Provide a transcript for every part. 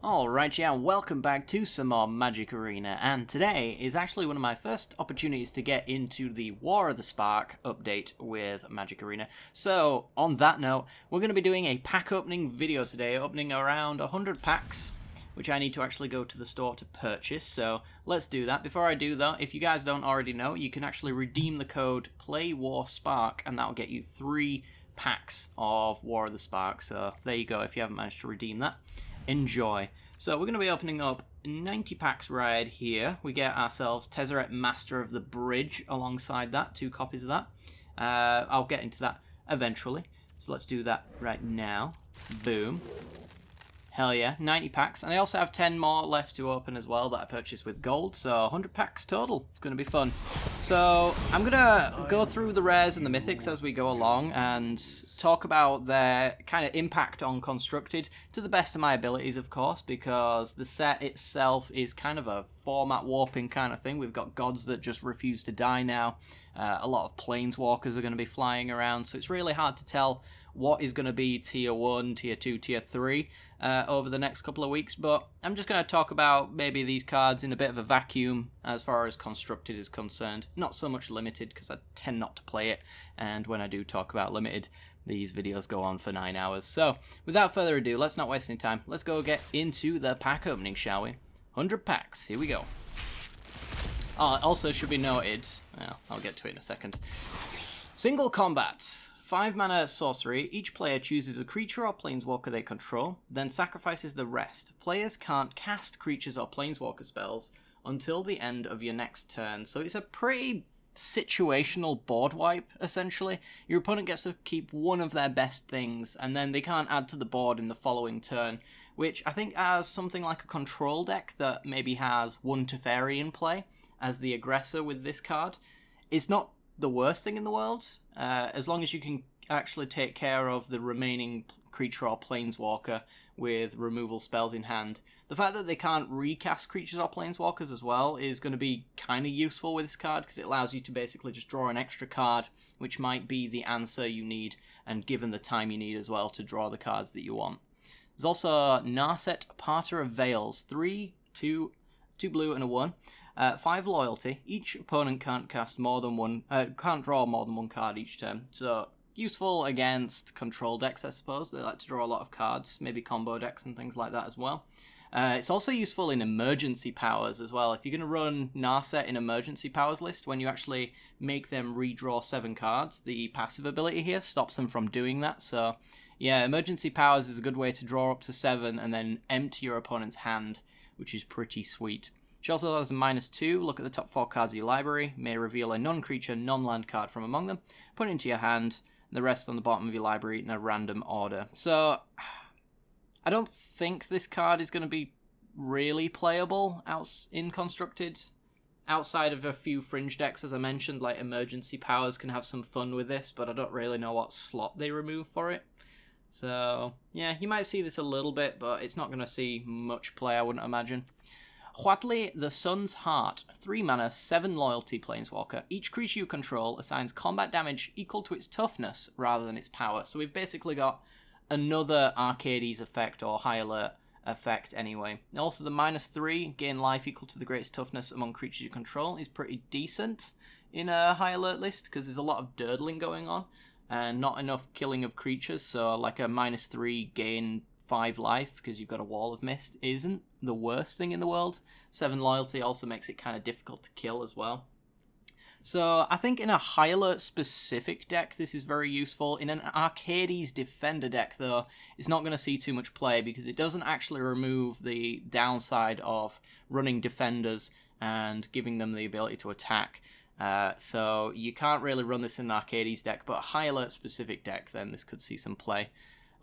Alright, yeah, welcome back to some more Magic Arena, and today is actually one of my first opportunities to get into the War of the Spark update with Magic Arena. So, on that note, we're going to be doing a pack opening video today, opening around 100 packs, which I need to actually go to the store to purchase, so let's do that. Before I do though, if you guys don't already know, you can actually redeem the code PlayWarSpark, and that'll get you 3 packs of War of the Spark, so there you go if you haven't managed to redeem that. Enjoy. So we're going to be opening up 90 packs right here. We get ourselves Tezzeret Master of the Bridge alongside that, 2 copies of that. I'll get into that eventually. So let's do that right now. Boom. Hell yeah, 90 packs. And I also have 10 more left to open as well that I purchased with gold. So 100 packs total. It's going to be fun. So I'm going to go through the rares and the mythics as we go along and talk about their kind of impact on Constructed to the best of my abilities, of course, because the set itself is kind of a format warping kind of thing. We've got gods that just refuse to die now. A lot of planeswalkers are going to be flying around, so it's really hard to tell what is going to be tier 1, tier 2, tier 3 over the next couple of weeks, but I'm just going to talk about maybe these cards in a bit of a vacuum as far as Constructed is concerned. Not so much Limited, because I tend not to play it, and when I do talk about Limited, these videos go on for 9 hours. So, without further ado, let's not waste any time. Let's go get into the pack opening, shall we? 100 packs, here we go. Oh, it also should be noted, well, I'll get to it in a second. Single combats. 5 mana sorcery, each player chooses a creature or planeswalker they control, then sacrifices the rest. Players can't cast creatures or planeswalker spells until the end of your next turn. So it's a pretty situational board wipe, essentially. Your opponent gets to keep one of their best things, and then they can't add to the board in the following turn, which I think as something like a control deck that maybe has 1 Teferi in play as the aggressor with this card, it's not the worst thing in the world, as long as you can actually take care of the remaining creature or planeswalker with removal spells in hand. The fact that they can't recast creatures or planeswalkers as well is going to be kind of useful with this card, because it allows you to basically just draw an extra card, which might be the answer you need, and given the time you need as well to draw the cards that you want. There's also Narset, Parter of Veils, 3, 2 blue and a 1. 5 loyalty. Each opponent can't cast more than one. Can't draw more than 1 card each turn. So useful against control decks, I suppose. They like to draw a lot of cards, maybe combo decks and things like that as well. It's also useful in emergency powers as well. If you're going to run Narset in emergency powers list, when you actually make them redraw 7 cards, the passive ability here stops them from doing that. So yeah, emergency powers is a good way to draw up to 7 and then empty your opponent's hand, which is pretty sweet. She also has a -2, look at the top 4 cards of your library, may reveal a non-creature, non-land card from among them, put it into your hand, and the rest on the bottom of your library in a random order. So, I don't think this card is going to be really playable in Constructed. Outside of a few fringe decks, as I mentioned, like Emergency Powers can have some fun with this, but I don't really know what slot they remove for it. So, yeah, you might see this a little bit, but it's not going to see much play, I wouldn't imagine. Huatli, the Sun's Heart, 3 mana, 7 loyalty planeswalker. Each creature you control assigns combat damage equal to its toughness rather than its power. So we've basically got another Arcades effect, or High Alert effect anyway. Also the -3, gain life equal to the greatest toughness among creatures you control, is pretty decent in a High Alert list, because there's a lot of durdling going on and not enough killing of creatures. So like a -3 gain 5 life because you've got a Wall of Mist isn't the worst thing in the world. 7 loyalty also makes it kind of difficult to kill as well. So I think in a High Alert specific deck this is very useful. In an Arcades Defender deck though, it's not going to see too much play because it doesn't actually remove the downside of running defenders and giving them the ability to attack. So you can't really run this in an Arcades deck, but a High Alert specific deck, then this could see some play.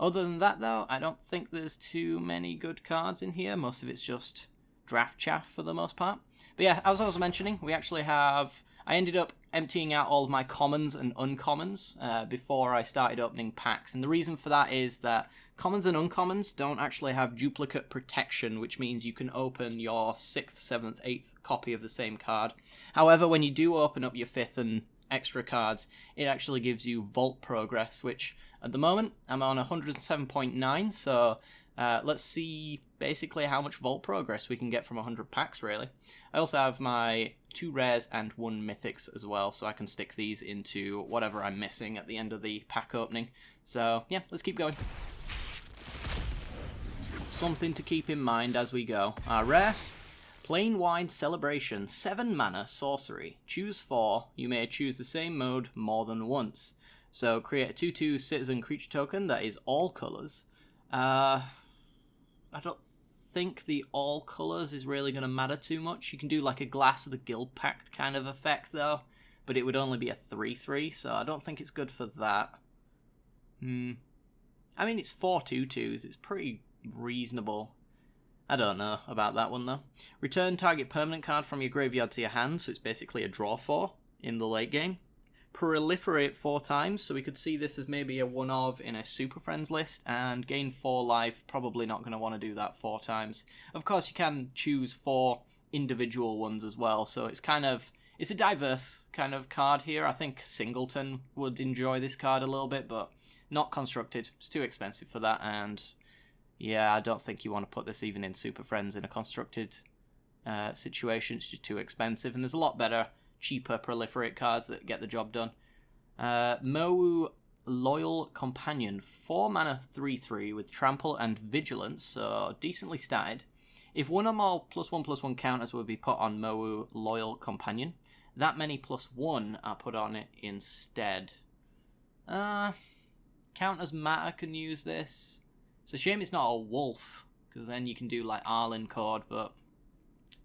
Other than that, though, I don't think there's too many good cards in here. Most of it's just draft chaff for the most part. But yeah, as I was mentioning, we actually have... I ended up emptying out all of my commons and uncommons before I started opening packs. And the reason for that is that commons and uncommons don't actually have duplicate protection, which means you can open your 6th, 7th, 8th copy of the same card. However, when you do open up your 5th and extra cards, it actually gives you vault progress, which at the moment I'm on 107.9, so Let's see basically how much vault progress we can get from 100 packs, really. I also have my 2 rares and 1 mythics as well, so I can stick these into whatever I'm missing at the end of the pack opening. So, yeah, let's keep going. Something to keep in mind as we go. Our rare, Plane-wide Celebration, 7 mana, Sorcery. Choose 4. You may choose the same mode more than once. So, create a 2/2 citizen creature token that is all colours. I don't think the all colours is really going to matter too much. You can do like a Glass of the Guild Pact kind of effect though, but it would only be a 3/3, so I don't think it's good for that. I mean, it's 4 2/2s, it's pretty reasonable. I don't know about that one though. Return target permanent card from your graveyard to your hand, so it's basically a draw 4 in the late game. Proliferate 4 times, so we could see this as maybe a one of in a Super Friends list, and gain 4 life, probably not going to want to do that 4 times. Of course, you can choose 4 individual ones as well, so it's a diverse kind of card here. I think Singleton would enjoy this card a little bit, but not constructed. It's too expensive for that, and yeah, I don't think you want to put this even in Super Friends in a constructed situation. It's just too expensive, and there's a lot better cheaper proliferate cards that get the job done. Mowu Loyal Companion, 4 mana 3/3 with trample and vigilance, so decently statted. If one or more +1/+1 counters would be put on Mowu Loyal Companion, that many +1 are put on it instead. Counters matter can use this. It's a shame it's not a wolf, because then you can do like Arlen Cord, but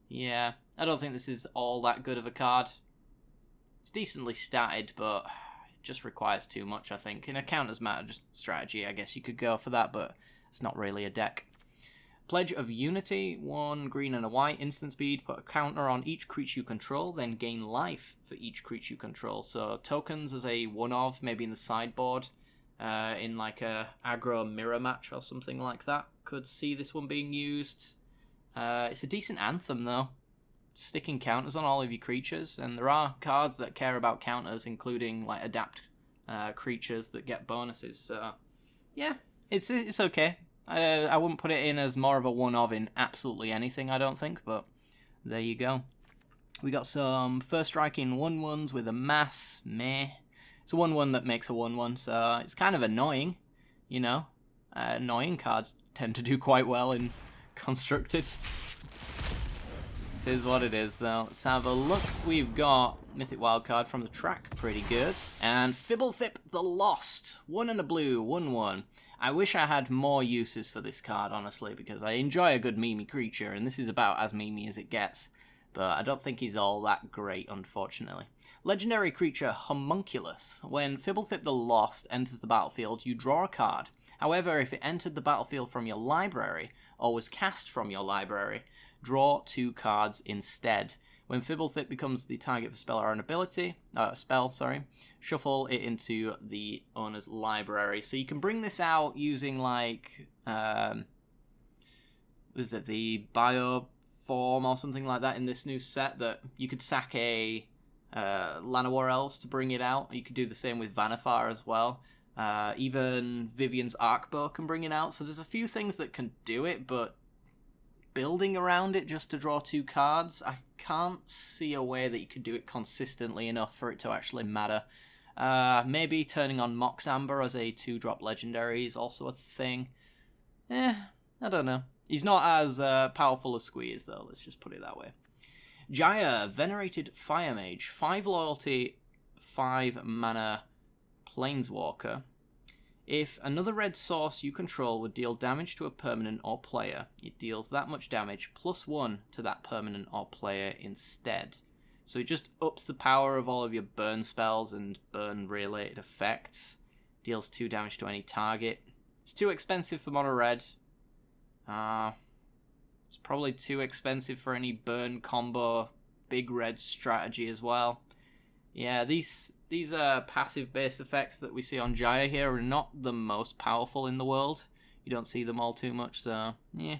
yeah, I don't think this is all that good of a card. It's decently statted, but it just requires too much, I think. In a counters matter just strategy, I guess you could go for that, but it's not really a deck. Pledge of Unity, 1 green and a white, instant speed, put a counter on each creature you control, then gain life for each creature you control. So tokens as a one-of, maybe in the sideboard, in like a aggro mirror match or something like that. Could see this one being used. It's a decent anthem though. Sticking counters on all of your creatures, and there are cards that care about counters, including like adapt creatures that get bonuses. So yeah, it's okay. I wouldn't put it in as more of a one-of in absolutely anything, I don't think, but there you go. We got some first striking 1/1s with a mass. Meh. It's a 1/1 that makes a 1/1, so it's kind of annoying, you know. Annoying cards tend to do quite well in constructed. It is what it is, though. Let's have a look. We've got Mythic Wild card from the track, pretty good. And Fibblethip the Lost, 1 and a blue, 1/1. I wish I had more uses for this card, honestly, because I enjoy a good memey creature, and this is about as memey as it gets. But I don't think he's all that great, unfortunately. Legendary creature Homunculus. When Fibblethip the Lost enters the battlefield, you draw a card. However, if it entered the battlefield from your library, or was cast from your library, draw 2 cards instead. When Fibblethip becomes the target for spell or an ability, shuffle it into the owner's library. So you can bring this out using like, is it the Bio Form or something like that in this new set, that you could sack a Llanowar Elves to bring it out. You could do the same with Vannifar as well. Even Vivian's Arcbow can bring it out. So there's a few things that can do it, but building around it just to draw 2 cards, I can't see a way that you could do it consistently enough for it to actually matter. Maybe turning on Mox Amber as a 2-drop legendary is also a thing. I don't know. He's not as powerful as Squeeze, though, let's just put it that way. Jaya, Venerated Fire Mage, 5 loyalty, 5 mana planeswalker. If another red source you control would deal damage to a permanent or player, it deals that much damage +1 to that permanent or player instead. So it just ups the power of all of your burn spells and burn-related effects. Deals 2 damage to any target. It's too expensive for mono red. It's probably too expensive for any burn combo big red strategy as well. Yeah, these passive base effects that we see on Jaya here are not the most powerful in the world. You don't see them all too much, so yeah.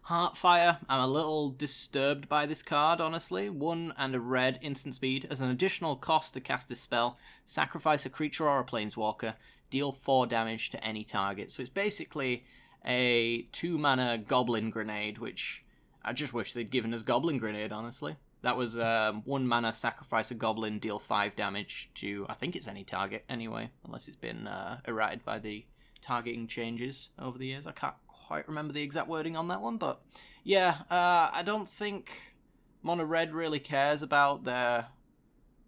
Heartfire, I'm a little disturbed by this card, honestly. 1 and a red, instant speed. As an additional cost to cast this spell, sacrifice a creature or a planeswalker, deal 4 damage to any target. So it's basically a 2-mana Goblin Grenade, which I just wish they'd given us Goblin Grenade, honestly. That was 1 mana, sacrifice a goblin, deal 5 damage to, I think it's any target anyway, unless it's been errated by the targeting changes over the years. I can't quite remember the exact wording on that one, but yeah, I don't think Mono Red really cares about their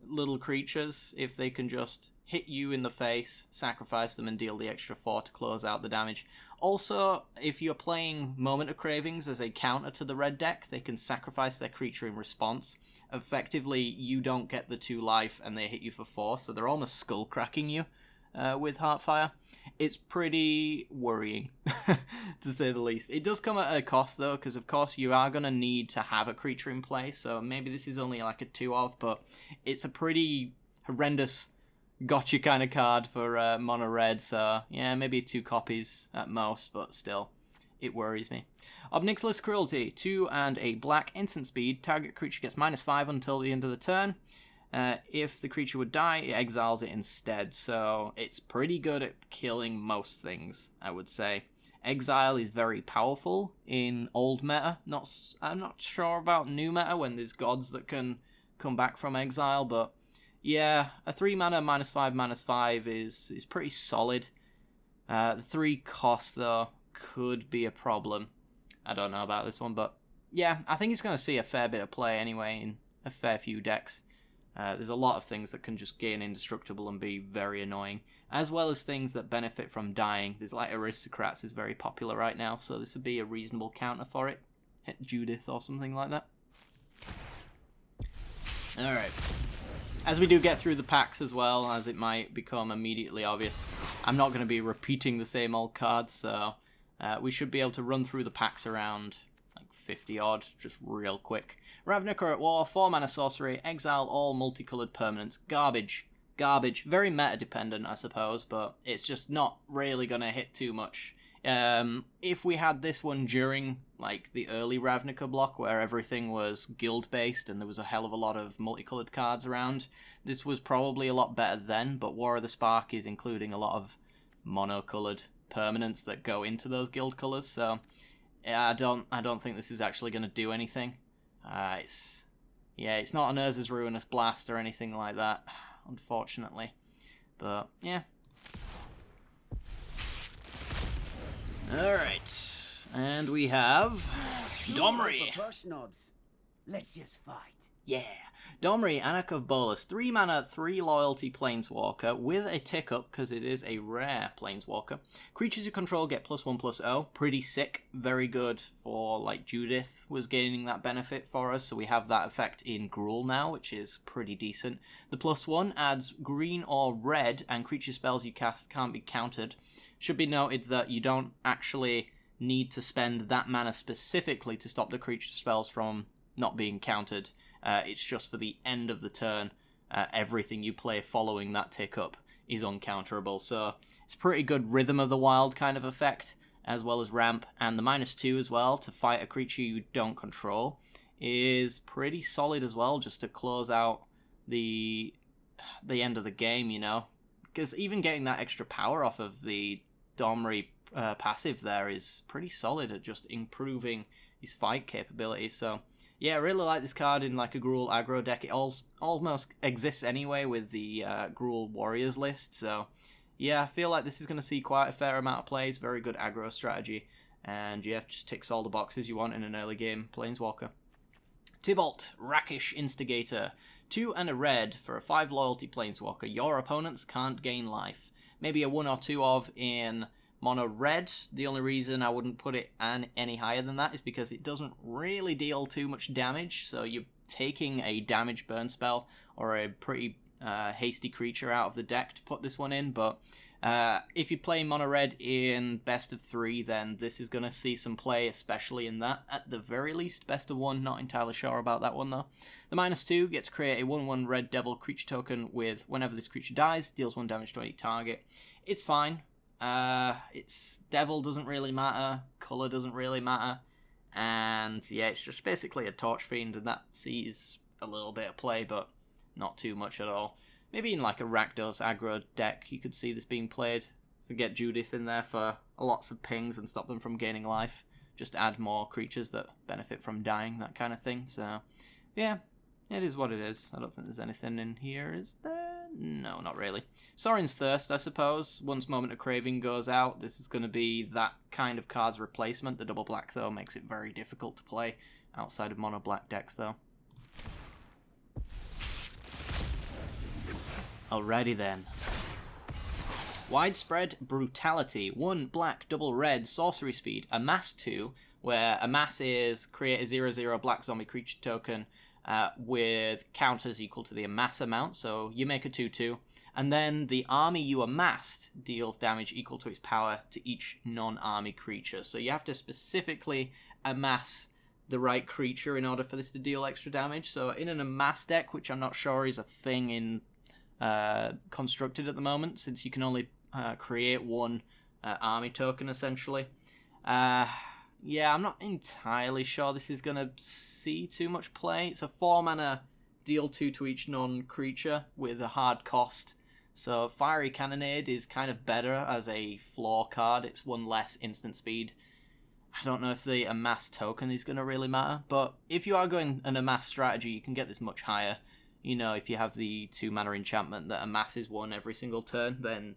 little creatures if they can just hit you in the face, sacrifice them, and deal the extra 4 to close out the damage. Also, if you're playing Moment of Cravings as a counter to the red deck, they can sacrifice their creature in response. Effectively, you don't get the 2 life and they hit you for 4, so they're almost skull cracking you with Heartfire. It's pretty worrying, to say the least. It does come at a cost, though, because of course you are going to need to have a creature in play, so maybe this is only like a 2 of, but it's a pretty horrendous gotcha kind of card for mono red, so yeah, maybe 2 copies at most, but still, it worries me. Obnixilis Cruelty, 2 and a black, instant speed, target creature gets -5 until the end of the turn. If the creature would die, it exiles it instead, so it's pretty good at killing most things, I would say. Exile is very powerful in old meta. I'm not sure about new meta when there's gods that can come back from exile, but yeah, a 3 mana -5/-5 is pretty solid. The 3 cost, though, could be a problem. I don't know about this one, but yeah, I think it's going to see a fair bit of play anyway in a fair few decks. There's a lot of things that can just gain indestructible and be very annoying, as well as things that benefit from dying. There's like Aristocrats is very popular right now, so this would be a reasonable counter for it. Hit Judith or something like that. Alright. As we do get through the packs as well, as it might become immediately obvious, I'm not going to be repeating the same old cards, so we should be able to run through the packs around like 50 odd, just real quick. Ravnica at War, 4 mana sorcery, exile all multicolored permanents. Garbage. Garbage. Very meta dependent, I suppose, but it's just not really going to hit too much. If we had this one during like the early Ravnica block where everything was guild based and there was a hell of a lot of multicolored cards around, this was probably a lot better then, but War of the Spark is including a lot of monocolored permanents that go into those guild colors, so yeah, I don't think this is actually going to do anything. It's not an Urza's Ruinous Blast or anything like that, unfortunately. But yeah. Alright, and we have Domri. Let's just fight. Yeah, Domri, Anak of Bolas, 3 mana, 3 loyalty planeswalker with a tick up because it is a rare planeswalker. Creatures you control get +1/+0. Pretty sick, very good for like Judith was gaining that benefit for us, so we have that effect in Gruul now, which is pretty decent. The +1 adds green or red, and creature spells you cast can't be countered. Should be noted that you don't actually need to spend that mana specifically to stop the creature spells from not being countered. It's just for the end of the turn. Everything you play following that tick up is uncounterable. So it's a pretty good Rhythm of the Wild kind of effect, as well as ramp. And the -2 as well to fight a creature you don't control is pretty solid as well, just to close out the end of the game, you know. Because even getting that extra power off of the Domri passive there is pretty solid at just improving his fight capability. So yeah, I really like this card in like a Gruul aggro deck. It almost exists anyway with the Gruul Warriors list. So yeah, I feel like this is going to see quite a fair amount of plays. Very good aggro strategy. And yeah, just ticks all the boxes you want in an early game Planeswalker. Tibalt, Rakish Instigator. 2 and a red for a 5 loyalty Planeswalker. Your opponents can't gain life. Maybe a 1 or 2 of in mono red. The only reason I wouldn't put it any higher than that is because it doesn't really deal too much damage, so you're taking a damage burn spell or a pretty hasty creature out of the deck to put this one in, but if you play mono red in best of 3, then this is going to see some play, especially in that. At the very least, best of 1, not entirely sure about that one though. The -2 gets to create a 1/1 red devil creature token with whenever this creature dies, deals 1 damage to any target. It's fine. It's devil doesn't really matter, color doesn't really matter, and yeah, it's just basically a Torch Fiend, and that sees a little bit of play, but not too much at all. Maybe in like a Rakdos aggro deck, you could see this being played So get Judith in there for lots of pings and stop them from gaining life. Just add more creatures that benefit from dying, that kind of thing. So, yeah, it is what it is. I don't think there's anything in here, is there? No, not really. Sorin's Thirst, I suppose. Once Moment of Craving goes out, this is going to be that kind of card's replacement. The double black, though, makes it very difficult to play outside of mono black decks, though. Alrighty then. Widespread Brutality. 1 black, double red, sorcery speed. Amass 2, where Amass is create a 0/0 black zombie creature token with counters equal to the amass amount. So you make a 2/2. And then the army you amassed deals damage equal to its power to each non-army creature. So you have to specifically amass the right creature in order for this to deal extra damage. So in an amass deck, which I'm not sure is a thing in constructed at the moment, since you can only create 1 army token essentially. Yeah, I'm not entirely sure this is going to see too much play. It's a 4 mana deal 2 to each non-creature with a hard cost. So Fiery Cannonade is kind of better as a floor card. It's 1 less instant speed. I don't know if the amass token is going to really matter, but if you are going an amass strategy, you can get this much higher. You know, if you have the 2 mana enchantment that amasses 1 every single turn, then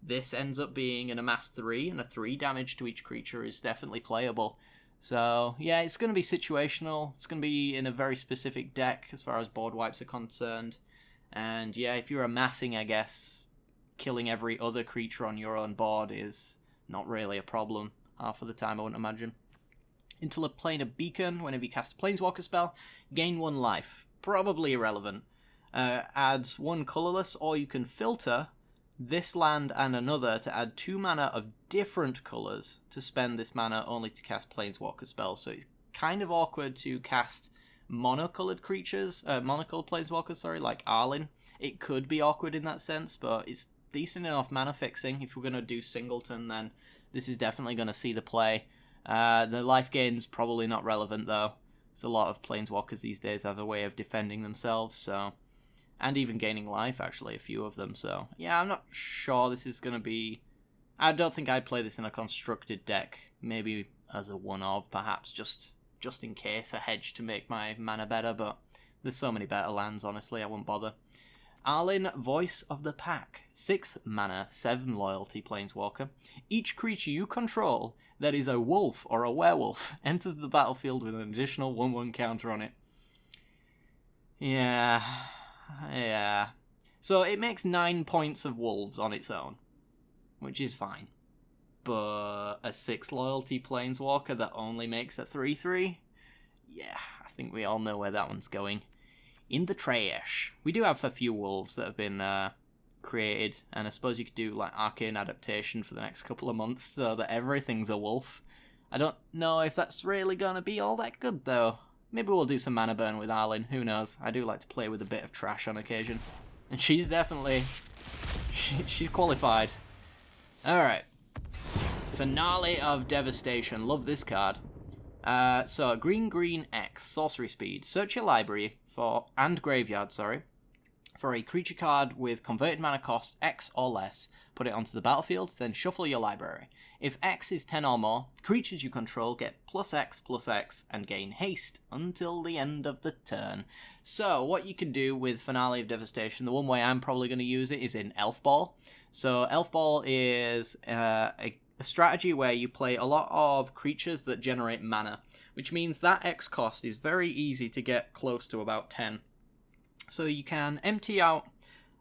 this ends up being an amass 3, and a 3 damage to each creature is definitely playable. So, yeah, it's going to be situational. It's going to be in a very specific deck as far as board wipes are concerned. And, yeah, if you're amassing, I guess, killing every other creature on your own board is not really a problem half of the time, I wouldn't imagine. Interplanar Beacon. Whenever you cast a planeswalker spell, gain 1 life. Probably irrelevant. Adds 1 colorless, or you can filter this land and another to add 2 mana of different colors to spend this mana only to cast planeswalker spells. So it's kind of awkward to cast monocolored creatures, monocolored planeswalkers, sorry, like Arlinn. It could be awkward in that sense, but it's decent enough mana fixing. If we're going to do singleton, then this is definitely going to see the play. The life gain's probably not relevant, though. There's a lot of planeswalkers these days have a way of defending themselves, so, and even gaining life, actually, a few of them. So yeah, I'm not sure this is going to be... I don't think I'd play this in a constructed deck. Maybe as a one-of, perhaps, just in case, a hedge to make my mana better, but there's so many better lands, honestly, I wouldn't bother. Arlinn, Voice of the Pack. 6 mana, 7 loyalty planeswalker. Each creature you control that is a wolf or a werewolf enters the battlefield with an additional 1/1 counter on it. Yeah. So it makes 9 points of wolves on its own, which is fine. But a 6 loyalty planeswalker that only makes a 3/3? Yeah, I think we all know where that one's going. In the trash. We do have a few wolves that have been created, and I suppose you could do like arcane adaptation for the next couple of months so that everything's a wolf. I don't know if that's really gonna be all that good though. Maybe we'll do some mana burn with Arlinn, who knows. I do like to play with a bit of trash on occasion. And she's definitely... she's qualified. Alright. Finale of Devastation. Love this card. So, green X, sorcery speed. Search your library and graveyard, for a creature card with converted mana cost X or less. Put it onto the battlefield, then shuffle your library. If X is 10 or more, creatures you control get +X and gain haste until the end of the turn. So, what you can do with Finale of Devastation, the one way I'm probably going to use it is in Elf Ball. So, Elf Ball is a strategy where you play a lot of creatures that generate mana, which means that X cost is very easy to get close to about 10. So you can empty out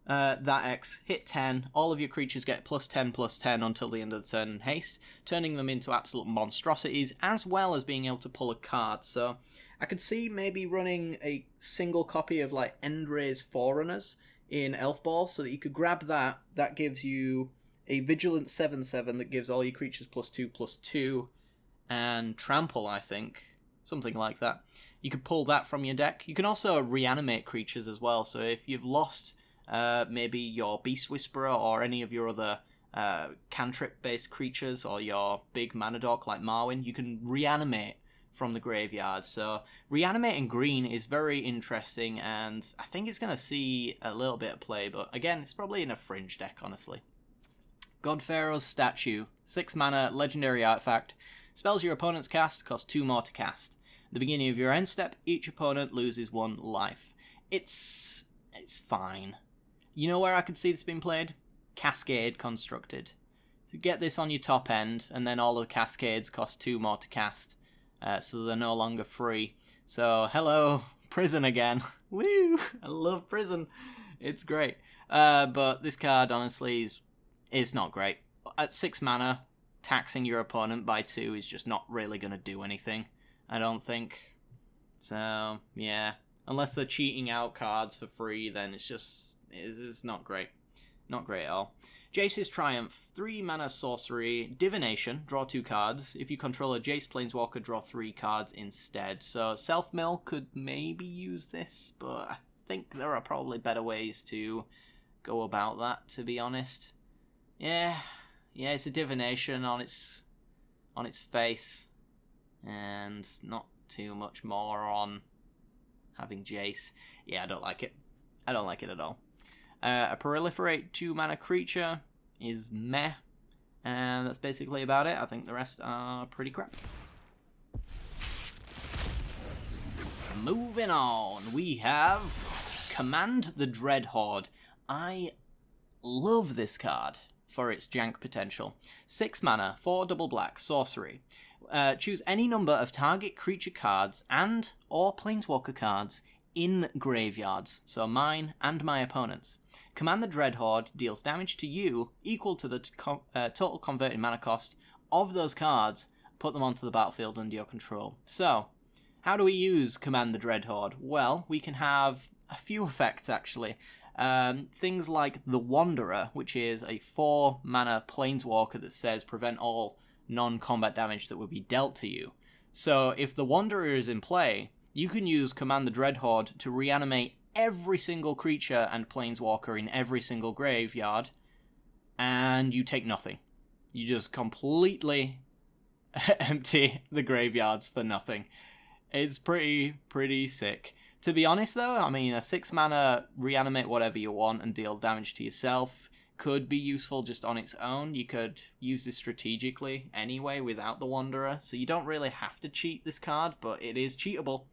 that X, hit 10, all of your creatures get +10/+10 until the end of the turn in haste, turning them into absolute monstrosities, as well as being able to pull a card. So I could see maybe running a single copy of like Endray's Forerunners in Elf Ball, so that you could grab that. That gives you a Vigilant 7/7 that gives all your creatures +2/+2, and Trample, I think. Something like that. You could pull that from your deck. You can also reanimate creatures as well, so if you've lost maybe your Beast Whisperer or any of your other cantrip-based creatures, or your big mana dork like Marwyn, you can reanimate from the graveyard. So reanimating green is very interesting, and I think it's going to see a little bit of play, but again, it's probably in a fringe deck, honestly. God Pharaoh's Statue. 6 mana, legendary artifact. Spells your opponent's cast cost 2 more to cast. At the beginning of your end step, each opponent loses 1 life. It's fine. You know where I could see this being played? Cascade constructed. So get this on your top end, and then all of the cascades cost 2 more to cast, so they're no longer free. So, hello, prison again. Woo! I love prison. It's great. But this card, honestly, is not great. At 6 mana, taxing your opponent by 2 is just not really going to do anything, I don't think. So, yeah. Unless they're cheating out cards for free, then it's not great. Not great at all. Jace's Triumph, 3 mana sorcery, divination, draw 2 cards. If you control a Jace Planeswalker, draw 3 cards instead. So Self-Mill could maybe use this, but I think there are probably better ways to go about that, to be honest. Yeah, it's a divination on its face, and not too much more on having Jace. Yeah, I don't like it. I don't like it at all. A proliferate 2 mana creature is meh, and that's basically about it. I think the rest are pretty crap. Moving on, we have Command the Dread Horde. I love this card for its jank potential. 6 mana, 4 double black, sorcery. Choose any number of target creature cards and or planeswalker cards in graveyards, so mine and my opponent's. Command the Dread Horde deals damage to you equal to the total converted mana cost of those cards. Put them onto the battlefield under your control. So, how do we use Command the Dread Horde? Well, we can have a few effects, actually. Things like the Wanderer, which is a 4 mana planeswalker that says prevent all non-combat damage that would be dealt to you. So, if the Wanderer is in play, you can use Command the Dread Horde to reanimate every single creature and planeswalker in every single graveyard, and you take nothing. You just completely empty the graveyards for nothing. It's pretty sick. To be honest, though, I mean, a 6 mana reanimate whatever you want and deal damage to yourself could be useful just on its own. You could use this strategically anyway without the Wanderer, so you don't really have to cheat this card, but it is cheatable.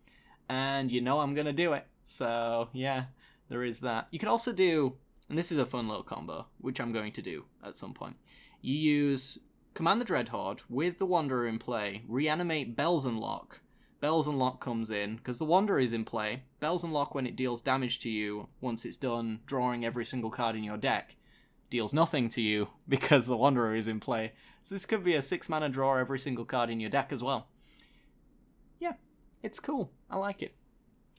And you know I'm going to do it. So, yeah, there is that. You could also do, and this is a fun little combo, which I'm going to do at some point. You use Command the Dread Horde with the Wanderer in play, reanimate Bells and Lock. Bells and Lock comes in, because the Wanderer is in play. Bells and Lock, when it deals damage to you, once it's done drawing every single card in your deck, deals nothing to you because the Wanderer is in play. So this could be a 6 mana draw every single card in your deck as well. Yeah, it's cool. I like it.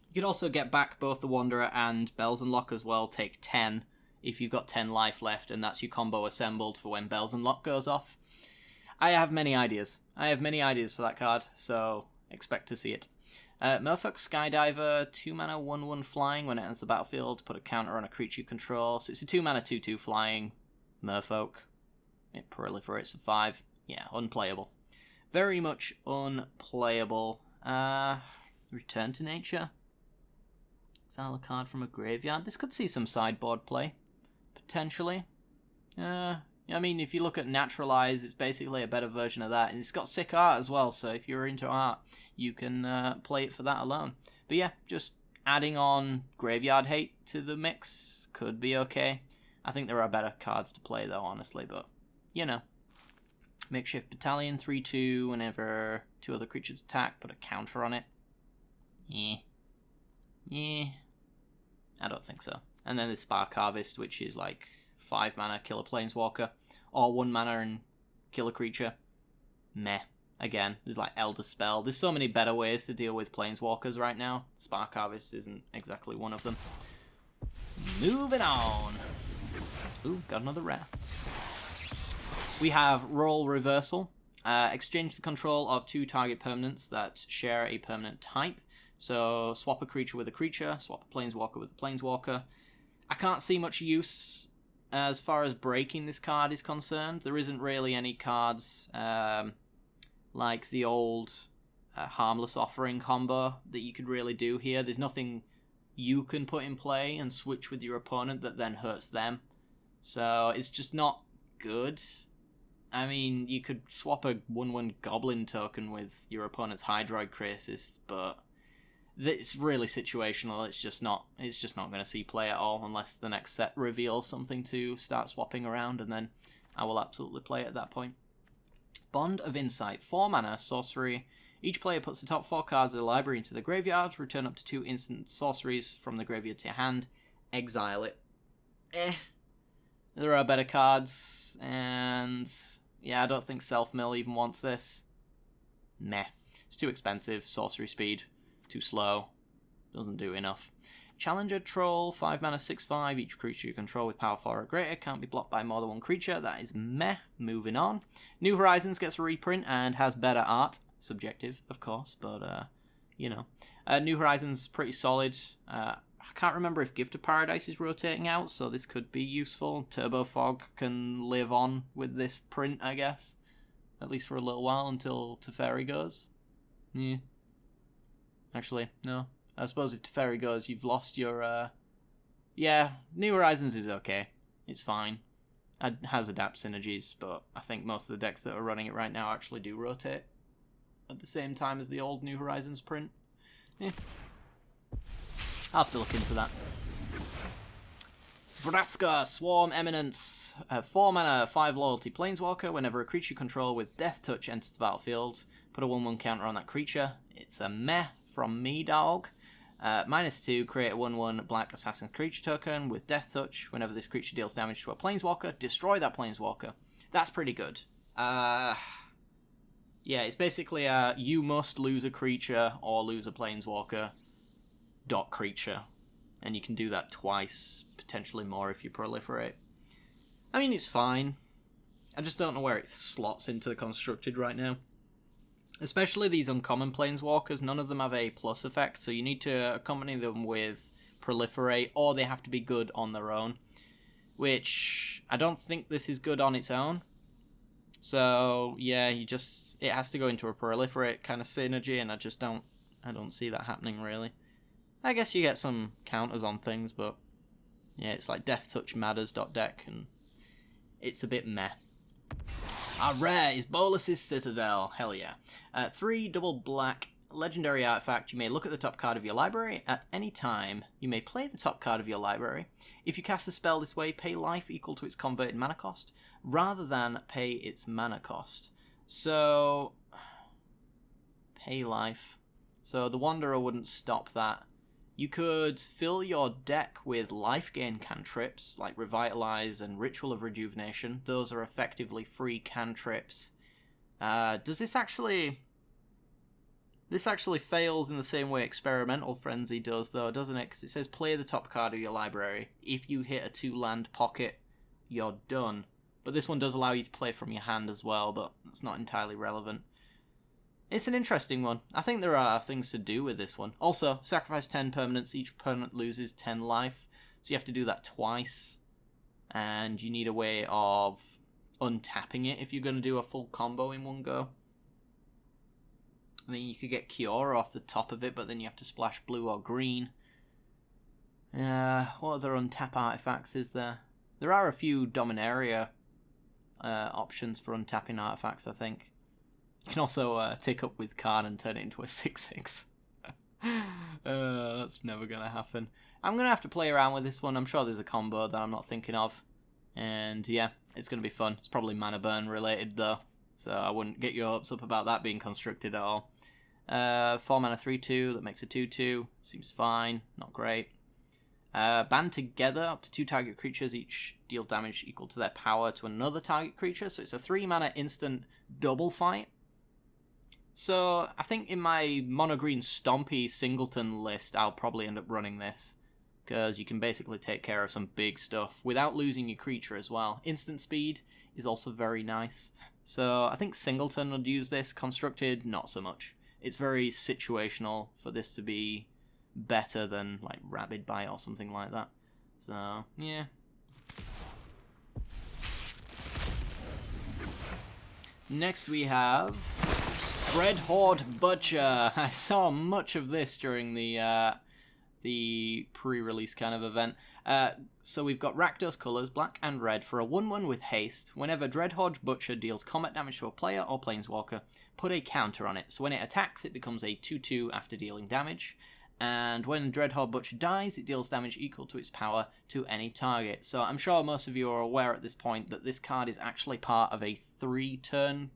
You could also get back both the Wanderer and Bells and Lock as well. Take 10 if you've got 10 life left, and that's your combo assembled for when Bells and Lock goes off. I have many ideas. For that card, so expect to see it. Merfolk Skydiver, 2 mana 1/1 flying. When it enters the battlefield, put a counter on a creature you control. So it's a 2 mana 2/2 flying Merfolk. It proliferates for 5. Yeah, unplayable. Very much unplayable. Return to Nature. Exile a card from a graveyard. This could see some sideboard play, potentially. I mean, if you look at Naturalize, it's basically a better version of that. And it's got sick art as well, so if you're into art, you can play it for that alone. But yeah, just adding on Graveyard Hate to the mix could be okay. I think there are better cards to play, though, honestly, but, you know. Makeshift Battalion, 3/2, whenever 2 other creatures attack, put a counter on it. Yeah, I don't think so. And then there's Spark Harvest, which is like 5 mana, kill a planeswalker, or 1 mana and kill a creature. Meh. Again, there's like Elder Spell. There's so many better ways to deal with planeswalkers right now. Spark Harvest isn't exactly one of them. Moving on. Ooh, got another rare. We have Role Reversal. Exchange the control of 2 target permanents that share a permanent type. So swap a creature with a creature, swap a planeswalker with a planeswalker. I can't see much use as far as breaking this card is concerned. There isn't really any cards like the old Harmless Offering combo that you could really do here. There's nothing you can put in play and switch with your opponent that then hurts them. So it's just not good. I mean, you could swap a 1/1 Goblin token with your opponent's Hydroid Crisis, but it's really situational. It's just not going to see play at all unless the next set reveals something to start swapping around, and then I will absolutely play it at that point. Bond of Insight, 4 mana, sorcery. Each player puts the top 4 cards of the library into the graveyard, return up to 2 instant sorceries from the graveyard to your hand, exile it. There are better cards, and yeah, I don't think Self-Mill even wants this. Meh. It's too expensive, sorcery speed, too slow, doesn't do enough. Challenger Troll, 5 mana, 6/5, each creature you control with power 4 or greater can't be blocked by more than one creature, that is meh. Moving on. New Horizons gets a reprint and has better art, subjective of course, but you know. New Horizons pretty solid. I can't remember if Gift of Paradise is rotating out, so this could be useful. Turbo Fog can live on with this print, I guess. At least for a little while, until Teferi goes. Yeah. Actually, no. I suppose if Teferi goes, you've lost your... Yeah, New Horizons is okay. It's fine. It has adapt synergies, but I think most of the decks that are running it right now actually do rotate at the same time as the old New Horizons print. Yeah. I'll have to look into that. Vraska, Swarm Eminence. 4 mana, 5 loyalty planeswalker. Whenever a creature you control with Death Touch enters the battlefield, put a 1/1 counter on that creature. It's a meh from me, dog. -2, create a 1/1 black assassin creature token with Death Touch. Whenever this creature deals damage to a planeswalker, destroy that planeswalker. That's pretty good. Yeah, it's basically you must lose a creature or lose a planeswalker dot creature, and you can do that twice, potentially more if you proliferate. I mean, it's fine. I just don't know where it slots into the constructed right now. Especially these uncommon planeswalkers, none of them have a plus effect, so you need to accompany them with proliferate, or they have to be good on their own, which I don't think this is good on its own. So yeah, it has to go into a proliferate kind of synergy, and I don't see that happening really. I guess you get some counters on things, but yeah, it's like Death Touch matters deck, and it's a bit meh. Our rare is Bolas's Citadel. Hell yeah. 3 double black legendary artifact. You may look at the top card of your library at any time. You may play the top card of your library. If you cast a spell this way, pay life equal to its converted mana cost, rather than pay its mana cost. So, pay life. So the Wanderer wouldn't stop that. You could fill your deck with life gain cantrips, like Revitalize and Ritual of Rejuvenation. Those are effectively free cantrips. Does this actually... This actually fails in the same way Experimental Frenzy does, though, doesn't it? Because it says play the top card of your library. If you hit a 2-land pocket, you're done. But this one does allow you to play from your hand as well, but that's not entirely relevant. It's an interesting one. I think there are things to do with this one. Also, sacrifice 10 permanents. Each opponent loses 10 life. So you have to do that twice. And you need a way of untapping it if you're going to do a full combo in one go. I mean, you could get Kiora off the top of it, but then you have to splash blue or green. What other untap artifacts is there? There are a few Dominaria options for untapping artifacts, I think. You can also take up with Khan and turn it into a 6/6. That's never going to happen. I'm going to have to play around with this one. I'm sure there's a combo that I'm not thinking of. And yeah, it's going to be fun. It's probably mana burn related though, so I wouldn't get your hopes up about that being constructed at all. 4 mana 3/2, that makes a 2/2. Seems fine, not great. Band together, up to 2 target creatures each deal damage equal to their power to another target creature. So it's a 3 mana instant double fight. So I think in my mono green Stompy Singleton list, I'll probably end up running this, because you can basically take care of some big stuff without losing your creature as well. Instant speed is also very nice. So I think Singleton would use this. Constructed, not so much. It's very situational for this to be better than like Rabid Bite or something like that. So yeah. Next we have Dread Horde Butcher. I saw much of this during the pre-release kind of event. So we've got Rakdos colours, black and red, for a 1/1 with haste. Whenever Dreadhorde Butcher deals combat damage to a player or planeswalker, put a counter on it. So when it attacks, it becomes a 2/2 after dealing damage. And when Dreadhorde Butcher dies, it deals damage equal to its power to any target. So I'm sure most of you are aware at this point that this card is actually part of a 3-turn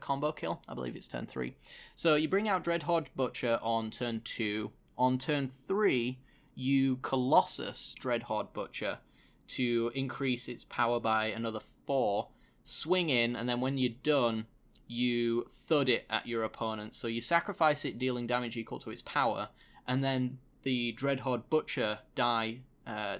combo kill. I believe it's turn 3. So you bring out Dreadhorde Butcher on turn 2. On turn 3, you Colossus Dreadhorde Butcher to increase its power by another 4, swing in, and then when you're done, you thud it at your opponent. So you sacrifice it, dealing damage equal to its power, and then the Dreadhorde Butcher die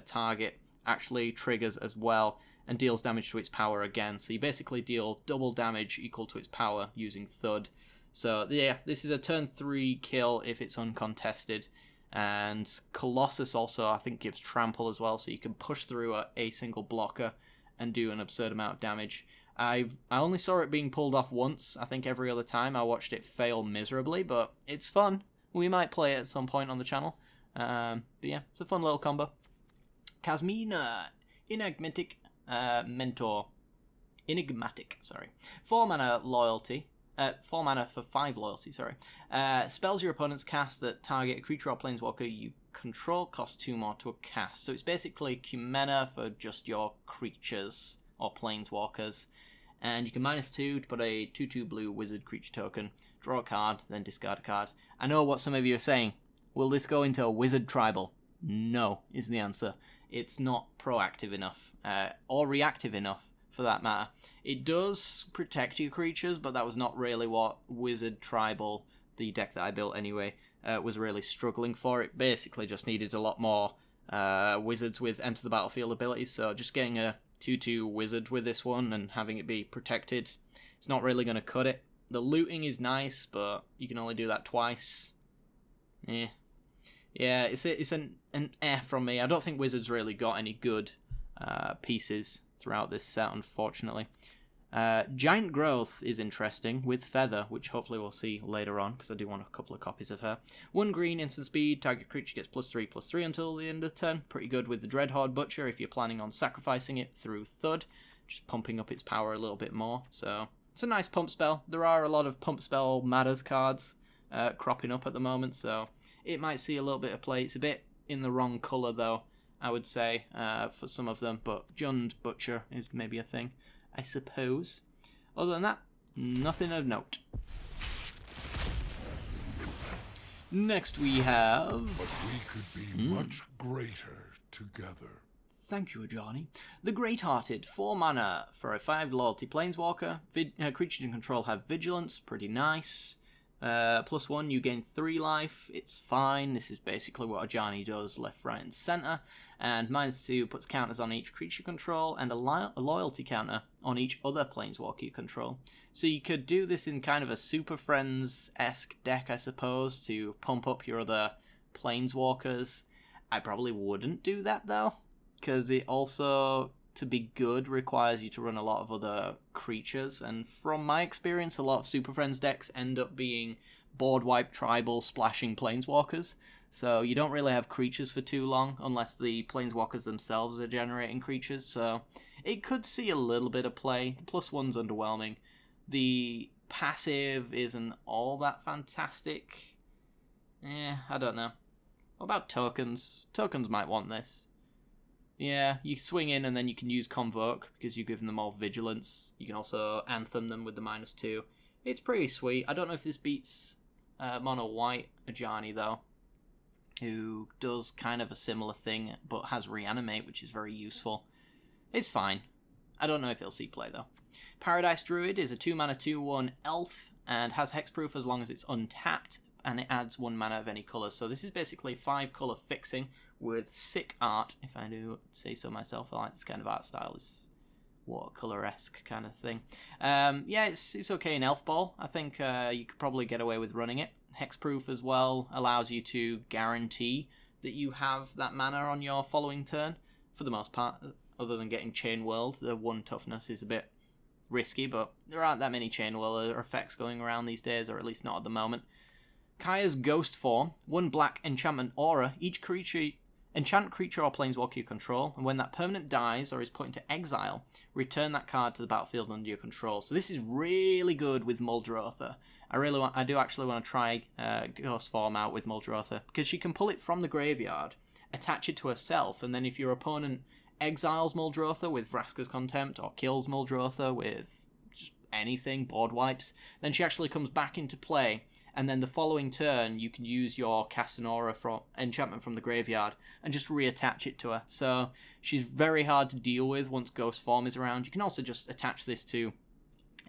target actually triggers as well and deals damage to its power again. So you basically deal double damage equal to its power using thud. So yeah, this is a turn 3 kill if it's uncontested. And Colossus also, I think, gives trample as well, so you can push through a single blocker and do an absurd amount of damage. I only saw it being pulled off once. I think every other time I watched it fail miserably, but it's fun. We might play it at some point on the channel. But yeah, it's a fun little combo. Kasmina, Enigmatic Mentor. Enigmatic, sorry. 4 mana loyalty. 4 mana for 5 loyalty, sorry. Spells your opponents cast that target a creature or planeswalker you control cost 2 more to a cast. So it's basically Cumena for just your creatures or planeswalkers. And you can -2 to put a 2/2 blue wizard creature token, draw a card, then discard a card. I know what some of you are saying. Will this go into a wizard tribal? No, is the answer. It's not proactive enough, or reactive enough, for that matter. It does protect your creatures, but that was not really what Wizard Tribal, the deck that I built anyway, was really struggling for. It basically just needed a lot more wizards with enter the battlefield abilities, so just getting a 2/2 wizard with this one and having it be protected, it's not really going to cut it. The looting is nice, but you can only do that twice. Yeah, it's an from me. I don't think wizards really got any good pieces throughout this set, unfortunately. Giant Growth is interesting, with Feather, which hopefully we'll see later on, because I do want a couple of copies of her. 1 green, instant speed, target creature gets +3/+3 until the end of the turn. Pretty good with the Dreadhorde Butcher if you're planning on sacrificing it through Thud, just pumping up its power a little bit more. So it's a nice pump spell. There are a lot of pump spell matters cards cropping up at the moment, so it might see a little bit of play. It's a bit in the wrong colour, though, I would say, for some of them, but Jund Butcher is maybe a thing, I suppose. Other than that, nothing of note. Next we have... But we could be much greater together. Thank you, Johnny. The Great-Hearted, 4 mana for a 5 loyalty planeswalker. Creatures you control have vigilance, pretty nice. +1, you gain 3 life. It's fine. This is basically what Ajani does, left, right, and centre. And -2 puts counters on each creature you control, and a loyalty counter on each other planeswalker you control. So you could do this in kind of a Super Friends-esque deck, I suppose, to pump up your other planeswalkers. I probably wouldn't do that, though, because it also, to be good, requires you to run a lot of other creatures, and from my experience, a lot of Super Friends decks end up being board wipe tribal splashing planeswalkers, so you don't really have creatures for too long unless the planeswalkers themselves are generating creatures, so it could see a little bit of play. The +1's underwhelming. The passive isn't all that fantastic. I don't know. What about tokens? Tokens might want this. Yeah, you swing in and then you can use Convoke because you're giving them all vigilance. You can also Anthem them with the -2. It's pretty sweet. I don't know if this beats Mono White Ajani, though, who does kind of a similar thing but has Reanimate, which is very useful. It's fine. I don't know if it'll see play, though. Paradise Druid is a 2 mana 2/1 elf and has hexproof as long as it's untapped, and it adds 1 mana of any colour. So this is basically 5 colour fixing with sick art, if I do say so myself. I like this kind of art style. It's watercolour-esque kind of thing. Yeah, it's okay in Elf Ball. I think you could probably get away with running it. Hexproof as well allows you to guarantee that you have that mana on your following turn, for the most part, other than getting Chain Whirled. The 1 toughness is a bit risky, but there aren't that many Chain Whirler effects going around these days, or at least not at the moment. Kaia's Ghost form, 1 black enchantment aura. Each creature Enchant creature or planeswalker you control, and when that permanent dies or is put into exile, return that card to the battlefield under your control. So this is really good with Muldrotha. I do actually want to try Ghost Form out with Muldrotha, because she can pull it from the graveyard, attach it to herself, and then if your opponent exiles Muldrotha with Vraska's Contempt, or kills Muldrotha with just anything, board wipes, then she actually comes back into play, and then the following turn you can use your Cast an Aura from enchantment from the graveyard and just reattach it to her. So she's very hard to deal with once Ghost Form is around. You can also just attach this to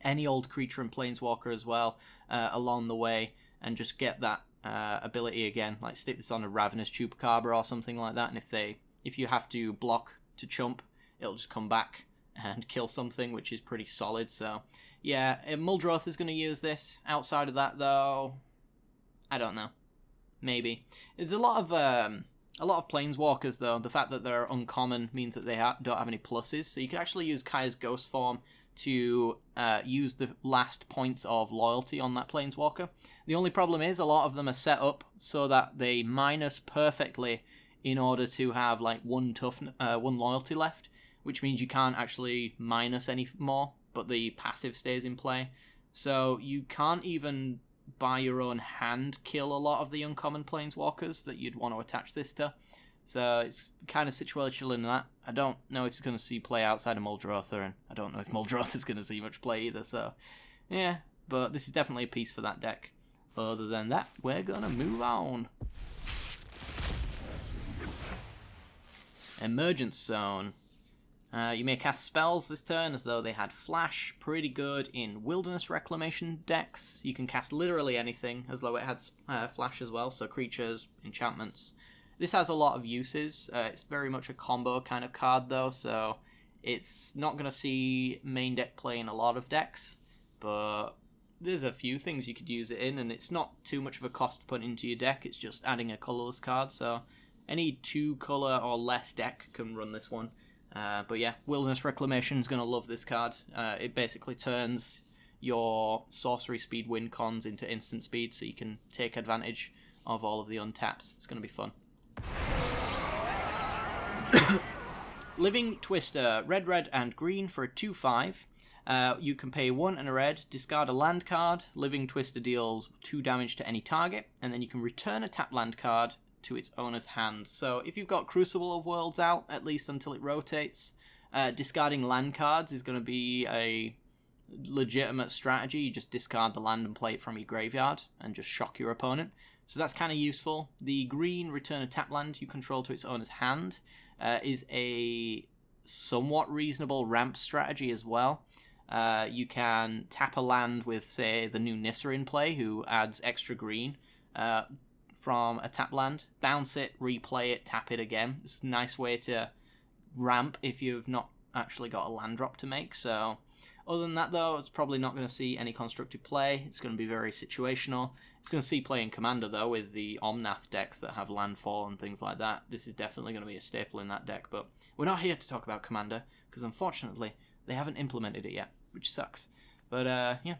any old creature and planeswalker as well along the way, and just get that ability again. Like stick this on a Ravenous Chupacabra or something like that, and if you have to block to chump, it'll just come back and kill something, which is pretty solid. So yeah, Muldrotha is going to use this. Outside of that, though, I don't know. Maybe there's a lot of planeswalkers, though. The fact that they're uncommon means that they don't have any pluses. So you can actually use Kaia's Ghost Form to use the last points of loyalty on that planeswalker. The only problem is a lot of them are set up so that they minus perfectly in order to have like one loyalty left, which means you can't actually minus any more, but the passive stays in play. So you can't even by your own hand kill a lot of the uncommon planeswalkers that you'd want to attach this to. So it's kind of situational in that. I don't know if it's going to see play outside of Muldrotha, and I don't know if Muldrotha's going to see much play either. So yeah, but this is definitely a piece for that deck. Other than that, we're going to move on. Emergent Zone. You may cast spells this turn as though they had flash. Pretty good in Wilderness Reclamation decks. You can cast literally anything as though it had flash as well, so creatures, enchantments. This has a lot of uses. It's very much a combo kind of card though, so it's not going to see main deck play in a lot of decks, but there's a few things you could use it in, and it's not too much of a cost to put into your deck. It's just adding a colorless card, so any 2-color or less deck can run this one. But yeah, Wilderness Reclamation is going to love this card. It basically turns your sorcery speed win cons into instant speed, so you can take advantage of all of the untaps. It's going to be fun. Living Twister, red, and green for a 2/5. You can pay 1 and a red, discard a land card. Living Twister deals 2 damage to any target, and then you can return a tapped land card to its owner's hand. So if you've got Crucible of Worlds out, at least until it rotates, discarding land cards is going to be a legitimate strategy. You just discard the land and play it from your graveyard and just shock your opponent. So that's kind of useful. The green return a tap land you control to its owner's hand is a somewhat reasonable ramp strategy as well. You can tap a land with, say, the new Nissa in play, who adds extra green from a tap land, bounce it, replay it, tap it again. It's a nice way to ramp if you've not actually got a land drop to make. So other than that, though, it's probably not going to see any constructive play. It's going to be very situational. It's going to see play in Commander, though, with the Omnath decks that have landfall and things like that. This is definitely going to be a staple in that deck, but we're not here to talk about Commander, because unfortunately, they haven't implemented it yet, which sucks. But, yeah.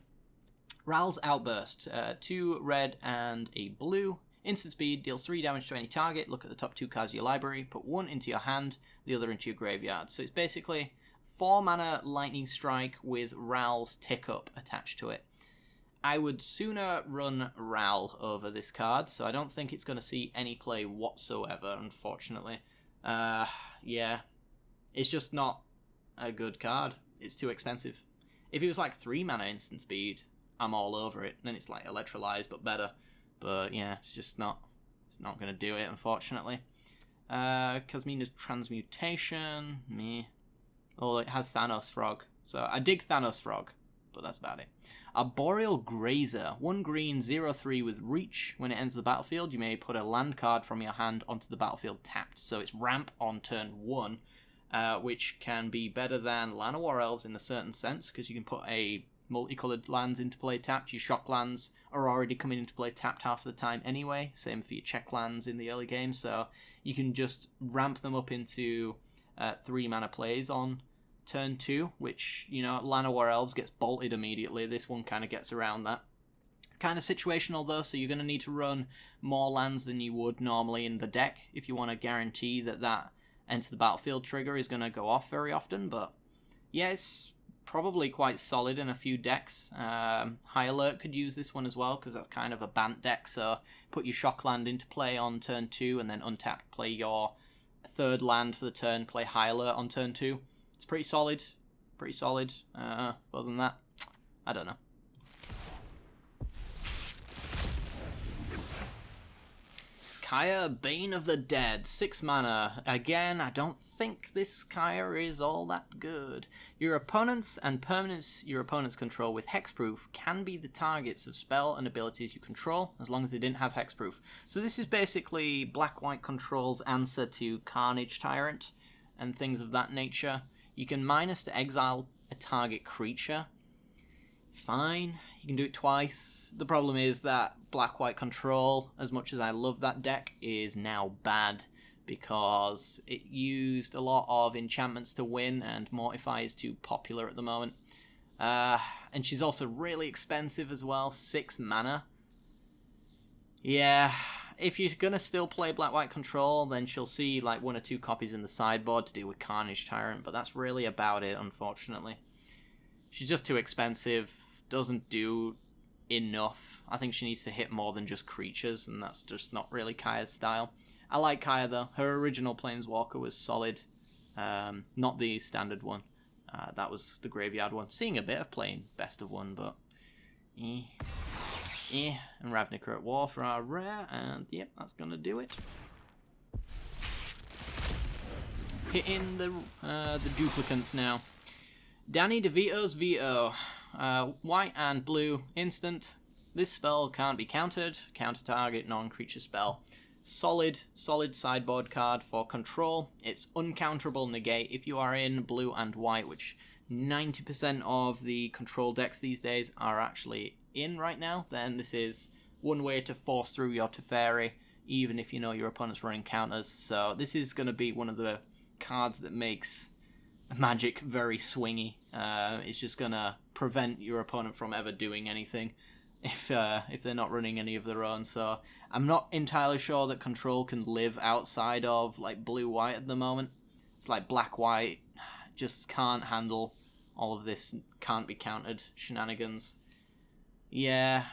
Ral's Outburst. 2 red and a blue. Instant speed, deals 3 damage to any target. Look at the top 2 cards of your library. Put 1 into your hand, the other into your graveyard. So it's basically 4 mana Lightning Strike with Ral's Tick Up attached to it. I would sooner run Ral over this card, so I don't think it's going to see any play whatsoever, unfortunately. Yeah. It's just not a good card. It's too expensive. If it was like 3 mana instant speed, I'm all over it. Then it's like Electrolyze, but better. But yeah, it's just not. It's not going to do it, unfortunately. Cosmina's Transmutation. Meh. Oh, it has Thanos Frog. So I dig Thanos Frog, but that's about it. Arboreal Grazer. 1 green, 0/3 with Reach. When it enters the battlefield, you may put a land card from your hand onto the battlefield tapped. So it's ramp on turn 1, which can be better than Llanowar War Elves in a certain sense, because you can put a multicolored lands into play tapped. Your shock lands are already coming into play tapped half the time anyway. Same for your check lands in the early game. So you can just ramp them up into 3 mana plays on turn 2, which, you know, Llanowar War Elves gets bolted immediately. This one kind of gets around that. Kind of situational though, so you're going to need to run more lands than you would normally in the deck if you want to guarantee that that enter the battlefield trigger is going to go off very often. But yeah, it's probably quite solid in a few decks. High Alert could use this one as well, because that's kind of a Bant deck, so put your shock land into play on turn 2 and then untap, play your third land for the turn, play High Alert on turn 2. It's pretty solid. Pretty solid. Other than that, I don't know. Kaia, Bane of the Dead, 6 mana. Again, I don't think this Kaia is all that good. Your opponents and permanents your opponents control with hexproof can be the targets of spell and abilities you control, as long as they didn't have hexproof. So this is basically Black-White Control's answer to Carnage Tyrant and things of that nature. You can minus to exile a target creature. It's fine. You can do it twice. The problem is that Black-White Control, as much as I love that deck, is now bad because it used a lot of enchantments to win, and Mortify is too popular at the moment. And she's also really expensive as well, 6 mana. Yeah, if you're going to still play Black-White Control, then she'll see like 1 or 2 copies in the sideboard to deal with Carnage Tyrant, but that's really about it, unfortunately. She's just too expensive, doesn't do enough. I think she needs to hit more than just creatures, and that's just not really Kaia's style. I like Kaia though. Her original Planeswalker was solid. Not the standard one. That was the graveyard one. Seeing a bit of playing best of one, but and Ravnica at War for our rare, and yep, that's gonna do it. Hitting the duplicants now. Danny DeVito's Veto. White and blue, instant. This spell can't be countered. Counter target, non-creature spell. Solid sideboard card for control. It's uncounterable negate if you are in blue and white, which 90% of the control decks these days are actually in right now. Then this is one way to force through your Teferi, even if you know your opponent's running counters. So this is going to be one of the cards that makes Magic very swingy. It's just gonna prevent your opponent from ever doing anything if they're not running any of their own. So I'm not entirely sure that control can live outside of like blue-white at the moment. It's like black-white just can't handle all of this can't be countered shenanigans. Yeah,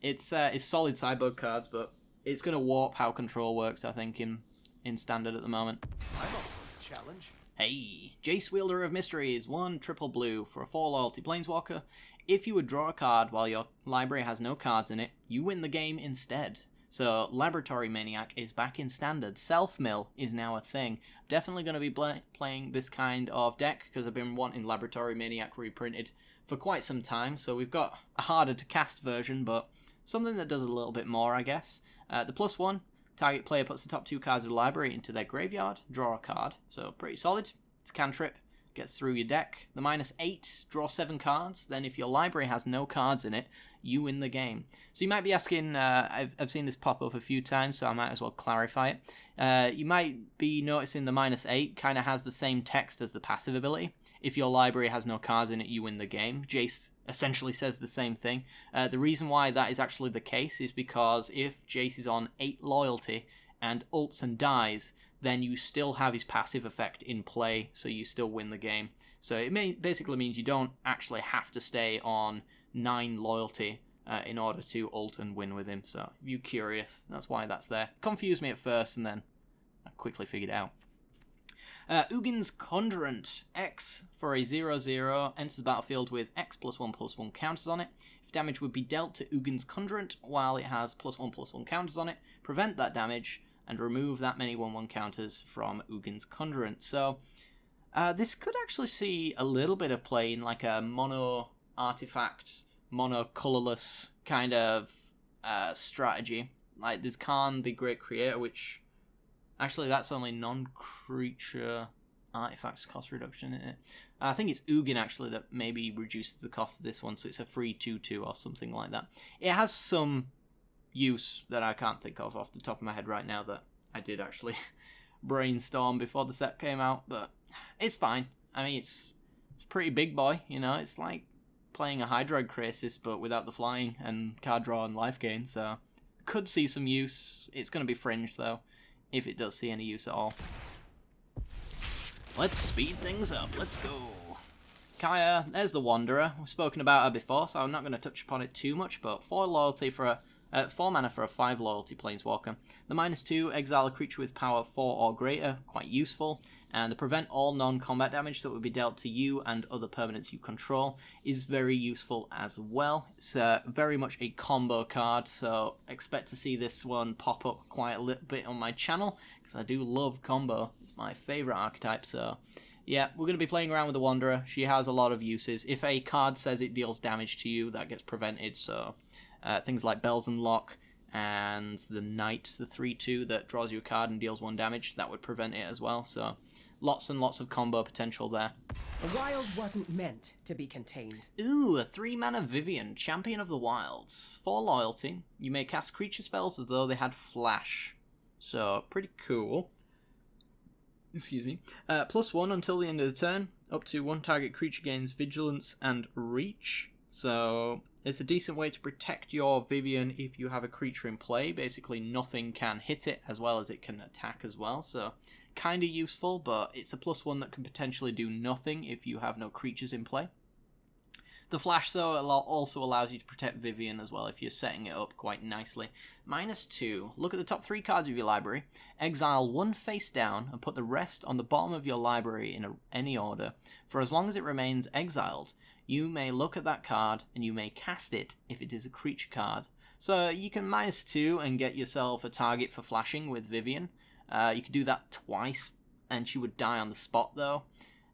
it's solid sideboard cards, but it's gonna warp how control works, I think, in standard at the moment. I'm up for the challenge. Hey, Jace Wielder of Mysteries, 1 triple blue for a 4 loyalty planeswalker. If you would draw a card while your library has no cards in it, you win the game instead. So Laboratory Maniac is back in standard. Self-mill is now a thing. Definitely going to be playing this kind of deck because I've been wanting Laboratory Maniac reprinted for quite some time. So we've got a harder to cast version, but something that does a little bit more, I guess. The +1. Target player puts the top 2 cards of the library into their graveyard, draw a card, so pretty solid. It's a cantrip, gets through your deck. The -8, draw 7 cards, then if your library has no cards in it, you win the game. So you might be asking, I've seen this pop up a few times, so I might as well clarify it. You might be noticing the -8 kind of has the same text as the passive ability. If your library has no cards in it, you win the game. Jace essentially says the same thing. The reason why that is actually the case is because if Jace is on 8 loyalty and ults and dies, then you still have his passive effect in play, so you still win the game. So it basically means you don't actually have to stay on 9 loyalty in order to ult and win with him. So if you're curious, that's why that's there. Confused me at first, and then I quickly figured it out. Ugin's Conjurant, X for a 0/0, enters the battlefield with X +1/+1 counters on it. If damage would be dealt to Ugin's Conjurant while it has +1/+1 counters on it, prevent that damage and remove that many 1/1 counters from Ugin's Conjurant. So this could actually see a little bit of play in like a mono artifact, mono colorless kind of strategy. Like there's Khan, the Great Creator, which actually that's only non-creature artifacts cost reduction in it. I think it's Ugin actually that maybe reduces the cost of this one, so it's a free 2/2 or something like that. It has some use that I can't think of off the top of my head right now that I did actually brainstorm before the set came out, but it's fine. I mean, it's pretty big boy, you know, it's like playing a Hydroid Crisis, but without the flying and card draw and life gain, so could see some use. It's going to be fringe, though, if it does see any use at all. Let's speed things up. Let's go. Kaia, there's the Wanderer. We've spoken about her before, so I'm not going to touch upon it too much, but 4 loyalty for a 4 mana for a 5 loyalty planeswalker. The -2, exile a creature with power 4 or greater, quite useful. And the prevent all non-combat damage that would be dealt to you and other permanents you control is very useful as well. It's very much a combo card, so expect to see this one pop up quite a little bit on my channel, because I do love combo. It's my favourite archetype, so yeah, we're going to be playing around with the Wanderer. She has a lot of uses. If a card says it deals damage to you, that gets prevented, so things like Bells and Lock and the Knight, the 3/2 that draws you a card and deals 1 damage, that would prevent it as well, so lots and lots of combo potential there. The wild wasn't meant to be contained. Ooh, a 3 mana Vivian, Champion of the Wilds. 4 loyalty. You may cast creature spells as though they had flash. So, pretty cool. Excuse me. +1 until the end of the turn. Up to 1 target creature gains Vigilance and Reach. So, it's a decent way to protect your Vivian if you have a creature in play. Basically, nothing can hit it, as well as it can attack as well. So, kind of useful, but it's a +1 that can potentially do nothing if you have no creatures in play. The flash, though, also allows you to protect Vivian as well if you're setting it up quite nicely. -2. Look at the top 3 cards of your library. Exile 1 face down and put the rest on the bottom of your library in any order. For as long as it remains exiled, you may look at that card and you may cast it if it is a creature card. So you can -2 and get yourself a target for flashing with Vivian. You could do that twice, and she would die on the spot, though.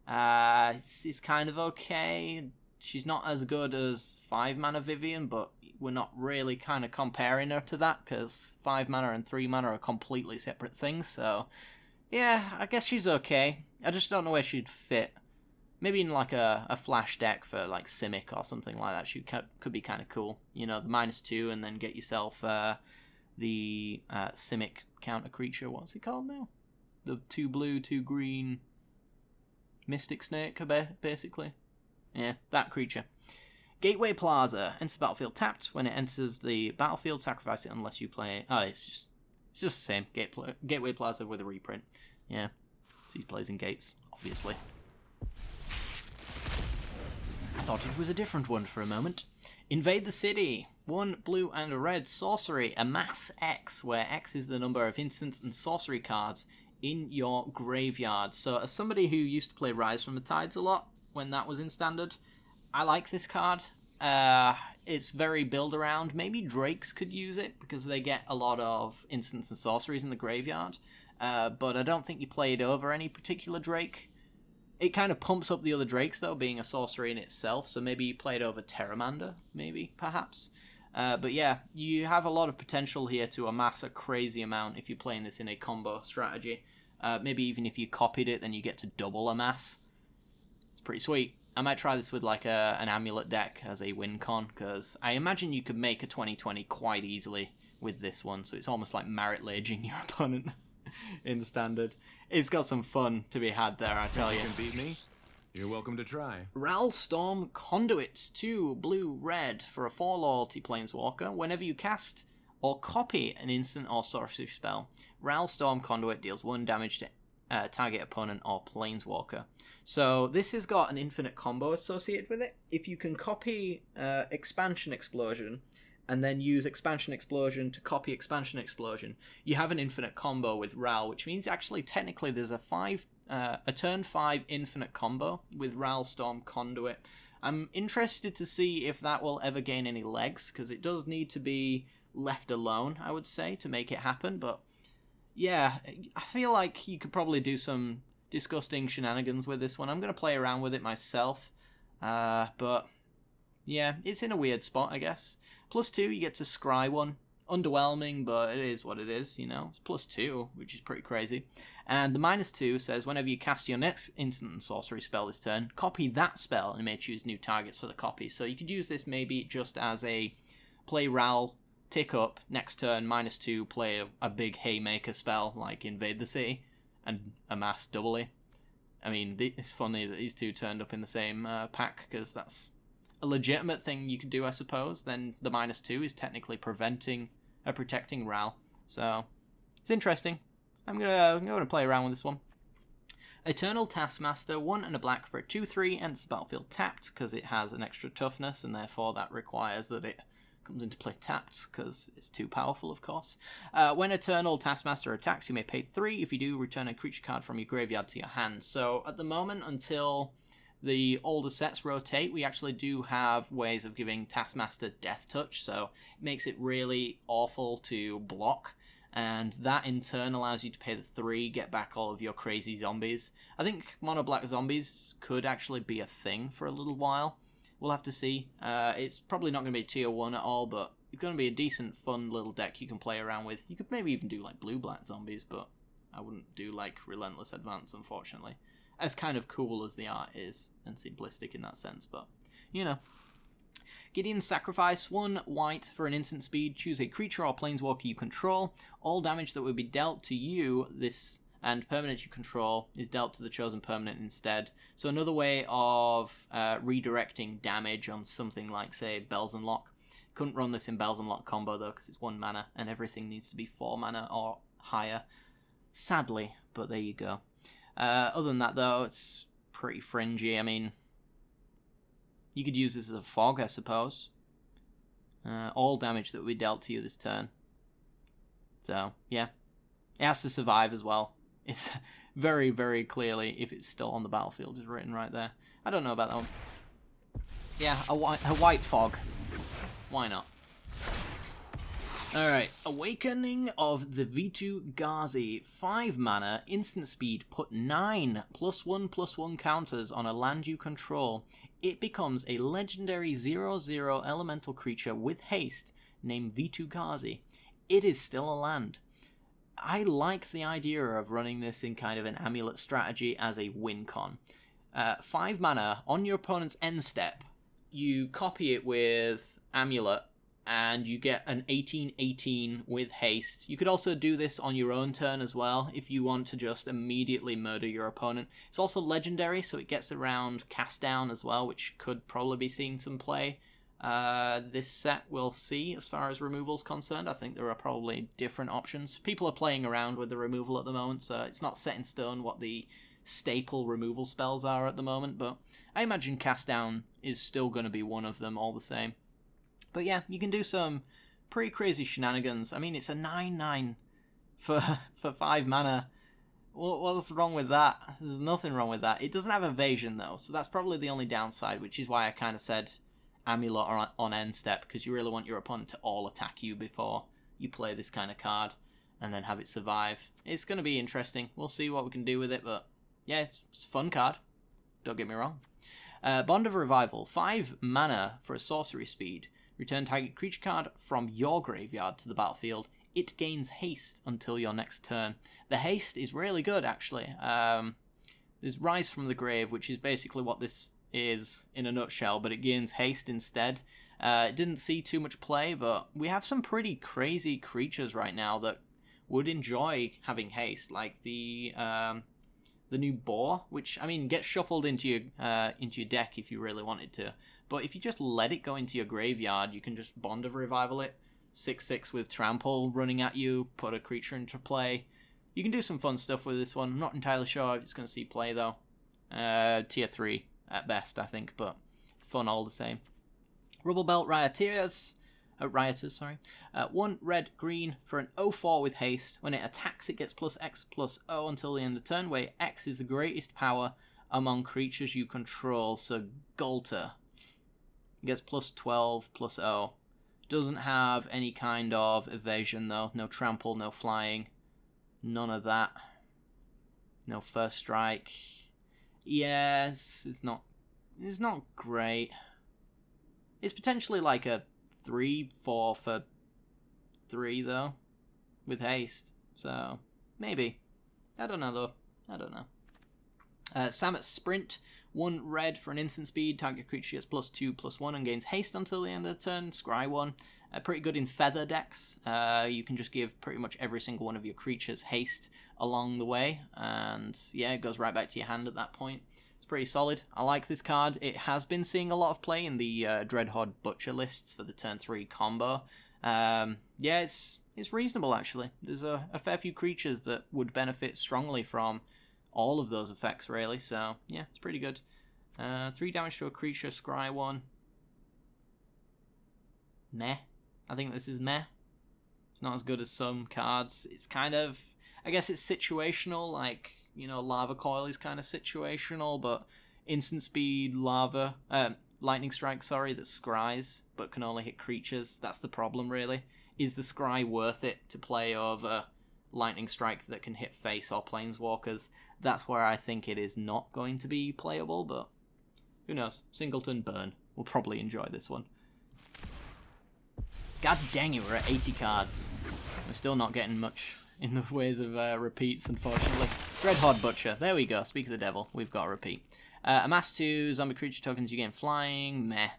It's kind of okay. She's not as good as 5 mana Vivian, but we're not really kind of comparing her to that, because 5 mana and 3 mana are completely separate things, so yeah, I guess she's okay. I just don't know where she'd fit. Maybe in like a flash deck for like Simic or something like that. She could be kind of cool. You know, the -2 and then get yourself the Simic counter creature. What's it called now? The 2 blue, 2 green Mystic Snake, basically. Yeah, that creature. Gateway Plaza. Enters the battlefield tapped. When it enters the battlefield, sacrifice it unless you play... Oh, it's just the same. Gateway Plaza with a reprint. Yeah. So he plays in gates, obviously. I thought it was a different one for a moment. Invade the city. 1 blue and a red. Sorcery. Amass X, where X is the number of instants and sorcery cards in your graveyard. So as somebody who used to play Rise from the Tides a lot, when that was in Standard, I like this card. It's very build around. Maybe Drakes could use it, because they get a lot of instants and sorceries in the graveyard. But I don't think you play it over any particular Drake. It kind of pumps up the other Drakes, though, being a sorcery in itself, so maybe you play it over Terramander, maybe, perhaps. But yeah, you have a lot of potential here to amass a crazy amount if you're playing this in a combo strategy. Maybe even if you copied it, then you get to double amass. It's pretty sweet. I might try this with like an amulet deck as a win con, because I imagine you could make a 2020 quite easily with this one, so it's almost like merit laging your opponent in Standard. It's got some fun to be had there, I tell you. You can beat me. You're welcome to try. Ralstorm Conduit, 2 blue red for a 4 loyalty planeswalker. Whenever you cast or copy an instant or sorcery spell, Ralstorm Conduit deals 1 damage to target opponent or planeswalker. So this has got an infinite combo associated with it. If you can copy Expansion Explosion and then use Expansion Explosion to copy Expansion Explosion, you have an infinite combo with Ral, which means actually technically there's a turn 5 infinite combo with Ralstorm Conduit. I'm interested to see if that will ever gain any legs, because it does need to be left alone, I would say, to make it happen. But yeah, I feel like you could probably do some disgusting shenanigans with this one. I'm going to play around with it myself, but yeah, it's in a weird spot, I guess. +2, you get to scry 1. Underwhelming, but it is what it is, you know. It's +2, which is pretty crazy. And the -2 says, whenever you cast your next instant and sorcery spell this turn, copy that spell, and you may choose new targets for the copy. So you could use this maybe just as a play Ral, tick up, next turn, -2, play a big haymaker spell, like Invade the City, and amass doubly. I mean, it's funny that these two turned up in the same pack, because that's a legitimate thing you could do, I suppose, then the -2 is technically protecting Ral. So it's interesting. I'm gonna play around with this one. Eternal Taskmaster, 1 and a black for a 2/3, enters the battlefield tapped because it has an extra toughness, and therefore that requires that it comes into play tapped because it's too powerful, of course. When Eternal Taskmaster attacks, you may pay 3. If you do, return a creature card from your graveyard to your hand. So at the moment, until the older sets rotate, we actually do have ways of giving Taskmaster Death Touch, so it makes it really awful to block. And that in turn allows you to pay the 3, get back all of your crazy zombies. I think mono black zombies could actually be a thing for a little while. We'll have to see. It's probably not going to be tier 1 at all, but it's going to be a decent, fun little deck you can play around with. You could maybe even do like blue black zombies, but I wouldn't do like Relentless Advance, unfortunately. As kind of cool as the art is, and simplistic in that sense, but you know. Gideon's Sacrifice, 1 white for an instant speed. Choose a creature or planeswalker you control. All damage that would be dealt to you, this and permanent you control, is dealt to the chosen permanent instead. So another way of redirecting damage on something like, say, Bells and Lock. Couldn't run this in Bells and Lock combo, though, because it's 1 mana, and everything needs to be 4 mana or higher. Sadly, but there you go. Other than that, though, it's pretty fringy. I mean, you could use this as a fog, I suppose. All damage that will be dealt to you this turn. So, yeah. It has to survive as well. It's very, very clearly, if it's still on the battlefield, is written right there. I don't know about that one. Yeah, a white fog. Why not? Alright, Awakening of the V2 Ghazi. 5 mana, instant speed, put 9 +1/+1 counters on a land you control. It becomes a legendary 0/0 elemental creature with haste named V2 Ghazi. It is still a land. I like the idea of running this in kind of an amulet strategy as a win con. 5 mana, on your opponent's end step, you copy it with amulet, and you get an 18/18 with haste. You could also do this on your own turn as well, if you want to just immediately murder your opponent. It's also legendary, so it gets around cast down as well, which could probably be seeing some play. This set we'll see as far as removal's concerned. I think there are probably different options. People are playing around with the removal at the moment, so it's not set in stone what the staple removal spells are at the moment, but I imagine cast down is still going to be one of them all the same. But yeah, you can do some pretty crazy shenanigans. I mean, it's a 9/9 for 5 mana. What's wrong with that? There's nothing wrong with that. It doesn't have evasion, though, so that's probably the only downside, which is why I kind of said amulet on end step, because you really want your opponent to all attack you before you play this kind of card, and then have it survive. It's going to be interesting. We'll see what we can do with it, but yeah, it's a fun card. Don't get me wrong. Bond of Revival, 5 mana for a sorcery speed. Return target creature card from your graveyard to the battlefield. It gains haste until your next turn. The haste is really good, actually. There's Rise from the Grave, which is basically what this is in a nutshell, but it gains haste instead. It didn't see too much play, but we have some pretty crazy creatures right now that would enjoy having haste, like the new Boar, which, I mean, gets shuffled into your deck if you really wanted to. But if you just let it go into your graveyard, you can just Bond of Revival it, 6/6 with Trample running at you, put a creature into play. You can do some fun stuff with this one. I'm not entirely sure if it's going to see play, though. Tier 3 at best, I think, but it's fun all the same. Rubble Belt Rioters, 1 red/green for an 0/4 with haste. When it attacks, it gets +X/+0 until the end of turn, where X is the greatest power among creatures you control. So Golter gets +12/+0. Doesn't have any kind of evasion, though. No trample, no flying. None of that. No first strike. Yes, it's not great. It's potentially like a 3/4 for 3, though, with haste. So, maybe. I don't know, though. I don't know. Samet Sprint, 1 red for an instant speed. Target creature gets +2/+1 and gains haste until the end of the turn. Scry 1. Pretty good in feather decks. You can just give pretty much every single one of your creatures haste along the way. And yeah, it goes right back to your hand at that point. It's pretty solid. I like this card. It has been seeing a lot of play in the Dreadhorde Butcher lists for the turn 3 combo. Yeah, it's reasonable, actually. There's a fair few creatures that would benefit strongly from all of those effects, really. So, yeah, it's pretty good. 3 damage to a creature, scry 1. Meh. I think this is meh. It's not as good as some cards. It's kind of... I guess it's situational, like, you know, Lava Coil is kind of situational, but instant speed, Lightning Strike, sorry, that scries, but can only hit creatures. That's the problem, really. Is the scry worth it to play over Lightning Strike that can hit face or planeswalkers? That's where I think it is not going to be playable, but who knows? Singleton Burn. We'll probably enjoy this one. God dang it, we're at 80 cards. We're still not getting much in the ways of repeats, unfortunately. Dreadhorde Butcher, there we go. Speak of the devil, we've got a repeat. Amass 2 zombie creature tokens, you gain flying. Meh.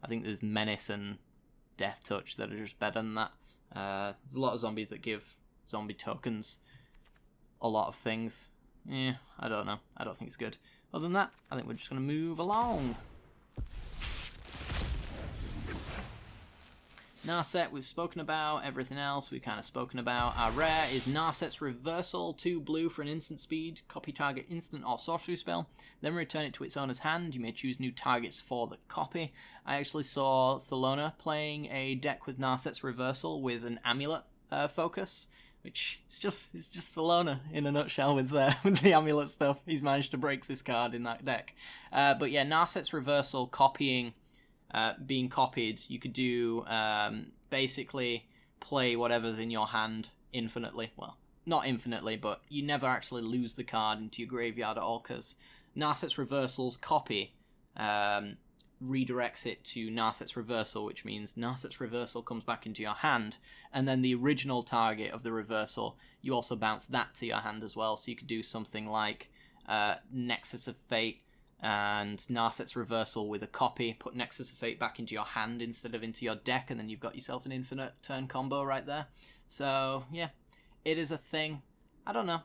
I think there's Menace and Death Touch that are just better than that. There's a lot of zombies that give zombie tokens a lot of things. Yeah, I don't know. I don't think it's good. Other than that, I think we're just going to move along. Narset, we've spoken about. Everything else we've kind of spoken about. Our rare is Narset's Reversal, 2 blue for an instant speed. Copy target instant or sorcery spell, then return it to its owner's hand. You may choose new targets for the copy. I actually saw Thelona playing a deck with Narset's Reversal with an amulet focus, which is just Thelona in a nutshell with the amulet stuff. He's managed to break this card in that deck. But yeah, Narset's Reversal copying... being copied, you could do basically play whatever's in your hand infinitely. Well, not infinitely, but you never actually lose the card into your graveyard at all, because Narset's Reversal's copy redirects it to Narset's Reversal, which means Narset's Reversal comes back into your hand, and then the original target of the reversal, you also bounce that to your hand as well. So you could do something like Nexus of Fate and Narset's Reversal with a copy, put Nexus of Fate back into your hand instead of into your deck, and then you've got yourself an infinite turn combo right there. So, yeah, it is a thing. I don't know.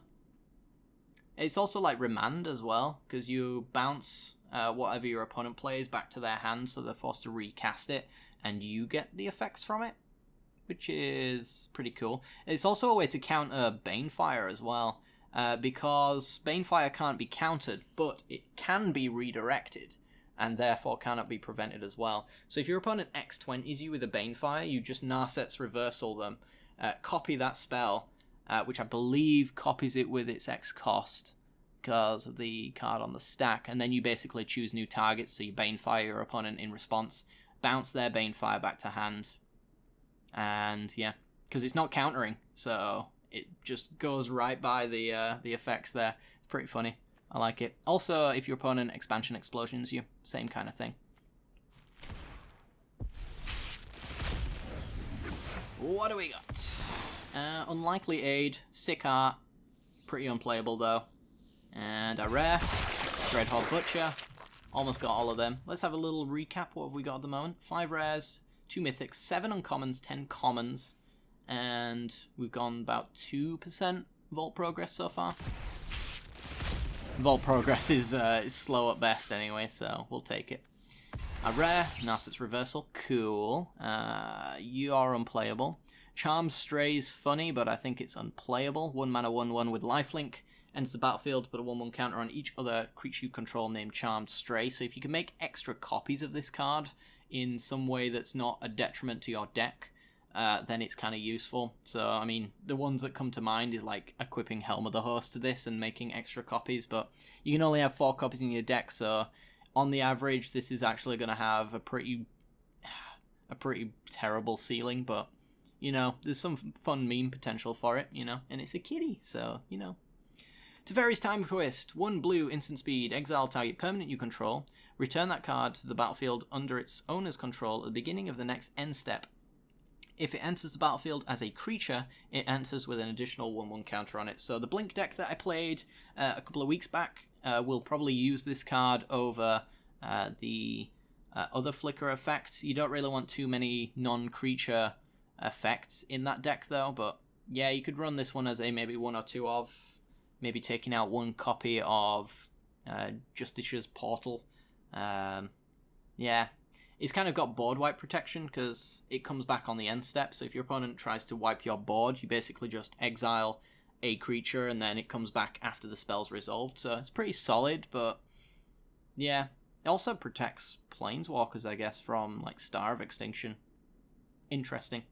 It's also like Remand as well, because you bounce whatever your opponent plays back to their hand, so they're forced to recast it, and you get the effects from it, which is pretty cool. It's also a way to counter Banefire as well. Because Banefire can't be countered, but it can be redirected, and therefore cannot be prevented as well. So if your opponent X20s you with a Banefire, you just Narset's Reversal them, copy that spell, which I believe copies it with its X cost, because of the card on the stack, and then you basically choose new targets, so you Banefire your opponent in response, bounce their Banefire back to hand, and yeah, because it's not countering, so... it just goes right by the effects there. It's pretty funny. I like it. Also, if your opponent Expansion Explosions you, same kind of thing. What do we got? Unlikely Aid, sick art, pretty unplayable though. And a rare, Dreadhorde Butcher. Almost got all of them. Let's have a little recap. What have we got at the moment? 5 rares, 2 mythics, 7 uncommons, 10 commons. And we've gone about 2% Vault Progress so far. Vault Progress is slow at best anyway, so we'll take it. A rare, Narset's Reversal, cool. You are unplayable. Charmed Stray is funny, but I think it's unplayable. 1 mana, 1/1 with lifelink. Enters the battlefield, put a 1/1 counter on each other creature you control named Charmed Stray. So if you can make extra copies of this card in some way that's not a detriment to your deck, then it's kind of useful. So, I mean, the ones that come to mind is like equipping Helm of the Host to this and making extra copies, but you can only have 4 copies in your deck, so on the average, this is actually going to have a pretty terrible ceiling, but, you know, there's some fun meme potential for it, you know, and it's a kitty, so, you know. Teferi's Time Twist, 1 blue, instant speed, exile target permanent you control, return that card to the battlefield under its owner's control at the beginning of the next end step. If it enters the battlefield as a creature, it enters with an additional 1/1 counter on it. So the Blink deck that I played a couple of weeks back will probably use this card over the other Flicker effect. You don't really want too many non-creature effects in that deck though, but yeah, you could run this one as a maybe 1 or 2 of, maybe taking out 1 copy of Justicia's Portal. Yeah, it's kind of got board wipe protection because it comes back on the end step. So if your opponent tries to wipe your board, you basically just exile a creature and then it comes back after the spell's resolved. So it's pretty solid, but yeah. It also protects planeswalkers, I guess, from like Star of Extinction. Interesting.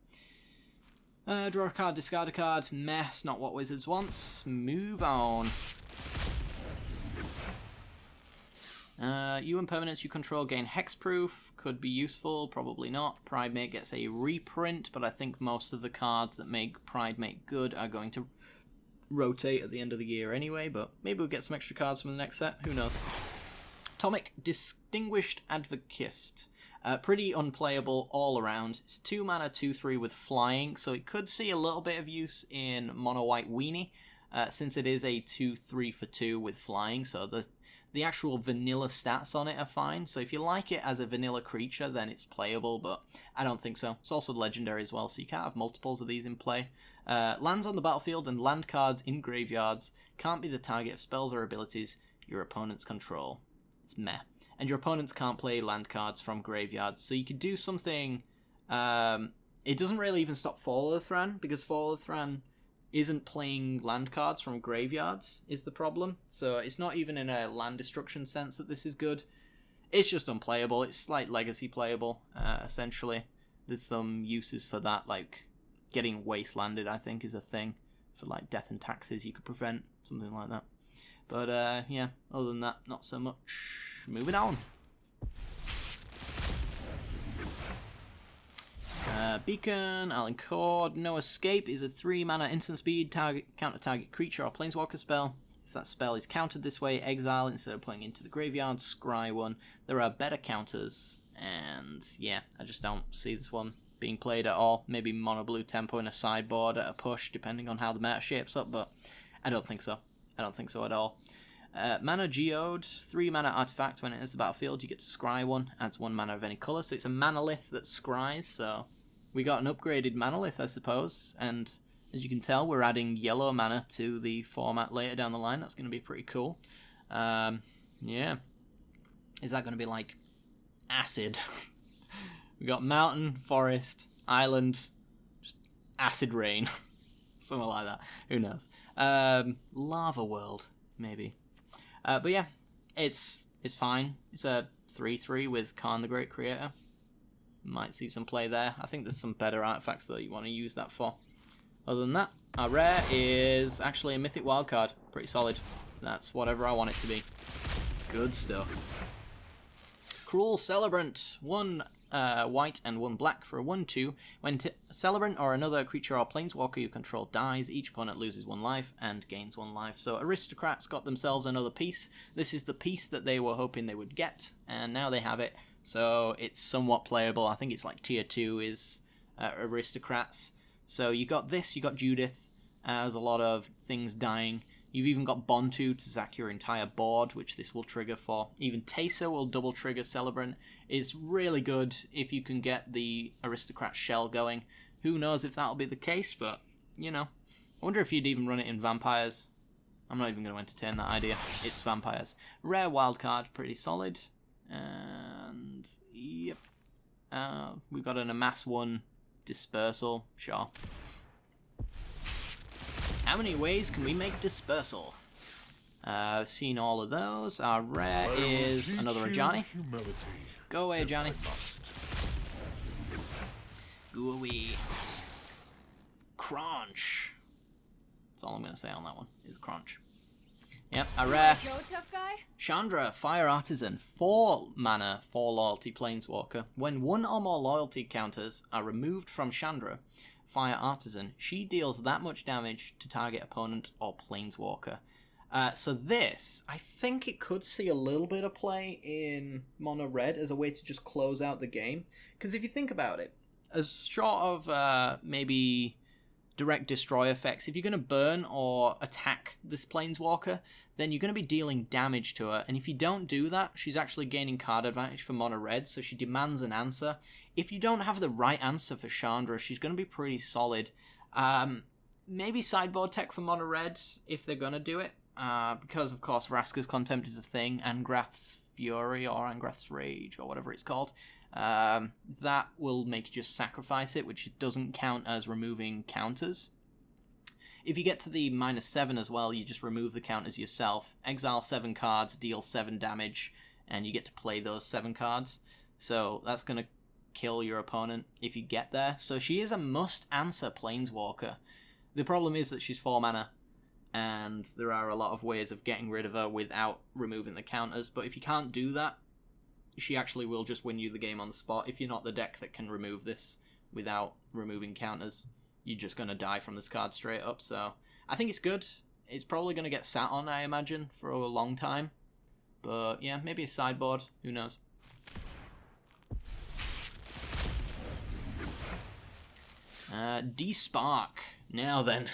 Draw a card, discard a card. Mess, not what Wizards wants. Move on. You and permanents you control gain hexproof. Could be useful, probably not. Pridemate gets a reprint, but I think most of the cards that make Pridemate good are going to rotate at the end of the year anyway, but maybe we'll get some extra cards from the next set. Who knows? Atomic Distinguished Advocist. Pretty unplayable all around. It's 2 mana, 2/3 with flying, so it could see a little bit of use in mono white weenie, since it is a 2/3 for 2 with flying, so the actual vanilla stats on it are fine. So if you like it as a vanilla creature, then it's playable, but I don't think so. It's also legendary as well, so you can't have multiples of these in play. Lands on the battlefield and land cards in graveyards can't be the target of spells or abilities your opponents control. It's meh. And your opponents can't play land cards from graveyards, so you could do something... it doesn't really even stop Fall of the Thran, because Fall of the Thran isn't playing land cards from graveyards, is the problem. So it's not even in a land destruction sense that this is good. It's just unplayable. It's like legacy playable, essentially. There's some uses for that, like getting wastelanded, I think, is a thing. For like death and taxes you could prevent, something like that. But yeah, other than that, not so much. Moving on. Beacon, Alencord, No Escape is a 3 mana instant speed counter target creature or planeswalker spell. If that spell is countered this way, exile instead of playing into the graveyard, scry one. There are better counters, and yeah, I just don't see this one being played at all. Maybe mono blue tempo in a sideboard at a push, depending on how the meta shapes up, but I don't think so. I don't think so at all. Mana Geode, 3 mana artifact. When it enters the battlefield, you get to scry one, adds 1 mana of any colour, so it's a manalith that scries, so we got an upgraded manalith, I suppose, and as you can tell, we're adding yellow mana to the format later down the line. That's going to be pretty cool. Yeah. Is that going to be like acid? We got mountain, forest, island, just acid rain. Something like that. Who knows? Lava World, maybe. But yeah, it's fine. It's a 3/3 with Khan the Great Creator. Might see some play there. I think there's some better artifacts that you want to use that for. Other than that, our rare is actually a Mythic Wild card. Pretty solid. That's whatever I want it to be. Good stuff. Cruel Celebrant. 1 white and 1 black for a 1/2. When Celebrant or another creature or planeswalker you control dies, each opponent loses 1 life and gains 1 life. So Aristocrats got themselves another piece. This is the piece that they were hoping they would get, and now they have it. So it's somewhat playable. I think it's like tier 2 is Aristocrats. So you got this, you got Judith, as a lot of things dying. You've even got Bontu to zack your entire board, which this will trigger for. Even Teysa will double trigger Celebrant. It's really good if you can get the Aristocrat shell going. Who knows if that'll be the case, but, you know. I wonder if you'd even run it in Vampires. I'm not even going to entertain that idea. It's Vampires. Rare wildcard, pretty solid. And, yep. We've got an Amass 1 Dispersal, sure. How many ways can we make Dispersal? I've seen all of those. Our rare is another Ajani. Go away, Ajani. Go away. Crunch. That's all I'm going to say on that one, is crunch. Yep, a rare. Go, tough guy. Chandra, Fire Artisan, 4 mana, 4 loyalty planeswalker. When 1 or more loyalty counters are removed from Chandra, Fire Artisan, she deals that much damage to target opponent or planeswalker. So this, I think it could see a little bit of play in mono red as a way to just close out the game. Because if you think about it, as short of maybe direct destroy effects, if you're going to burn or attack this planeswalker, then you're going to be dealing damage to her, and if you don't do that, she's actually gaining card advantage for mono red, so she demands an answer. If you don't have the right answer for Chandra, she's going to be pretty solid. Maybe sideboard tech for mono red if they're going to do it. because of course Vraska's Contempt is a thing, Angrath's Fury or Angrath's Rage or whatever it's called, that will make you just sacrifice it, which doesn't count as removing counters. If you get to the -7 as well, you just remove the counters yourself. Exile 7 cards, deal 7 damage, and you get to play those 7 cards. So that's going to kill your opponent if you get there. So she is a must-answer Planeswalker. The problem is that she's 4 mana, and there are a lot of ways of getting rid of her without removing the counters. But if you can't do that, she actually will just win you the game on the spot. If you're not the deck that can remove this without removing counters, you're just going to die from this card straight up. So I think it's good. It's probably going to get sat on, I imagine, for a long time. But yeah, maybe a sideboard. Who knows? D-Spark. Now then.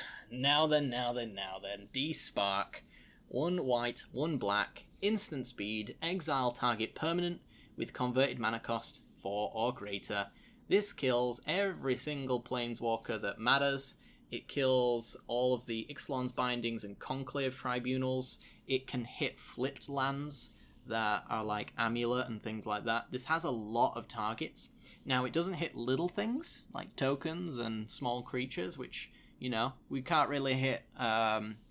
D-Spark. 1 white, 1 black, instant speed, exile target permanent with converted mana cost 4 or greater. This kills every single Planeswalker that matters. It kills all of the Ixalan's Bindings and Conclave Tribunals. It can hit flipped lands that are like Amulet and things like that. This has a lot of targets. Now, it doesn't hit little things like tokens and small creatures, which, you know, we can't really hit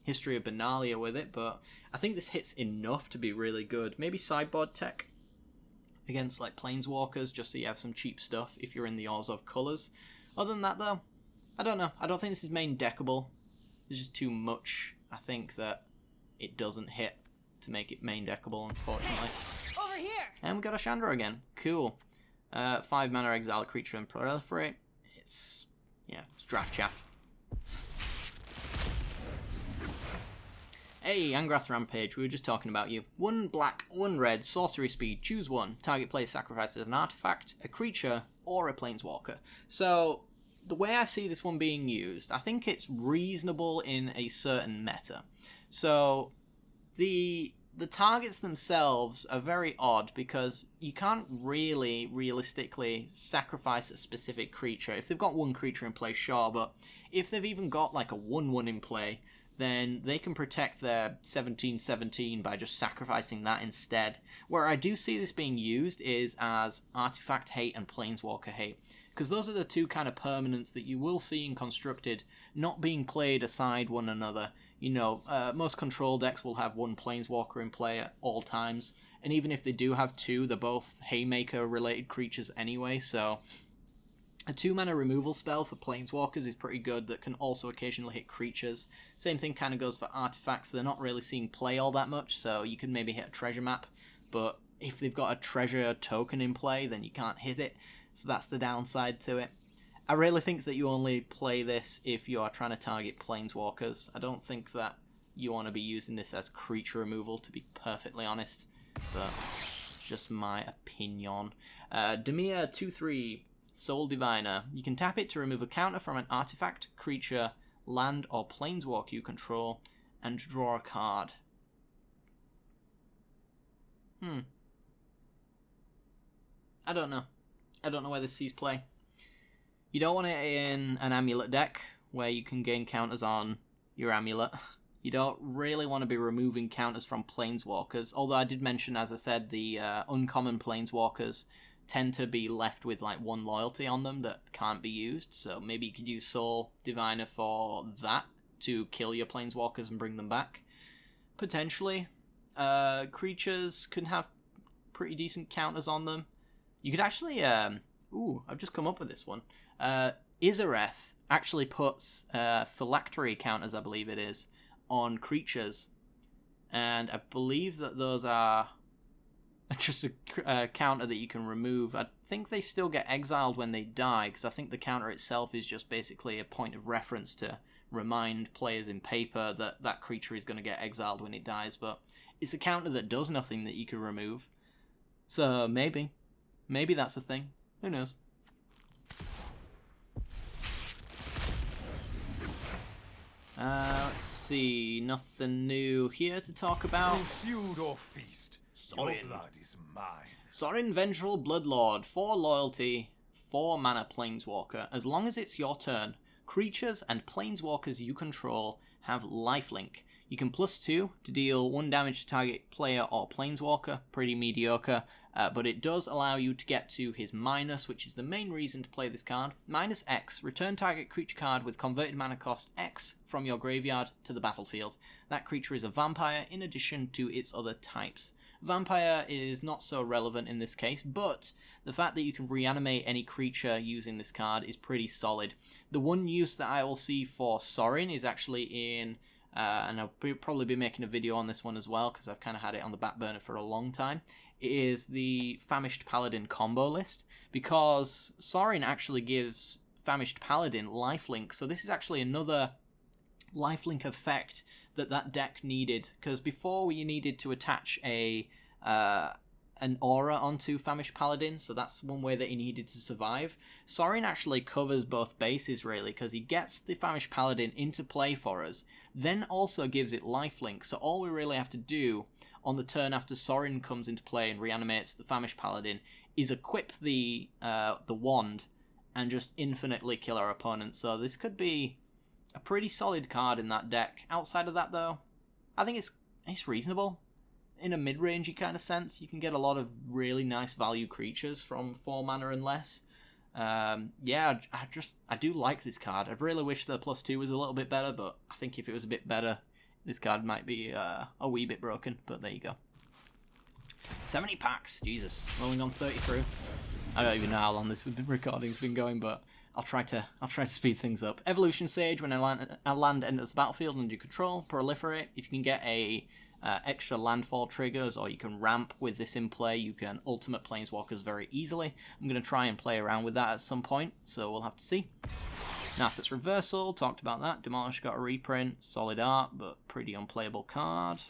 History of Benalia with it, but I think this hits enough to be really good. Maybe sideboard tech against like Planeswalkers, just so you have some cheap stuff if you're in the Orzhov colours. Other than that, though, I don't know. I don't think this is main deckable. There's just too much, I think, that it doesn't hit to make it main deckable, unfortunately. Over here! And we got a Chandra again. Cool. 5 mana, exile a creature and proliferate. It's draft chaff. Hey, Angrath Rampage, we were just talking about you. 1 black, 1 red, sorcery speed, choose 1. Target player sacrifices an artifact, a creature, or a Planeswalker. So, the way I see this one being used, I think it's reasonable in a certain meta. So, the targets themselves are very odd because you can't really, realistically sacrifice a specific creature. If they've got 1 creature in play, sure, but if they've even got like a 1/1 in play, then they can protect their 17/17 by just sacrificing that instead. Where I do see this being used is as Artifact Hate and Planeswalker Hate, because those are the 2 kind of permanents that you will see in Constructed not being played aside one another. You know, most control decks will have 1 Planeswalker in play at all times, and even if they do have 2, they're both Haymaker-related creatures anyway, so a 2 mana removal spell for Planeswalkers is pretty good that can also occasionally hit creatures. Same thing kind of goes for artifacts. They're not really seeing play all that much, so you can maybe hit a treasure map, but if they've got a treasure token in play, then you can't hit it, so that's the downside to it. I really think that you only play this if you are trying to target Planeswalkers. I don't think that you want to be using this as creature removal, to be perfectly honest, but it's just my opinion. Demir 2/3. Soul Diviner. You can tap it to remove a counter from an artifact, creature, land, or planeswalker you control, and draw a card. I don't know. I don't know where this sees play. You don't want it in an Amulet deck, where you can gain counters on your Amulet. You don't really want to be removing counters from Planeswalkers, although I did mention, as I said, the uncommon Planeswalkers tend to be left with like 1 loyalty on them that can't be used, so maybe you could use Soul Diviner for that to kill your Planeswalkers and bring them back. Potentially. Creatures can have pretty decent counters on them. You could actually, I've just come up with this one. Izareth actually puts phylactery counters, I believe it is, on creatures, and I believe that those are just a counter that you can remove. I think they still get exiled when they die, because I think the counter itself is just basically a point of reference to remind players in paper that that creature is going to get exiled when it dies, but it's a counter that does nothing that you can remove. So maybe that's a thing. Who knows? Let's see, nothing new here to talk about. Feud or feast. Sorin. Your blood is mine. Sorin Vengeful Bloodlord, 4 loyalty, 4 mana planeswalker. As long as it's your turn, creatures and planeswalkers you control have lifelink. You can +2 to deal 1 damage to target player or planeswalker, pretty mediocre, but it does allow you to get to his minus, which is the main reason to play this card. -X, return target creature card with converted mana cost X from your graveyard to the battlefield. That creature is a vampire in addition to its other types. Vampire is not so relevant in this case, but the fact that you can reanimate any creature using this card is pretty solid. The one use that I will see for Sorcery is actually in, and I'll probably be making a video on this one as well, because I've kind of had it on the back burner for a long time, is the Famished Paladin combo list, because Sorcery actually gives Famished Paladin lifelink, so this is actually another lifelink effect that deck needed, because before you needed to attach an aura onto Famished Paladin, so that's one way that he needed to survive. Sorin actually covers both bases really, because he gets the Famished Paladin into play for us, then also gives it lifelink, so all we really have to do on the turn after Sorin comes into play and reanimates the Famished Paladin is equip the wand and just infinitely kill our opponent, so this could be a pretty solid card in that deck. Outside of that, though, I think it's reasonable. In a mid-rangey kind of sense, you can get a lot of really nice value creatures from 4 mana and less. Yeah, I do like this card. I really wish the +2 was a little bit better, but I think if it was a bit better, this card might be a wee bit broken, but there you go. 70 packs, Jesus, rolling on 30 through. I don't even know how long this recording's been going, but I'll try to speed things up. Evolution Sage, when a land enters the battlefield under your control, proliferate. If you can get a extra landfall triggers, or you can ramp with this in play, you can ultimate planeswalkers very easily. I'm going to try and play around with that at some point, so we'll have to see. Narset's Reversal, talked about that. Demolish got a reprint, solid art, but pretty unplayable card.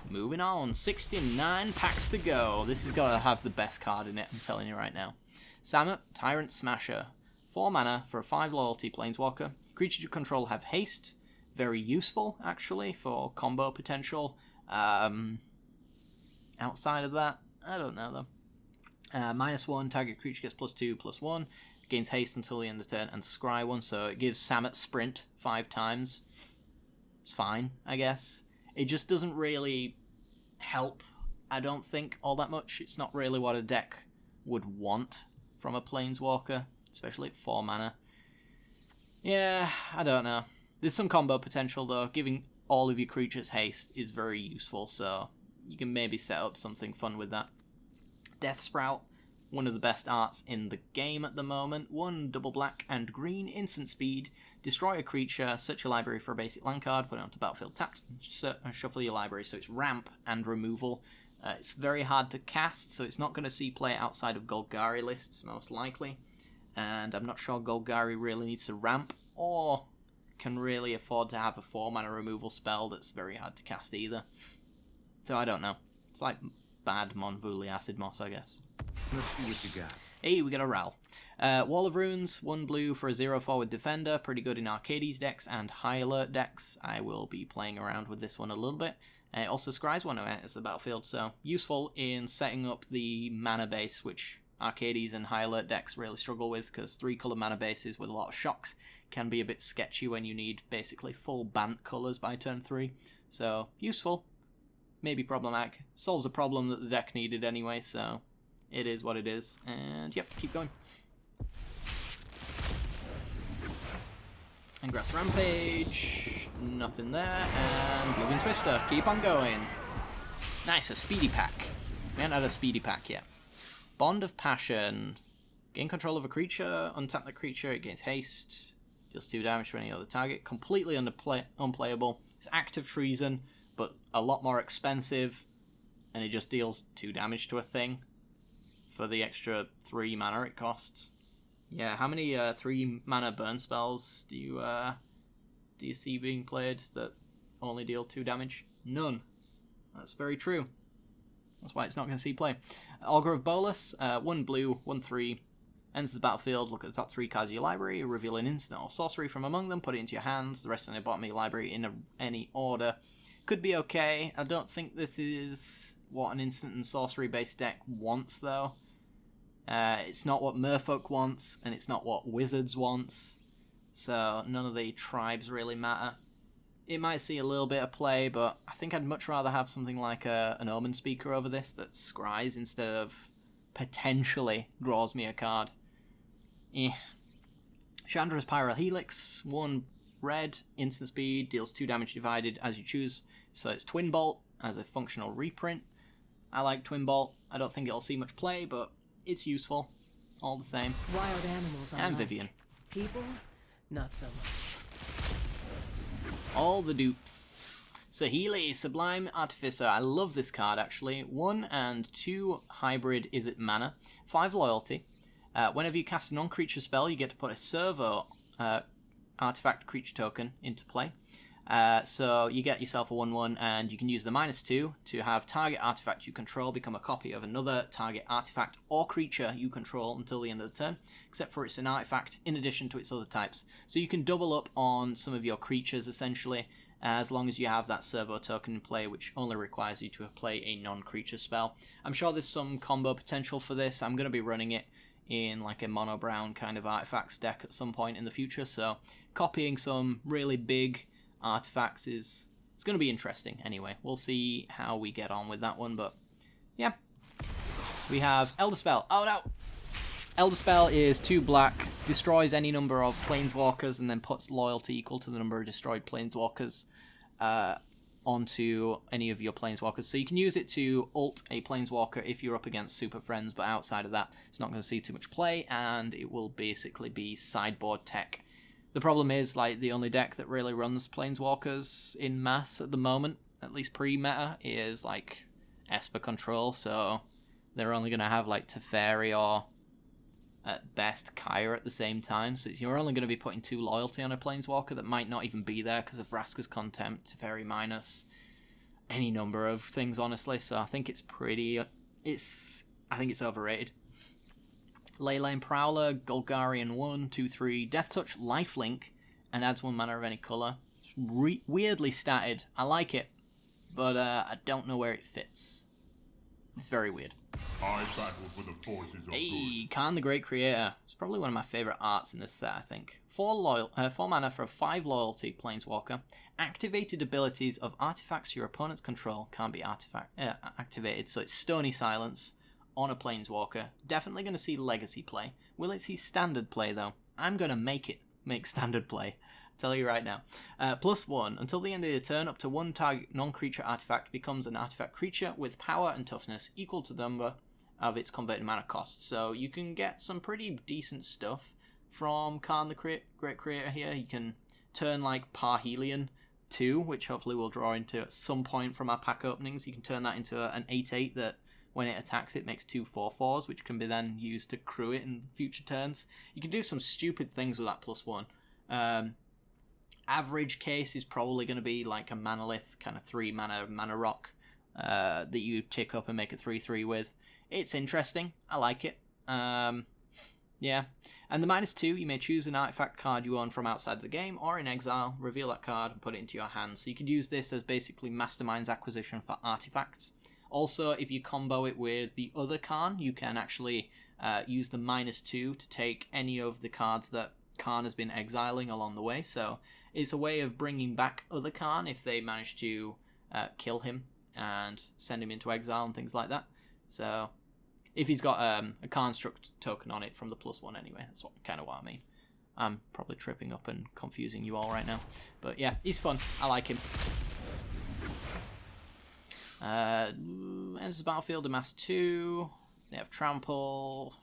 Moving on, 69 packs to go. This has got to have the best card in it, I'm telling you right now. Samut, Tyrant Smasher. 4 mana for a 5 loyalty planeswalker. Creatures you control have haste. Very useful, actually, for combo potential. Outside of that, I don't know, though. -1, target creature gets +2/+1. Gains haste until the end of the turn and scry 1, so it gives Samut sprint 5 times. It's fine, I guess. It just doesn't really help, I don't think, all that much. It's not really what a deck would want from a planeswalker, especially at 4 mana. Yeah, I don't know. There's some combo potential, though. Giving all of your creatures haste is very useful, so you can maybe set up something fun with that. Death Sprout, one of the best arts in the game at the moment. 1 double black and green, instant speed. Destroy a creature, search your library for a basic land card, put it onto battlefield tapped, and shuffle your library. So it's ramp and removal. It's very hard to cast, so it's not going to see play outside of Golgari lists, most likely. And I'm not sure Golgari really needs to ramp, or can really afford to have a 4 mana removal spell that's very hard to cast either. So I don't know. It's like bad Monvuli Acid Moss, I guess. Let's see what you got. Hey, we got a Ral. Wall of Runes, 1 blue for a 0/4 with Defender. Pretty good in Arcades decks and High Alert decks. I will be playing around with this one a little bit. It also scries when it enters the battlefield, so useful in setting up the mana base, which Arcades and High Alert decks really struggle with, because 3-color mana bases with a lot of shocks can be a bit sketchy when you need basically full Bant colors by turn 3. So, useful. Maybe problematic. Solves a problem that the deck needed anyway, so it is what it is. And yep, keep going. Ingress Rampage. Nothing there. And Living Twister. Keep on going. Nice, a speedy pack. We haven't had a speedy pack yet. Bond of Passion. Gain control of a creature. Untap the creature. It gains haste. Deals 2 damage to any other target. Completely unplayable. It's active treason, but a lot more expensive. And it just deals 2 damage to a thing for the extra 3 mana it costs. Yeah, how many 3 mana burn spells do you see being played that only deal 2 damage? None. That's very true. That's why it's not going to see play. Augur of Bolus, 1 blue, 1/3. Enters the battlefield, look at the top 3 cards of your library, reveal an instant or sorcery from among them, put it into your hands, the rest on the bottom of your library in any order. Could be okay. I don't think this is what an instant and sorcery based deck wants, though. It's not what Merfolk wants, and it's not what Wizards wants, so none of the tribes really matter. It might see a little bit of play, but I think I'd much rather have something like an Omen Speaker over this that scries instead of potentially draws me a card. Chandra's Pyro Helix, 1 red, instant speed, deals 2 damage divided as you choose. So it's Twin Bolt as a functional reprint. I like Twin Bolt. I don't think it'll see much play, but it's useful all the same. Wild animals are And like Vivian. people, not so much. All the dupes. Saheeli, Sublime Artificer. I love this card, actually. 1 and 2 hybrid Izzet mana. 5 loyalty. Whenever you cast a non-creature spell, you get to put a servo artifact creature token into play. So you get yourself a 1/1, and you can use the -2 to have target artifact you control become a copy of another target artifact or creature you control until the end of the turn, except for it's an artifact in addition to its other types. So you can double up on some of your creatures, essentially, as long as you have that servo token in play, which only requires you to play a non-creature spell. I'm sure there's some combo potential for this. I'm going to be running it in like a mono brown kind of artifacts deck at some point in the future, so copying some really big artifacts it's going to be interesting. Anyway, we'll see how we get on with that one, but yeah. We have Elder Spell. Oh no! Elder Spell is 2 black, destroys any number of planeswalkers, and then puts loyalty equal to the number of destroyed planeswalkers onto any of your planeswalkers. So you can use it to ult a planeswalker if you're up against super friends, but outside of that, it's not going to see too much play, and it will basically be sideboard tech. The problem is, like, the only deck that really runs planeswalkers in mass at the moment, at least pre-meta, is like Esper Control, so they're only going to have like Teferi or at best Kaia at the same time, so you're only going to be putting 2 loyalty on a planeswalker that might not even be there because of Vraska's Contempt, Teferi minus, any number of things, honestly. So I think it's pretty, I think it's overrated. Leyline Prowler, Golgarian 1, 2/3, Death Touch, Lifelink, and adds 1 mana of any colour. It's weirdly statted. I like it, but I don't know where it fits. It's very weird. I battle for the forces of Hey, Khan the Great Creator. It's probably one of my favourite arts in this set, I think. 4 mana for a 5 loyalty planeswalker. Activated abilities of artifacts your opponents control can't be activated, so it's Stony Silence on a planeswalker. Definitely going to see legacy play. Will it see standard play, though? I'm going to make standard play. Tell you right now. +1. Until the end of the turn, up to 1 target non-creature artifact becomes an artifact creature with power and toughness equal to the number of its converted mana cost. So you can get some pretty decent stuff from Khan the Great Creator here. You can turn like Parhelion 2, which hopefully we'll draw into at some point from our pack openings. You can turn that into an 8/8 that when it attacks it makes 2 4/4s, which can be then used to crew it in future turns. You can do some stupid things with that +1. Average case is probably going to be like a Manalith, kind of 3 mana rock that you tick up and make a 3/3 with. It's interesting. I like it. Yeah. And the -2, you may choose an artifact card you own from outside the game or in exile, reveal that card and put it into your hand. So you could use this as basically Mastermind's acquisition for artifacts. Also, if you combo it with the other Khan, you can actually use the -2 to take any of the cards that Khan has been exiling along the way. So it's a way of bringing back other Khan if they manage to kill him and send him into exile and things like that. So if he's got a construct token on it from the +1 anyway, that's kind of what I mean. I'm probably tripping up and confusing you all right now. But yeah, he's fun. I like him. Enters the battlefield, amass 2. They have trample.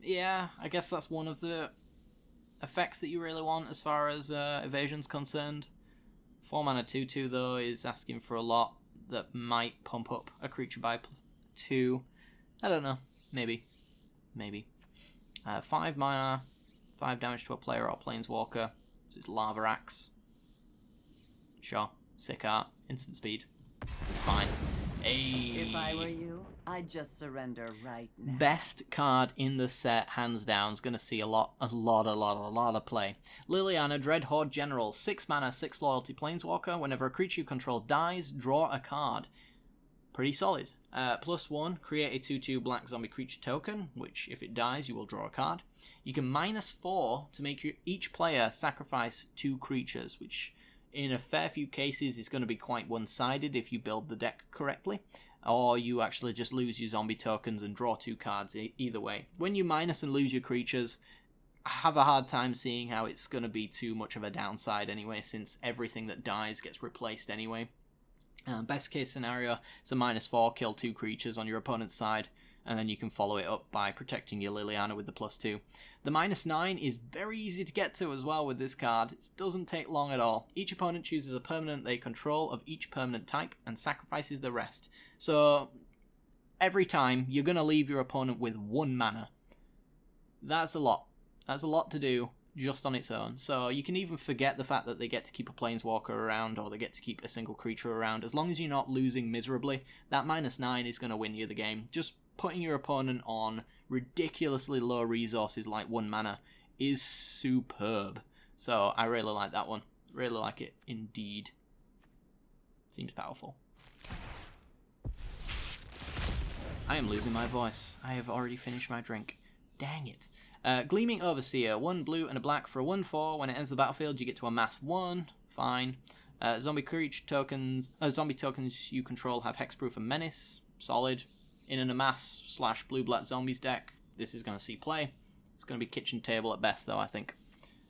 Yeah, I guess that's one of the effects that you really want as far as evasion's concerned. 4 mana 2/2 though is asking for a lot that might pump up a creature by 2. I don't know. Maybe. 5 mana, 5 damage to a player or planeswalker. So it's Lava Axe. Sure. Sick art. Instant speed. It's fine. Hey. If I were you, I'd just surrender right now. Best card in the set, hands down, is going to see a lot of play. Liliana, Dread Horde General, 6 mana, 6 loyalty planeswalker. Whenever a creature you control dies, draw a card. Pretty solid. +1, create a 2/2 black zombie creature token, which if it dies, you will draw a card. You can -4 to make each player sacrifice 2 creatures, which in a fair few cases it's going to be quite one-sided if you build the deck correctly, or you actually just lose your zombie tokens and draw 2 cards either way. When you minus and lose your creatures, I have a hard time seeing how it's going to be too much of a downside anyway, since everything that dies gets replaced anyway. Best case scenario, it's a -4, kill 2 creatures on your opponent's side, and then you can follow it up by protecting your Liliana with the +2. The -9 is very easy to get to as well with this card. It doesn't take long at all. Each opponent chooses a permanent they control of each permanent type and sacrifices the rest. So every time you're going to leave your opponent with 1 mana. That's a lot. That's a lot to do just on its own. So you can even forget the fact that they get to keep a planeswalker around or they get to keep a single creature around. As long as you're not losing miserably, that -9 is going to win you the game. Just putting your opponent on ridiculously low resources like 1 mana is superb. So I really like that one. Really like it indeed. Seems powerful. I am losing my voice. I have already finished my drink. Dang it. Gleaming Overseer, 1 blue and a black for a 1/4. When it enters the battlefield, you get to amass 1. Fine. Zombie tokens you control have hexproof and menace. Solid. In an amass / blue-black zombies deck, this is going to see play. It's going to be kitchen table at best, though, I think.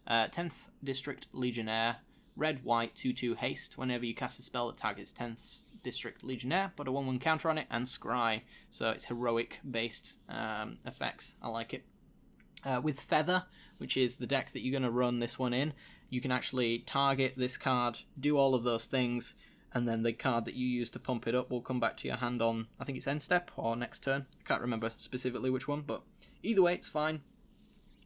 10th District Legionnaire, red-white 2/2 haste. Whenever you cast a spell that targets 10th District Legionnaire, put a 1/1 counter on it and scry. So it's heroic-based effects. I like it. With Feather, which is the deck that you're going to run this one in, you can actually target this card, do all of those things, and then the card that you use to pump it up will come back to your hand on, I think it's end step or next turn. I can't remember specifically which one, but either way, it's fine.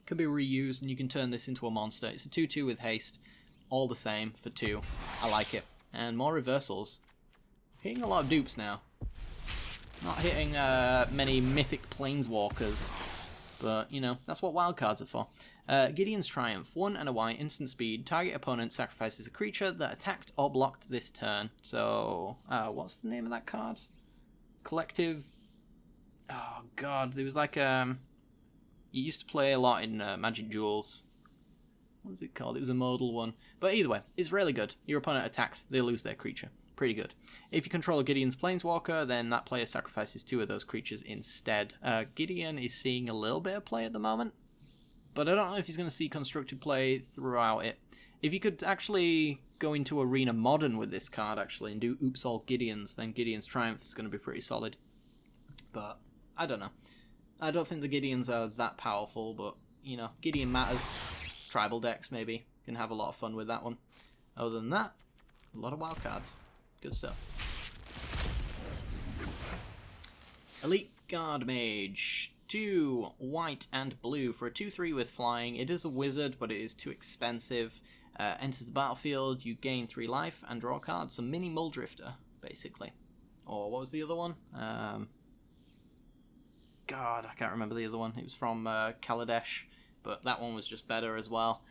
Can be reused, and you can turn this into a monster. It's a 2/2 with haste, all the same for 2. I like it. And more reversals. Hitting a lot of dupes now. Not hitting many mythic planeswalkers. But, you know, that's what wildcards are for. Gideon's Triumph. 1 and a white, instant speed. Target opponent sacrifices a creature that attacked or blocked this turn. So, what's the name of that card? Collective... Oh, God. There was like you used to play a lot in Magic Duels. What was it called? It was a modal one. But either way, it's really good. Your opponent attacks, they lose their creature. Pretty good. If you control Gideon's Planeswalker, then that player sacrifices 2 of those creatures instead. Gideon is seeing a little bit of play at the moment, but I don't know if he's going to see constructed play throughout it. If you could actually go into Arena Modern with this card, actually, and do Oops All Gideons, then Gideon's Triumph is going to be pretty solid. But, I don't know. I don't think the Gideons are that powerful, but, you know, Gideon matters. Tribal decks, maybe. Can have a lot of fun with that one. Other than that, a lot of wild cards. Good stuff. Elite Guard Mage. 2 white and blue for a 2/3 with flying. It is a wizard, but it is too expensive. Enters the battlefield, you gain 3 life and draw a card. So mini Muldrifter, basically. Or what was the other one? God, I can't remember the other one. It was from Kaladesh, but that one was just better as well.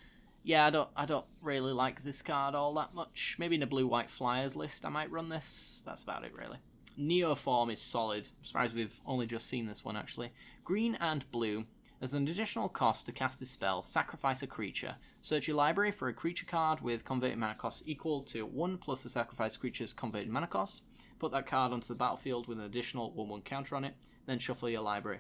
Yeah, I don't really like this card all that much. Maybe in a blue-white flyers list I might run this. That's about it, really. Neoform is solid. I'm surprised we've only just seen this one, actually. Green and blue. As an additional cost to cast this spell, sacrifice a creature. Search your library for a creature card with converted mana cost equal to 1 plus the sacrificed creature's converted mana cost. Put that card onto the battlefield with an additional 1/1 counter on it, then shuffle your library.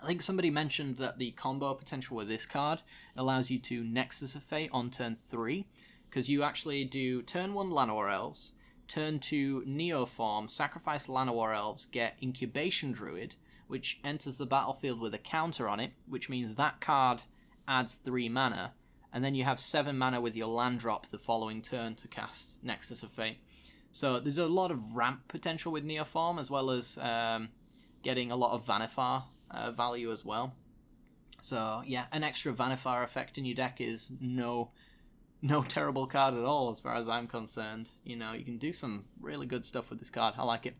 I think somebody mentioned that the combo potential with this card allows you to Nexus of Fate on turn 3, because you actually do turn 1 Llanowar Elves, turn 2 Neoform, sacrifice Llanowar Elves, get Incubation Druid, which enters the battlefield with a counter on it, which means that card adds 3 mana, and then you have 7 mana with your land drop the following turn to cast Nexus of Fate. So there's a lot of ramp potential with Neoform, as well as getting a lot of Vanifar value as well. So yeah, an extra Vanifar effect in your deck is no terrible card at all as far as I'm concerned. You know, you can do some really good stuff with this card. I like it.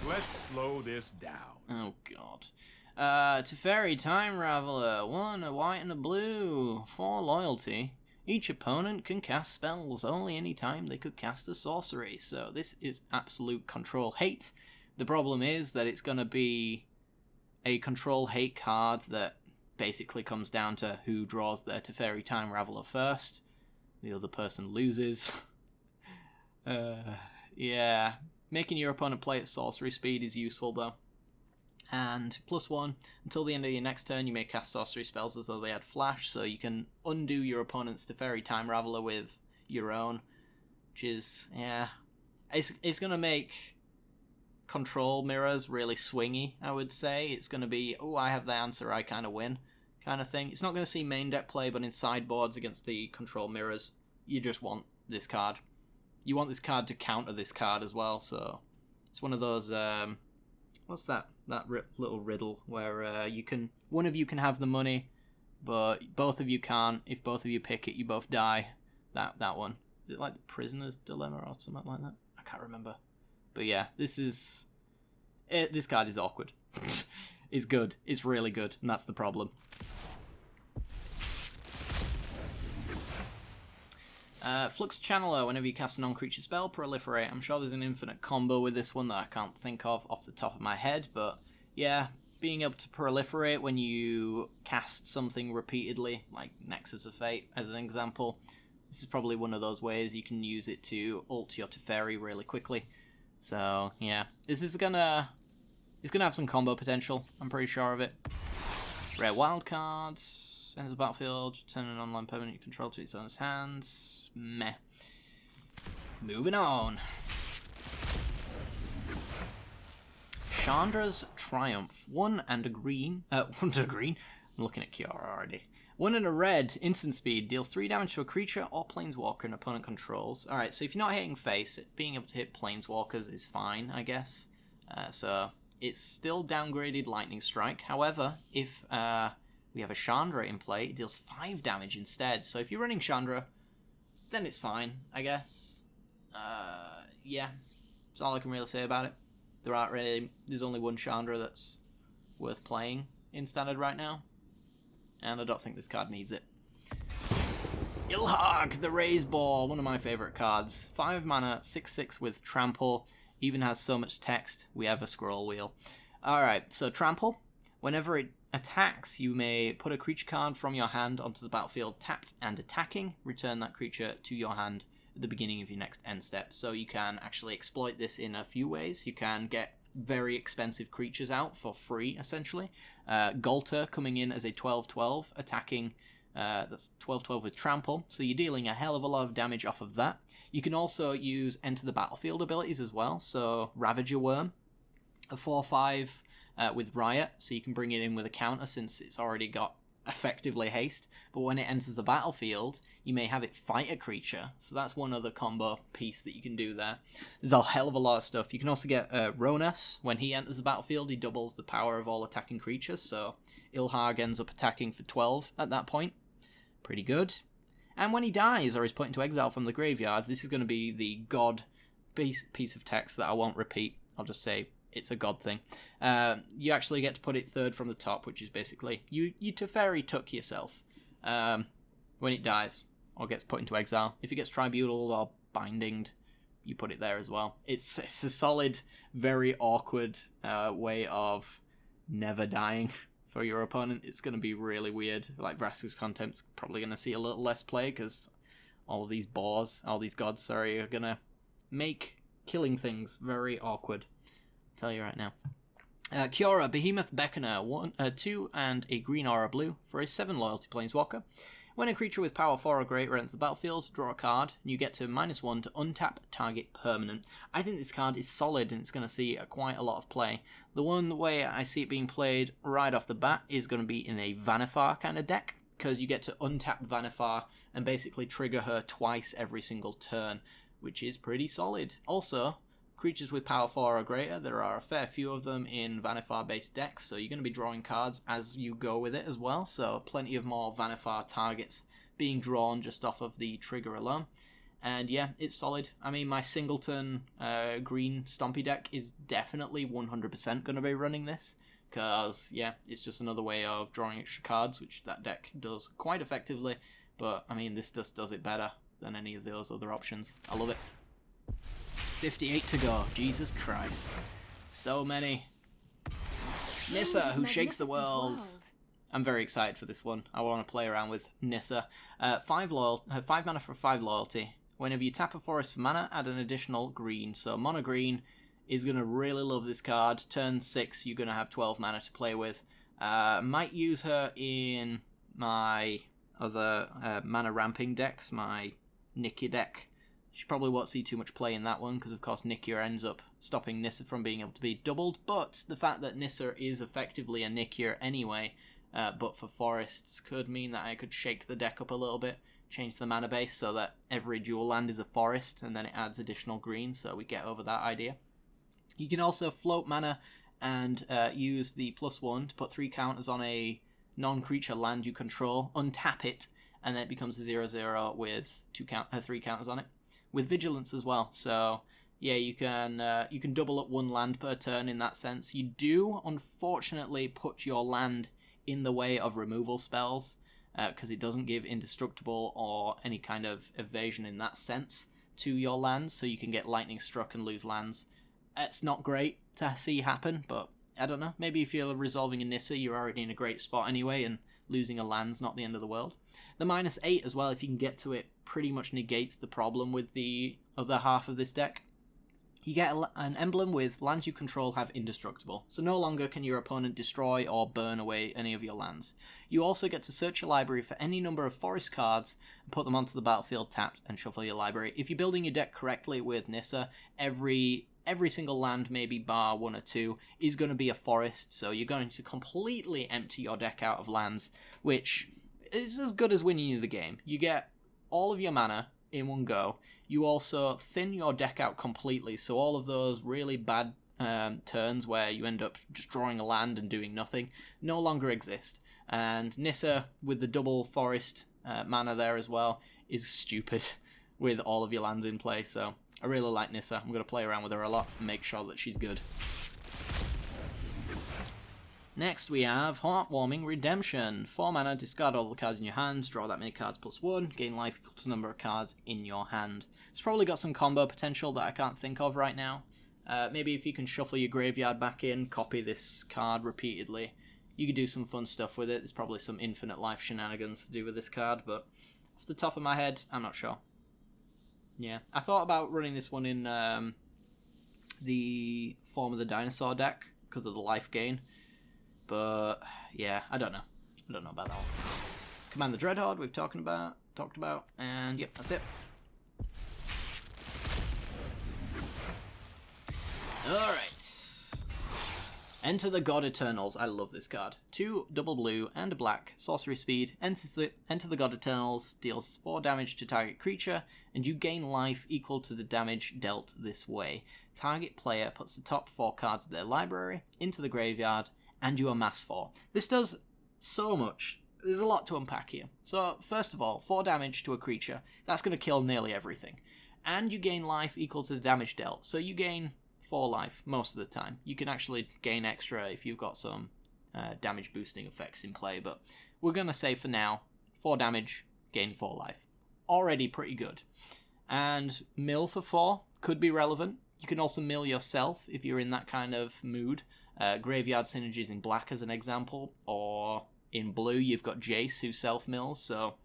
Let's slow this down. Oh god. Teferi Time Raveler, 1 a white and a blue, 4 loyalty. Each opponent can cast spells only any time they could cast a sorcery. So this is absolute control hate. The problem is that it's going to be a control hate card that basically comes down to who draws their Teferi Time Raveler first. The other person loses. Yeah. Making your opponent play at sorcery speed is useful, though. And +1, until the end of your next turn, you may cast sorcery spells as though they had flash, so you can undo your opponent's Teferi Time Raveler with your own, which is, yeah, it's going to make control mirrors really swingy, I would say. It's going to be, oh, I have the answer, I kind of win, kind of thing. It's not going to see main deck play, but in sideboards against the control mirrors, you just want this card. You want this card to counter this card as well, so it's one of those, what's that little riddle where one of you can have the money, but both of you can't. If both of you pick it, you both die. That one. Is it like the prisoner's dilemma or something like that? I can't remember. But yeah, this card is awkward. It's good. It's really good, and that's the problem. Flux Channeler, whenever you cast a non-creature spell, proliferate. I'm sure there's an infinite combo with this one that I can't think of off the top of my head, but yeah, being able to proliferate when you cast something repeatedly, like Nexus of Fate as an example, this is probably one of those ways you can use it to ult your Teferi really quickly. So yeah, this is gonna have some combo potential, I'm pretty sure of it. Rare wild cards, enters the battlefield, turn an online permanent you control to its owner's hands. Meh. Moving on. Chandra's Triumph. 1 and a green. 1 and a green. I'm looking at Kiara already. 1 and a red. Instant speed. Deals 3 damage to a creature or planeswalker an opponent controls. Alright, so if you're not hitting face, being able to hit planeswalkers is fine, I guess. So it's still downgraded Lightning Strike. However, if we have a Chandra in play, it deals 5 damage instead. So if you're running Chandra, then it's fine, I guess. Yeah, that's all I can really say about it. There's only one Chandra that's worth playing in Standard right now, and I don't think this card needs it. Ilhag, the Raise Ball, one of my favourite cards. 5 mana, 6/6 with Trample, even has so much text, we have a scroll wheel. Alright, so Trample, whenever it attacks, you may put a creature card from your hand onto the battlefield tapped and attacking. Return that creature to your hand at the beginning of your next end step. So you can actually exploit this in a few ways. You can get very expensive creatures out for free, essentially. Galter coming in as a 12/12, attacking, that's 12/12 with Trample, so you're dealing a hell of a lot of damage off of that. You can also use Enter the Battlefield abilities as well, so Ravager Worm, a 4/5, with Riot, so you can bring it in with a counter since it's already got effectively haste, but when it enters the battlefield, you may have it fight a creature, so that's one other combo piece that you can do there. There's a hell of a lot of stuff. You can also get Ronus. When he enters the battlefield, he doubles the power of all attacking creatures, so Ilhag ends up attacking for 12 at that point. Pretty good. And when he dies or is put into exile from the graveyard, this is going to be the god piece of text that I won't repeat. I'll just say it's a god thing. You actually get to put it third from the top, which is basically you Teferi took yourself when it dies or gets put into exile. If it gets tribunal or bindinged, you put it there as well. It's a solid, very awkward way of never dying for your opponent. It's going to be really weird. Like Vraska's Contempt's probably going to see a little less play because all these gods, are going to make killing things very awkward. Tell you right now. Kiora, Behemoth Beckoner, 2 and a green aura blue for a 7 loyalty planeswalker. When a creature with power 4 or greater enters the battlefield, draw a card, and you get to -1 to untap target permanent. I think this card is solid and it's going to see quite a lot of play. The one way I see it being played right off the bat is going to be in a Vanifar kind of deck, because you get to untap Vanifar and basically trigger her twice every single turn, which is pretty solid. Also, creatures with power 4 or greater, there are a fair few of them in Vanifar-based decks, so you're going to be drawing cards as you go with it as well, so plenty of more Vanifar targets being drawn just off of the trigger alone. And yeah, it's solid. I mean, my singleton green Stompy deck is definitely 100% going to be running this, because yeah, it's just another way of drawing extra cards, which that deck does quite effectively, but I mean, this just does it better than any of those other options. I love it. 58 to go. Jesus Christ. So many. Nissa, who shakes the world. I'm very excited for this one. I want to play around with Nissa. 5 mana for 5 loyalty. whenever you tap a forest for mana, add an additional green. So mono green is going to really love this card. Turn 6, you're going to have 12 mana to play with. Might use her in my other mana ramping decks, my Nikia deck. She probably won't see too much play in that one, because of course Nikia ends up stopping Nissa from being able to be doubled, but the fact that Nissa is effectively a Nikia anyway, but for forests, could mean that I could shake the deck up a little bit, change the mana base so that every dual land is a forest, and then it adds additional green, so we get over that idea. You can also float mana and use the +1 to put 3 counters on a non-creature land you control, untap it, and then it becomes a 0/0 with 3 counters on it, with vigilance as well. So yeah, you can double up 1 land per turn in that sense. You do unfortunately put your land in the way of removal spells, because it doesn't give indestructible or any kind of evasion in that sense to your lands, so you can get lightning struck and lose lands. It's not great to see happen, but I don't know, maybe if you're resolving a Nissa, you're already in a great spot anyway, and losing a land's not the end of the world. The -8 as well, if you can get to it, pretty much negates the problem with the other half of this deck. You get an emblem with lands you control have indestructible, so no longer can your opponent destroy or burn away any of your lands. You also get to search your library for any number of forest cards and put them onto the battlefield tapped and shuffle your library. If you're building your deck correctly with Nissa, every single land, maybe bar 1 or 2, is going to be a forest, so you're going to completely empty your deck out of lands, which is as good as winning you the game. You get all of your mana in one go. You also thin your deck out completely, so all of those really bad turns where you end up just drawing a land and doing nothing no longer exist. And Nissa, with the double forest mana there as well, is stupid with all of your lands in play, so I really like Nissa. I'm going to play around with her a lot and make sure that she's good. Next we have Heartwarming Redemption. 4 mana, discard all the cards in your hand, draw that many cards +1, gain life equal to the number of cards in your hand. It's probably got some combo potential that I can't think of right now. Maybe if you can shuffle your graveyard back in, copy this card repeatedly, you could do some fun stuff with it. There's probably some infinite life shenanigans to do with this card, but off the top of my head, I'm not sure. Yeah, I thought about running this one in the Form of the Dinosaur deck because of the life gain, but yeah, I don't know. I don't know about that one. Command the Dreadhorde we've talked about, and yep, that's it. Alright. Enter the God Eternals. I love this card. 2 double blue and a black. Sorcery speed. Enter the God Eternals. Deals 4 damage to target creature. And you gain life equal to the damage dealt this way. Target player puts the top 4 cards of their library into the graveyard. And you amass 4. This does so much. There's a lot to unpack here. So, first of all, 4 damage to a creature. That's going to kill nearly everything. And you gain life equal to the damage dealt. So you gain 4 life most of the time. You can actually gain extra if you've got some damage boosting effects in play, but we're going to say for now 4 damage, gain 4 life. Already pretty good. And mill for 4 could be relevant. You can also mill yourself if you're in that kind of mood. Graveyard Synergies in black as an example, or in blue you've got Jace who self-mills, so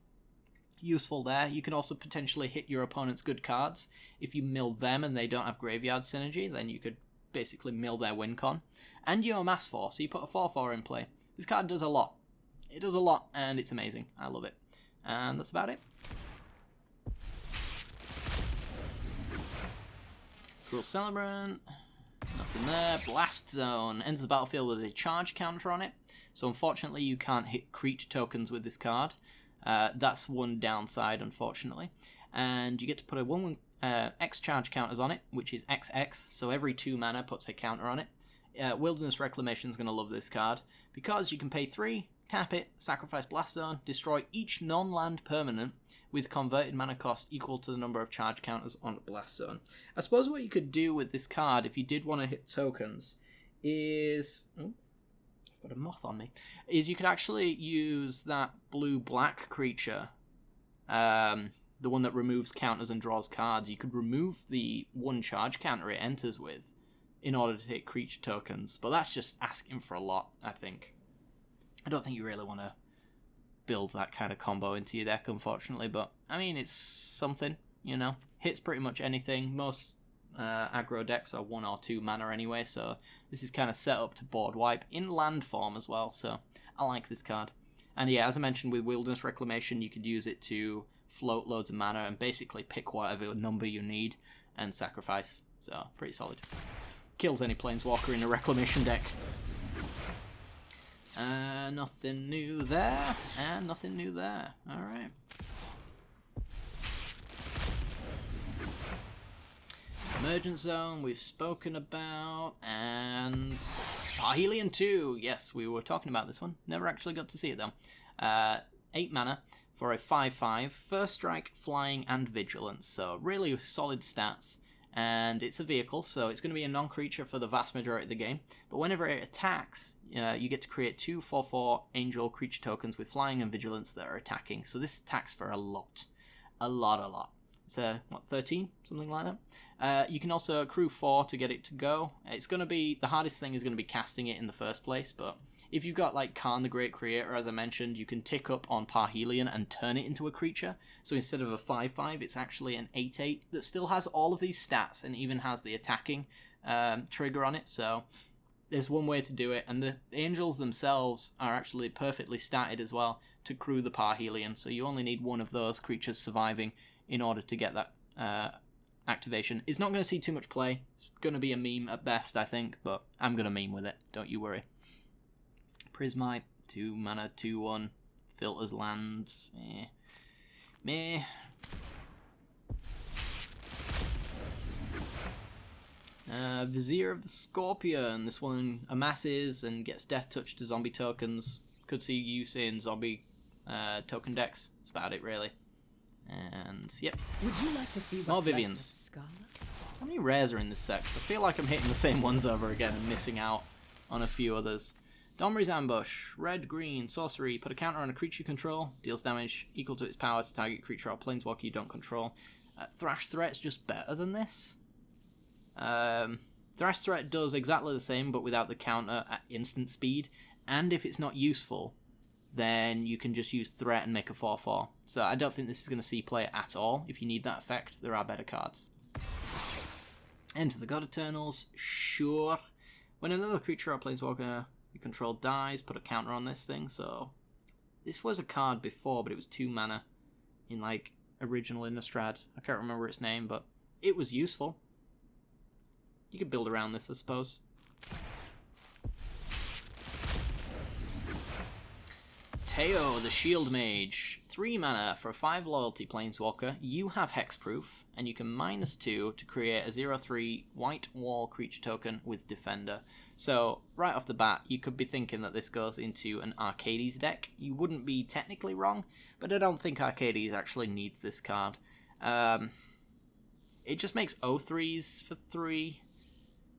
useful there. You can also potentially hit your opponent's good cards. If you mill them and they don't have Graveyard Synergy, then you could basically mill their win con. And you amass 4, so you put a 4/4 in play. This card does a lot. It does a lot, and it's amazing. I love it. And that's about it. Cruel Celebrant. Nothing there. Blast Zone. Enters the battlefield with a charge counter on it. So unfortunately you can't hit creature tokens with this card. That's one downside, unfortunately. And you get to put a 1/1 X charge counters on it, which is XX, so every 2 mana puts a counter on it. Wilderness Reclamation is going to love this card, because you can pay 3, tap it, sacrifice Blast Zone, destroy each non-land permanent with converted mana cost equal to the number of charge counters on Blast Zone. I suppose what you could do with this card, if you did want to hit tokens, is... Oh, got a moth on me. Is you could actually use that blue-black creature, the one that removes counters and draws cards. You could remove the 1 charge counter it enters with in order to hit creature tokens, but that's just asking for a lot, I think. I don't think you really want to build that kind of combo into your deck, unfortunately, but I mean, it's something. you know, hits pretty much anything. Most aggro decks are 1 or 2 mana anyway, so this is kind of set up to board wipe in land form as well, so I like this card. And yeah, as I mentioned with Wilderness Reclamation, you could use it to float loads of mana and basically pick whatever number you need and sacrifice, so pretty solid. Kills any planeswalker in a Reclamation deck. Nothing new there, and nothing new there. Alright. Emergent Zone, we've spoken about, and Parhelion 2. Yes, we were talking about this one. Never actually got to see it though. 8 mana for a 5/5, first strike, flying, and vigilance. So really solid stats. And it's a vehicle, so it's going to be a non-creature for the vast majority of the game. But whenever it attacks, you get to create 2 4/4 angel creature tokens with flying and vigilance that are attacking. So this attacks for a lot. A lot. It's what, 13? Something like that. You can also accrue 4 to get it to go. It's going to be, the hardest thing is going to be casting it in the first place, but if you've got like Khan the Great Creator, as I mentioned, you can tick up on Parhelion and turn it into a creature. So instead of a 5/5, it's actually an 8/8 that still has all of these stats and even has the attacking trigger on it. So there's one way to do it, and the angels themselves are actually perfectly statted as well to crew the Parhelion. So you only need one of those creatures surviving in order to get that activation. It's not going to see too much play. It's going to be a meme at best, I think, but I'm going to meme with it. Don't you worry. Prismite, 2 mana, 2/1, filters lands. Meh. Vizier of the Scorpion. This one amasses and gets Death Touch to zombie tokens. Could see use in zombie token decks. That's about it, really. And yep. Would you like to see what's More left of Vivians. Scarlet? How many rares are in this set? 'Cause I feel like I'm hitting the same ones over again and missing out on a few others. Domri's Ambush. Red, green, sorcery. Put a counter on a creature you control. Deals damage equal to its power to target creature or planeswalker you don't control. Thrash Threat's just better than this. Thrash Threat does exactly the same, but without the counter at instant speed. And if it's not useful, then you can just use Threat and make a 4/4. So I don't think this is going to see play at all. If you need that effect, there are better cards. Enter the God Eternals. Sure. When another creature or planeswalker you control dies, put a counter on this thing. So this was a card before, but it was 2 mana in like original Innistrad. I can't remember its name, but it was useful. You could build around this, I suppose. Teo, the Shield Mage. 3 mana for a 5 loyalty planeswalker. You have hexproof, and you can -2 to create a 0/3 white wall creature token with Defender. So, right off the bat, you could be thinking that this goes into an Arcades deck. You wouldn't be technically wrong, but I don't think Arcades actually needs this card. It just makes 0/3s for 3.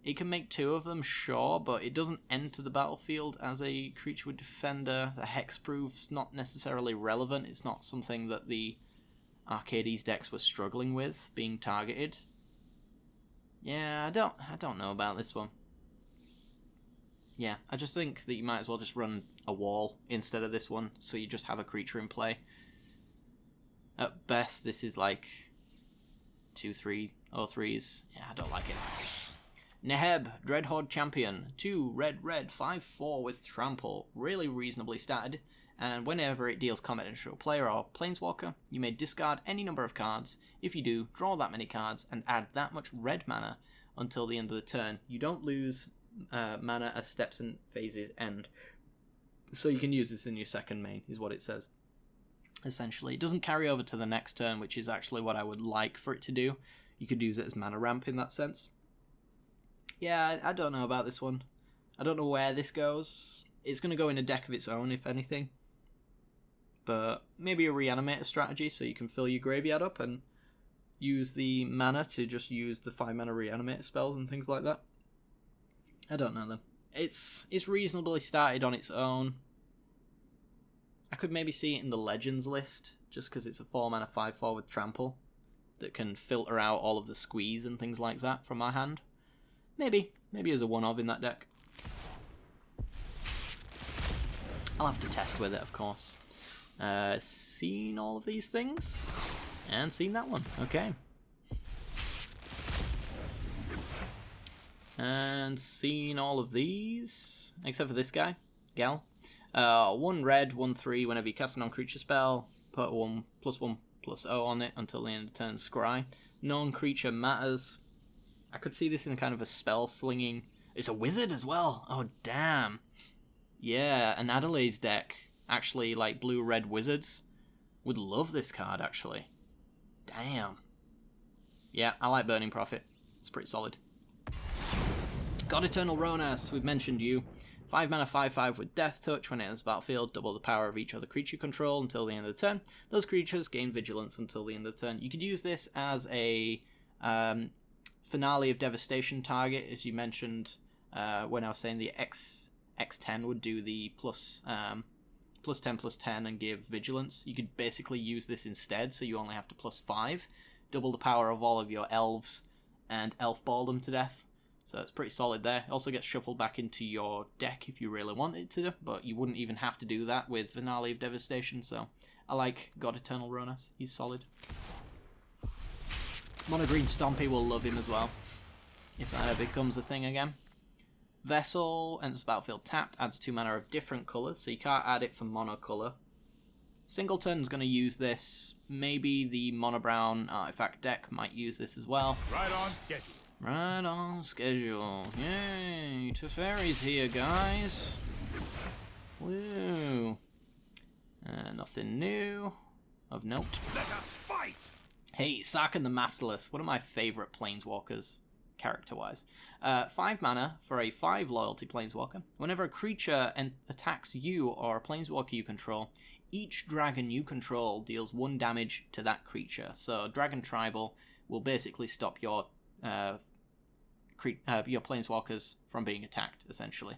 It can make 2 of them, sure, but it doesn't enter the battlefield as a creature with Defender. The hexproof's not necessarily relevant. It's not something that the Arcades decks were struggling with, being targeted. Yeah, I don't know about this one. Yeah, I just think that you might as well just run a wall instead of this one, so you just have a creature in play. At best, this is like 2/3 0/3s. Yeah, I don't like it. Neheb, Dread Horde Champion. 2 red, 5/4 with Trample. Really reasonably statted. And whenever it deals combat to a player or planeswalker, you may discard any number of cards. If you do, draw that many cards and add that much red mana until the end of the turn. You don't lose mana as steps and phases end. So you can use this in your second main, is what it says. Essentially. It doesn't carry over to the next turn, which is actually what I would like for it to do. You could use it as mana ramp in that sense. Yeah, I don't know about this one. I don't know where this goes. It's going to go in a deck of its own, if anything. But maybe a reanimator strategy, so you can fill your graveyard up and use the mana to just use the 5 mana reanimator spells and things like that. I don't know though. It's reasonably started on its own. I could maybe see it in the Legends list, just because it's a 4 mana 5/4 with Trample that can filter out all of the squeeze and things like that from my hand. Maybe as a one-of in that deck. I'll have to test with it, of course. Seen all of these things? And seen that one. Okay. And seen all of these, except for this guy, gal. 1 red, 1/3. Whenever you cast a non-creature spell, put 1/1/0 on it until the end of the turn. Scry. Non-creature matters. I could see this in kind of a spell slinging. It's a wizard as well. Oh damn. Yeah, an Adelaide's deck, actually, like blue-red wizards, would love this card actually. Damn. Yeah, I like Burning Prophet. It's pretty solid. God Eternal Ronas, we've mentioned you. 5 mana, 5/5 with Death Touch. When it enters the battlefield, double the power of each other creature you control until the end of the turn. Those creatures gain Vigilance until the end of the turn. You could use this as a finale of devastation target, as you mentioned when I was saying the X10 would do the +10/+10 and give Vigilance. You could basically use this instead, so you only have to +5. Double the power of all of your elves and elf ball them to death. So it's pretty solid there. It also gets shuffled back into your deck if you really wanted to, but you wouldn't even have to do that with Finale of Devastation, so I like God Eternal Ronas. He's solid. Mono Green Stompy will love him as well, if that ever becomes a thing again. Vessel enters the battlefield tapped, adds 2 mana of different colours, so you can't add it for mono colour. Singleton's going to use this. Maybe the mono brown artifact deck might use this as well. Right on schedule. Right on schedule. Yay! Teferi's here, guys. Woo! Nothing new of note. Let us fight! Hey, Sarkhan the Masterless, one of my favourite planeswalkers, character-wise. 5 mana for a 5 loyalty planeswalker. Whenever a creature attacks you or a planeswalker you control, each dragon you control deals 1 damage to that creature. So Dragon Tribal will basically stop your planeswalkers from being attacked, essentially.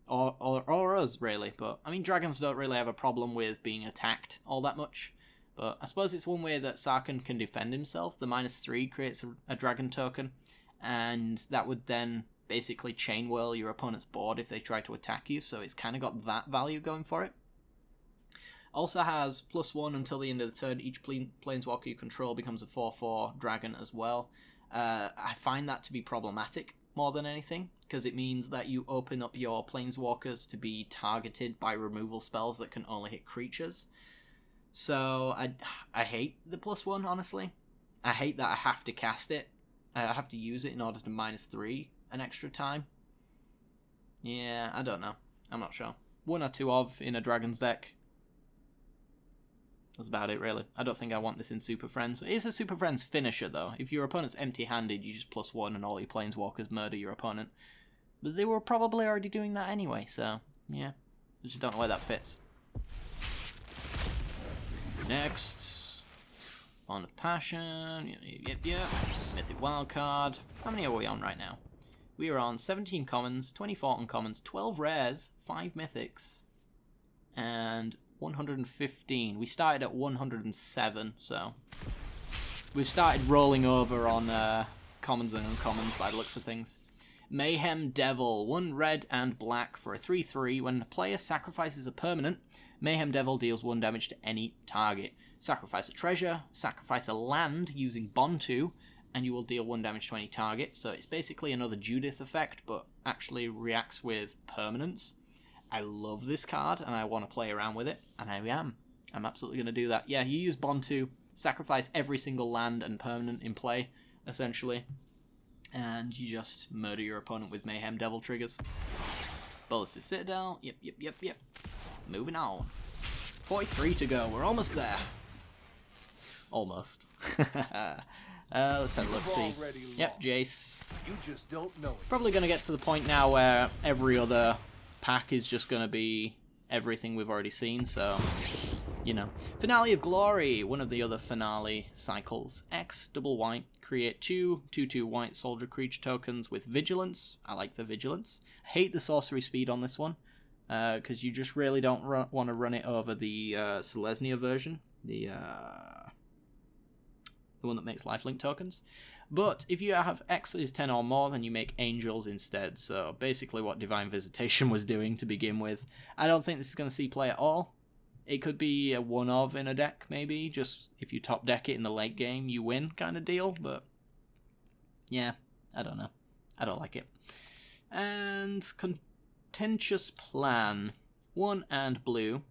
Or us, really. But, I mean, dragons don't really have a problem with being attacked all that much. But I suppose it's one way that Sarkhan can defend himself. The -3 creates a dragon token, and that would then basically chain whirl your opponent's board if they try to attack you, so it's kind of got that value going for it. Also has +1 until the end of the turn. Each planeswalker you control becomes a 4/4 dragon as well. I find that to be problematic more than anything, because it means that you open up your planeswalkers to be targeted by removal spells that can only hit creatures. So I hate the +1, honestly. I hate that I have to cast it. I have to use it in order to -3 an extra time. Yeah, I don't know. I'm not sure. 1 or 2 of in a dragon's deck. That's about it, really. I don't think I want this in Super Friends. It is a Super Friends finisher, though. If your opponent's empty-handed, you just +1 and all your planeswalkers murder your opponent. But they were probably already doing that anyway, so yeah. I just don't know where that fits. Next, on to Passion. Yep. Mythic Wild card. How many are we on right now? We are on 17 commons, 24 uncommons, 12 rares, 5 mythics, and 115. We started at 107, so we've started rolling over on commons and uncommons by the looks of things. Mayhem Devil, 1 red and black for a 3/3. When a player sacrifices a permanent, Mayhem Devil deals 1 damage to any target. Sacrifice a treasure, sacrifice a land using Bontu, and you will deal 1 damage to any target. So it's basically another Judith effect, but actually reacts with permanents. I love this card, and I want to play around with it, and I am. I'm absolutely going to do that. Yeah, you use Bontu, sacrifice every single land and permanent in play, essentially, and you just murder your opponent with Mayhem Devil triggers. Ballistic Citadel, yep. Moving on. 43 to go, we're almost there. Almost. Let's have a look, see. Yep, Jace. You just don't know it. Probably going to get to the point now where every other pack is just going to be everything we've already seen, so, you know. Finale of Glory, one of the other finale cycles. X, double white, create 2/2 white soldier creature tokens with Vigilance. I like the Vigilance. I hate the sorcery speed on this one, because you just really don't want to run it over the Selesnya version, the one that makes lifelink tokens. But if you have X is 10 or more, then you make angels instead. So basically what Divine Visitation was doing to begin with. I don't think this is going to see play at all. It could be a one of in a deck, maybe. Just if you top deck it in the late game, you win kind of deal. But yeah, I don't know. I don't like it. And Contentious Plan. 1 and blue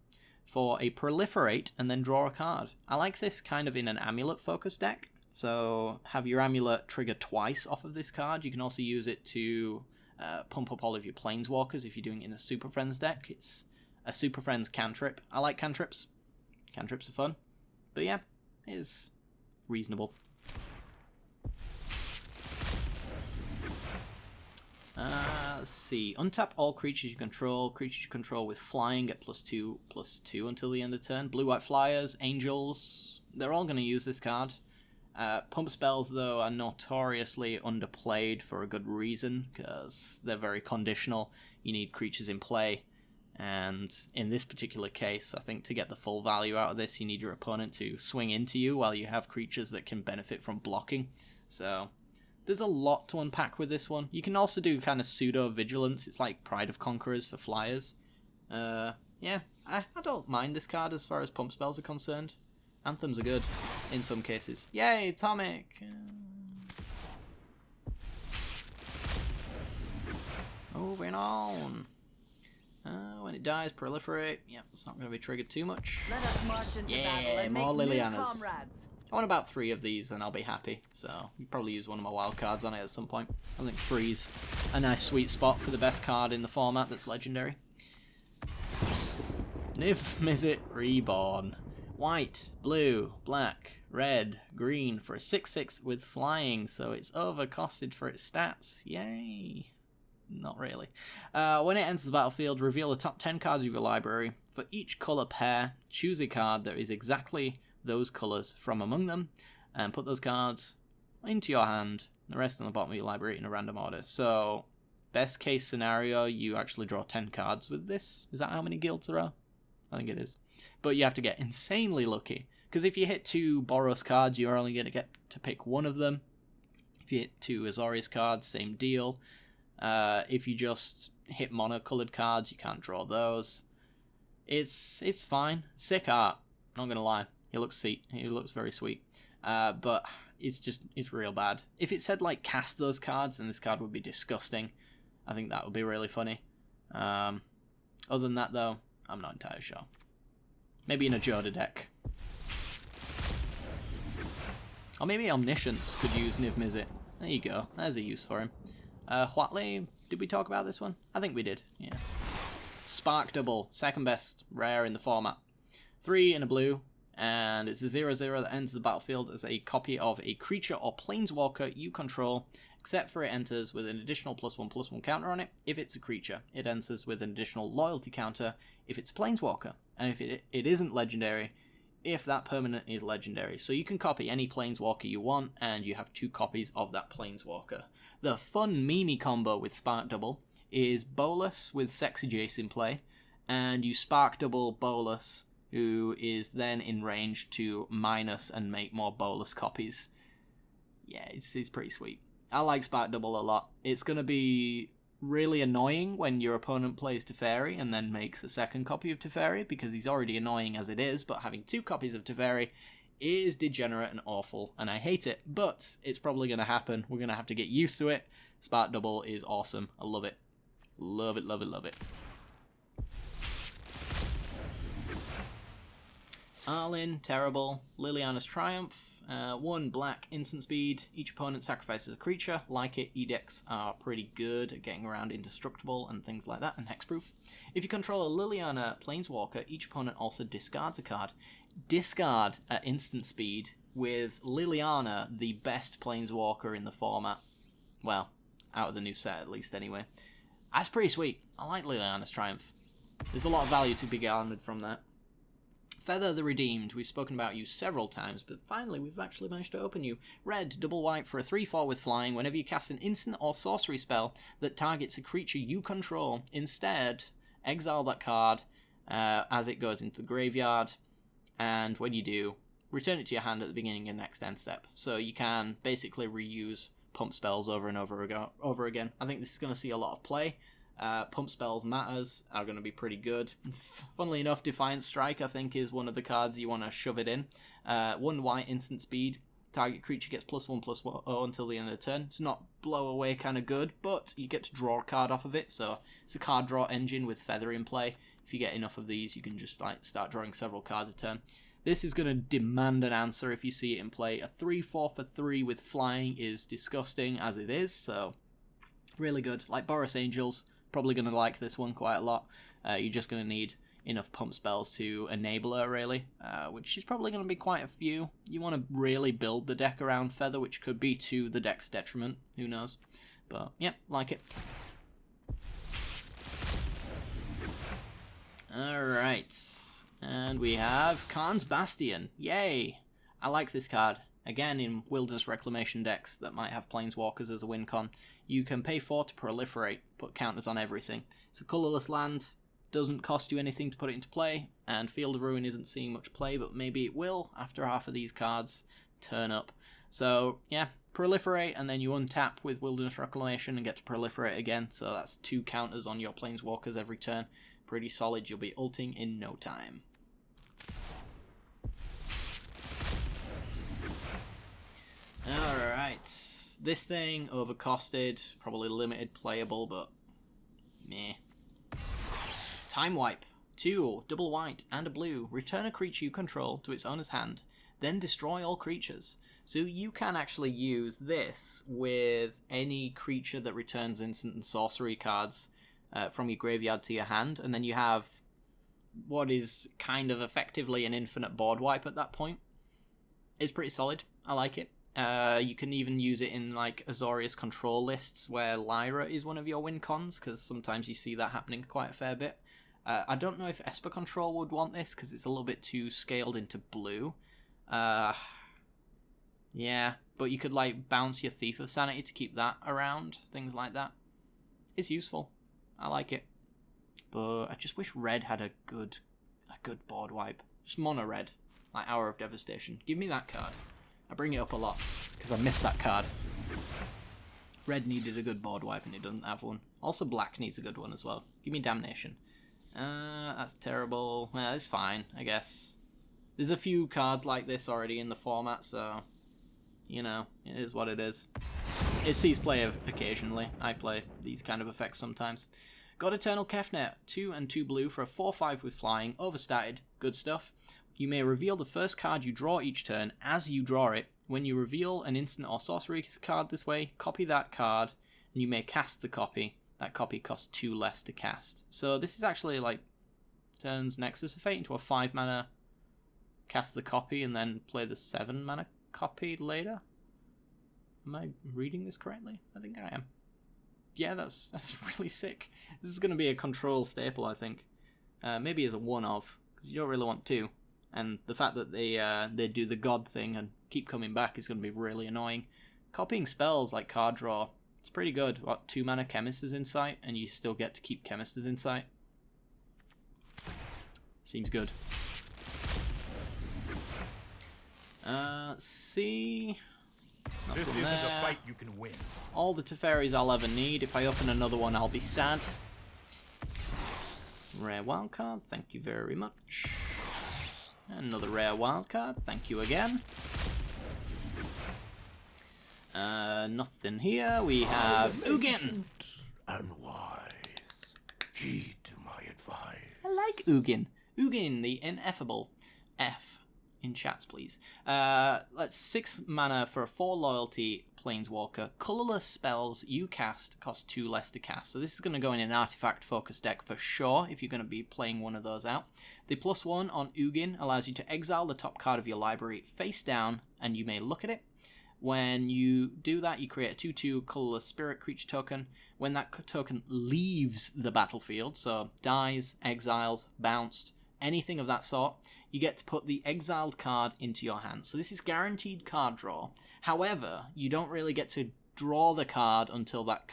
for a proliferate and then draw a card. I like this kind of in an amulet focused deck. So have your amulet trigger twice off of this card. You can also use it to pump up all of your planeswalkers if you're doing it in a Super Friends deck. It's a Super Friends cantrip. I like cantrips. Cantrips are fun. But yeah, it is reasonable. Let's see. Untap all creatures you control. Creatures you control with flying get +2/+2 until the end of turn. Blue-white flyers, angels, they're all going to use this card. Pump spells, though, are notoriously underplayed for a good reason, because they're very conditional. You need creatures in play, and in this particular case, I think to get the full value out of this, you need your opponent to swing into you while you have creatures that can benefit from blocking. So there's a lot to unpack with this one. You can also do kind of pseudo-vigilance. It's like Pride of Conquerors for flyers. Yeah, I don't mind this card as far as pump spells are concerned. Anthems are good in some cases. Yay, Atomic! Moving on. When it dies, proliferate. Yep, it's not going to be triggered too much. Let us march into battle and more make new Lilianas. comrades. I want about 3 of these and I'll be happy. So, you probably use one of my wild cards on it at some point. I think 3's a nice sweet spot for the best card in the format that's legendary. Niv Mizzet Reborn. White, blue, black, red, green for a 6/6 with flying, so it's overcosted for its stats. Yay! Not really. When it enters the battlefield, reveal the top 10 cards of your library. For each colour pair, choose a card that is exactly those colours from among them, and put those cards into your hand, and the rest on the bottom of your library in a random order. So, best case scenario, you actually draw 10 cards with this. Is that how many guilds there are? I think it is. But you have to get insanely lucky, because if you hit 2 Boros cards, you're only going to get to pick one of them. If you hit 2 Azorius cards, same deal. If you just hit mono-coloured cards, you can't draw those. It's fine. Sick art, not going to lie. He looks very sweet. But it's real bad. If it said, like, cast those cards, then this card would be disgusting. I think that would be really funny. Other than that, though, I'm not entirely sure. Maybe in a Joda deck. Or maybe Omniscience could use Niv Mizzet. There you go. There's a use for him. Huatley, did we talk about this one? I think we did, yeah. Spark Double, second best rare in the format. 3 in a blue, and it's a 0/0 that enters the battlefield as a copy of a creature or planeswalker you control, except for it enters with an additional +1/+1 counter on it if it's a creature. It enters with an additional loyalty counter if it's a planeswalker, and if it isn't legendary, if that permanent is legendary. So you can copy any planeswalker you want, and you have 2 copies of that planeswalker. The fun Mimi combo with Spark Double is Bolas with Sexy Jace in play, and you Spark Double Bolas, who is then in range to minus and make more Bolas copies. Yeah, it's pretty sweet. I like Spark Double a lot. It's going to be really annoying when your opponent plays Teferi and then makes a second copy of Teferi, because he's already annoying as it is, but having 2 copies of Teferi is degenerate and awful, and I hate it, but it's probably going to happen. We're going to have to get used to it. Spark Double is awesome. I love it. Love it, love it, love it. Arlinn, terrible. Liliana's Triumph. 1 black, instant speed. Each opponent sacrifices a creature. Like it, edicts are pretty good at getting around indestructible and things like that, and hexproof. If you control a Liliana planeswalker, each opponent also discards a card. Discard at instant speed with Liliana, the best planeswalker in the format. Well, out of the new set at least anyway. That's pretty sweet. I like Liliana's Triumph. There's a lot of value to be garnered from that. Feather the Redeemed. We've spoken about you several times, but finally we've actually managed to open you. Red, double white for a 3/4 with flying. Whenever you cast an instant or sorcery spell that targets a creature you control, instead, exile that card as it goes into the graveyard, and when you do, return it to your hand at the beginning of the next end step. So you can basically reuse pump spells over and over again. I think this is going to see a lot of play. Pump spells matters are going to be pretty good. Funnily enough, Defiant Strike, I think, is one of the cards you want to shove it in. 1 white, instant speed. Target creature gets +1/+0 until the end of the turn. It's not blow away kind of good, but you get to draw a card off of it, so it's a card draw engine with Feather in play. If you get enough of these, you can just like start drawing several cards a turn. This is going to demand an answer if you see it in play. A 3/4 for 3 with flying is disgusting as it is, so really good. Like Boris Angels, probably going to like this one quite a lot. You're just going to need enough pump spells to enable her, really, which is probably going to be quite a few. You want to really build the deck around Feather, which could be to the deck's detriment. Who knows? But, yeah, like it. Alright. And we have Khan's Bastion. Yay! I like this card. Again, in Wilderness Reclamation decks that might have Planeswalkers as a win con, you can pay 4 to proliferate, put counters on everything. It's a colourless land, doesn't cost you anything to put it into play, and Field of Ruin isn't seeing much play, but maybe it will after half of these cards turn up. So, yeah, proliferate, and then you untap with Wilderness Reclamation and get to proliferate again, so that's 2 counters on your Planeswalkers every turn. Pretty solid, you'll be ulting in no time. Alright, this thing, overcosted, probably limited playable, but meh. Time Wipe. 2, double white and a blue. Return a creature you control to its owner's hand, then destroy all creatures. So you can actually use this with any creature that returns instant and sorcery cards from your graveyard to your hand, and then you have what is kind of effectively an infinite board wipe at that point. It's pretty solid. I like it. You can even use it in like Azorius control lists where Lyra is one of your win cons, because sometimes you see that happening quite a fair bit. I don't know if Esper Control would want this because it's a little bit too scaled into blue. Yeah, but you could like bounce your Thief of Sanity to keep that around, things like that. It's useful. I like it. But I just wish red had a good board wipe. Just mono red, like Hour of Devastation. Give me that card. I bring it up a lot because I missed that card. Red needed a good board wipe and it doesn't have one. Also black needs a good one as well. Give me Damnation. That's terrible. Well, it's fine, I guess. There's a few cards like this already in the format, so, you know, it is what it is. It sees play occasionally. I play these kind of effects sometimes. Got Eternal Kefnet. 2 and 2 blue for a 4/5 with flying. Overstated. Good stuff. You may reveal the first card you draw each turn as you draw it. When you reveal an instant or sorcery card this way, copy that card, and you may cast the copy. That copy costs 2 less to cast. So this is actually like turns Nexus of Fate into a 5 mana, cast the copy, and then play the 7 mana copy later. Am I reading this correctly? I think I am. Yeah, that's really sick. This is going to be a control staple, I think. Maybe as a one-of, because you don't really want 2. And the fact that they do the god thing and keep coming back is going to be really annoying. Copying spells like card draw, it's pretty good. What, 2 mana Chemist's Insight, and you still get to keep Chemist's Insight? Seems good. Let's see. This isn't a fight you can win. All the Teferis I'll ever need. If I open another one, I'll be sad. Rare wildcard, thank you very much. Another rare wildcard, thank you again. Nothing here. We have Ugin. And wise. Heed to my advice. I like Ugin. Ugin, the ineffable. F in chats, please. Let's 6 mana for a 4 loyalty planeswalker. Colorless spells you cast cost 2 less to cast. So this is going to go in an artifact focused deck for sure if you're going to be playing one of those out. The +1 on Ugin allows you to exile the top card of your library face down, and you may look at it. When you do that, you create a 2/2 colorless spirit creature token. When that token leaves the battlefield, so dies, exiles, bounced, anything of that sort, you get to put the exiled card into your hand. So this is guaranteed card draw. However, you don't really get to draw the card until that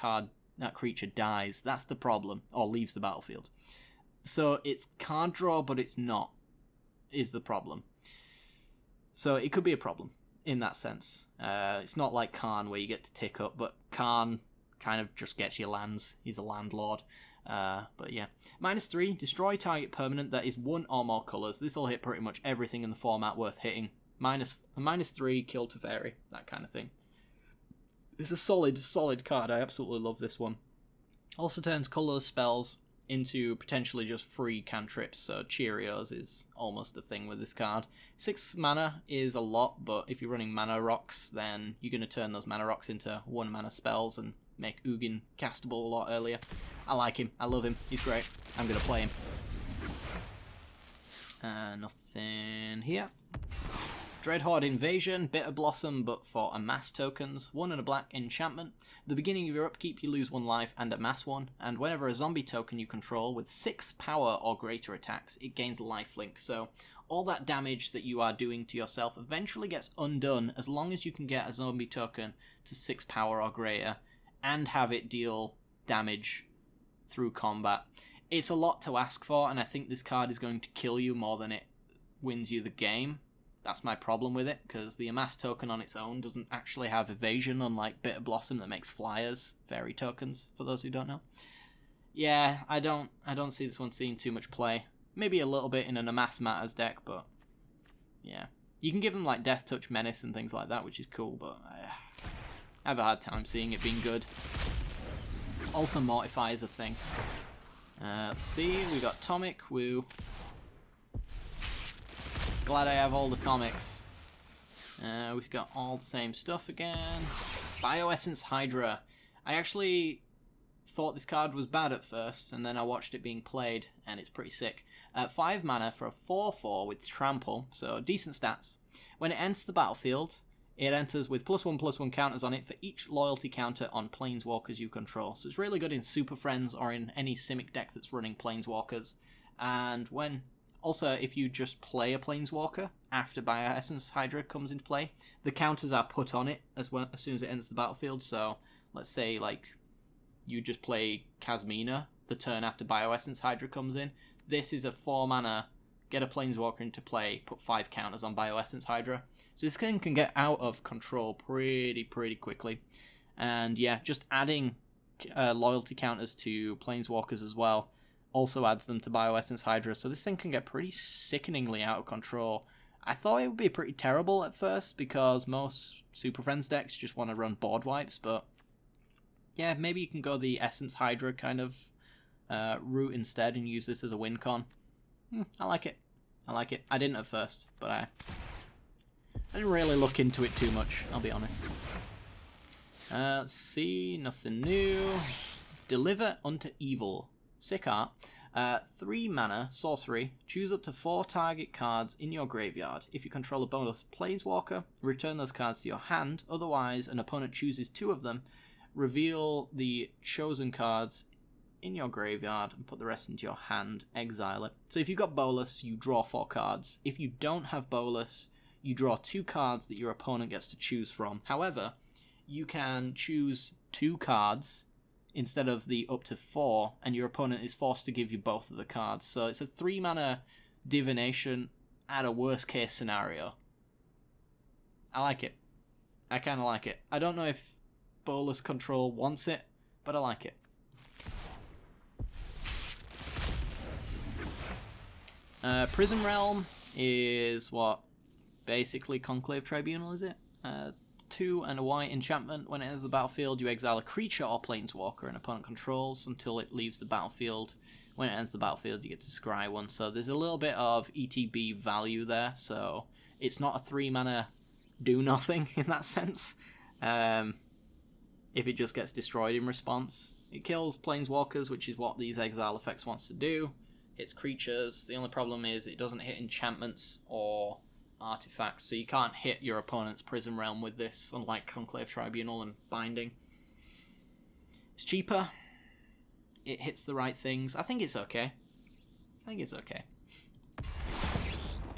creature dies. That's the problem, or leaves the battlefield. So it's card draw, but it's not, is the problem. So it could be a problem in that sense. It's not like Khan where you get to tick up, but Khan kind of just gets your lands. He's a landlord. But yeah. -3, destroy target permanent that is 1 or more colours. This will hit pretty much everything in the format worth hitting. -3, kill Teferi, that kind of thing. It's a solid card. I absolutely love this one. Also turns colourless spells into potentially just free cantrips, so Cheerios is almost a thing with this card. 6 mana is a lot, but if you're running mana rocks, then you're going to turn those mana rocks into 1 mana spells and make Ugin castable a lot earlier. I like him. I love him. He's great. I'm going to play him. Nothing here. Dreadhorde Invasion, Bitter Blossom, but for amass tokens. 1 and a black enchantment. At the beginning of your upkeep, you lose 1 life and amass 1, and whenever a zombie token you control with 6 power or greater attacks, it gains lifelink. So all that damage that you are doing to yourself eventually gets undone as long as you can get a zombie token to 6 power or greater and have it deal damage through combat. It's a lot to ask for, and I think this card is going to kill you more than it wins you the game. That's my problem with it, because the amass token on its own doesn't actually have evasion, unlike Bitter Blossom that makes flyers, fairy tokens, for those who don't know. Yeah, I don't see this one seeing too much play. Maybe a little bit in an amass matters deck, but yeah. You can give them like Death Touch Menace and things like that, which is cool, but I have a hard time seeing it being good. Also Mortify is a thing. Let's see, we got Tomic, woo. Glad I have all the Tomics. We've got all the same stuff again. Bioessence Hydra. I actually thought this card was bad at first, and then I watched it being played, and it's pretty sick. 5 mana for a 4/4 with Trample, so decent stats. When it enters the battlefield, it enters with +1/+1 counters on it for each loyalty counter on planeswalkers you control. So it's really good in Super Friends or in any Simic deck that's running planeswalkers. And also, if you just play a planeswalker after Bioessence Hydra comes into play, the counters are put on it as soon as it enters the battlefield. So let's say like you just play Kasmina the turn after Bioessence Hydra comes in. This is a 4 mana, get a planeswalker into play, put 5 counters on Bioessence Hydra. So this thing can get out of control pretty quickly. And yeah, just adding loyalty counters to planeswalkers as well also adds them to Bioessence Hydra, so this thing can get pretty sickeningly out of control. I thought it would be pretty terrible at first, because most Super Friends decks just want to run board wipes, but yeah, maybe you can go the Essence Hydra kind of route instead and use this as a win con. I like it. I didn't at first, but I didn't really look into it too much, I'll be honest. Let's see, nothing new. Deliver Unto Evil. Sick art. 3 mana, sorcery. Choose up to 4 target cards in your graveyard. If you control a bonus planeswalker, return those cards to your hand. Otherwise, an opponent chooses 2 of them. Reveal the chosen cards in your graveyard and put the rest into your hand. Exile it. So if you've got Bolus, you draw 4 cards. If you don't have Bolus, you draw 2 cards that your opponent gets to choose from. However, you can choose 2 cards instead of the up to 4, and your opponent is forced to give you both of the cards. So it's a 3 mana divination at a worst case scenario. I like it. I kind of like it. I don't know if Bolus Control wants it, but I like it. Prism Realm is what? Basically Conclave Tribunal, is it? 2 and a white enchantment. When it enters the battlefield, you exile a creature or planeswalker an opponent controls until it leaves the battlefield. When it enters the battlefield, you get to scry one. So there's a little bit of ETB value there. So it's not a 3 mana do nothing in that sense. If it just gets destroyed in response, it kills planeswalkers, which is what these exile effects wants to do. Hits creatures. The only problem is it doesn't hit enchantments or artifacts, so you can't hit your opponent's Prism Realm with this, unlike Conclave Tribunal and Binding. It's cheaper. It hits the right things. I think it's okay.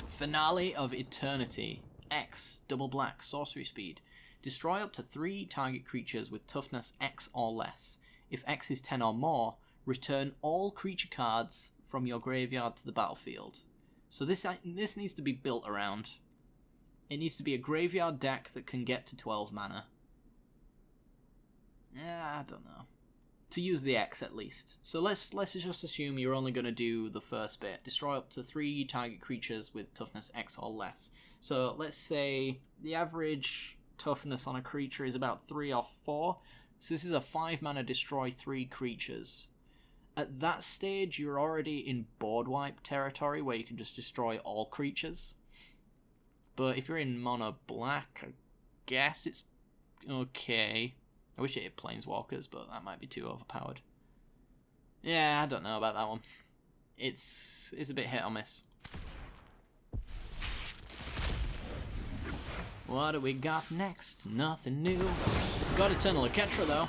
Finale of Eternity. X, double black, sorcery speed. Destroy up to 3 target creatures with toughness X or less. If X is 10 or more, return all creature cards from your graveyard to the battlefield. So this needs to be built around. It needs to be a graveyard deck that can get to 12 mana. Yeah, I don't know. to use the X at least. So let's just assume you're only going to do the first bit. Destroy up to 3 target creatures with toughness X or less. So let's say the average toughness on a creature is about 3 or 4. So this is a 5 mana destroy 3 creatures. At that stage, you're already in board wipe territory where you can just destroy all creatures. But if you're in mono black, I guess it's okay. I wish it hit planeswalkers, but that might be too overpowered. Yeah, I don't know about that one. It's a bit hit or miss. What do we got next? Nothing new. Got Eternal Aketra though.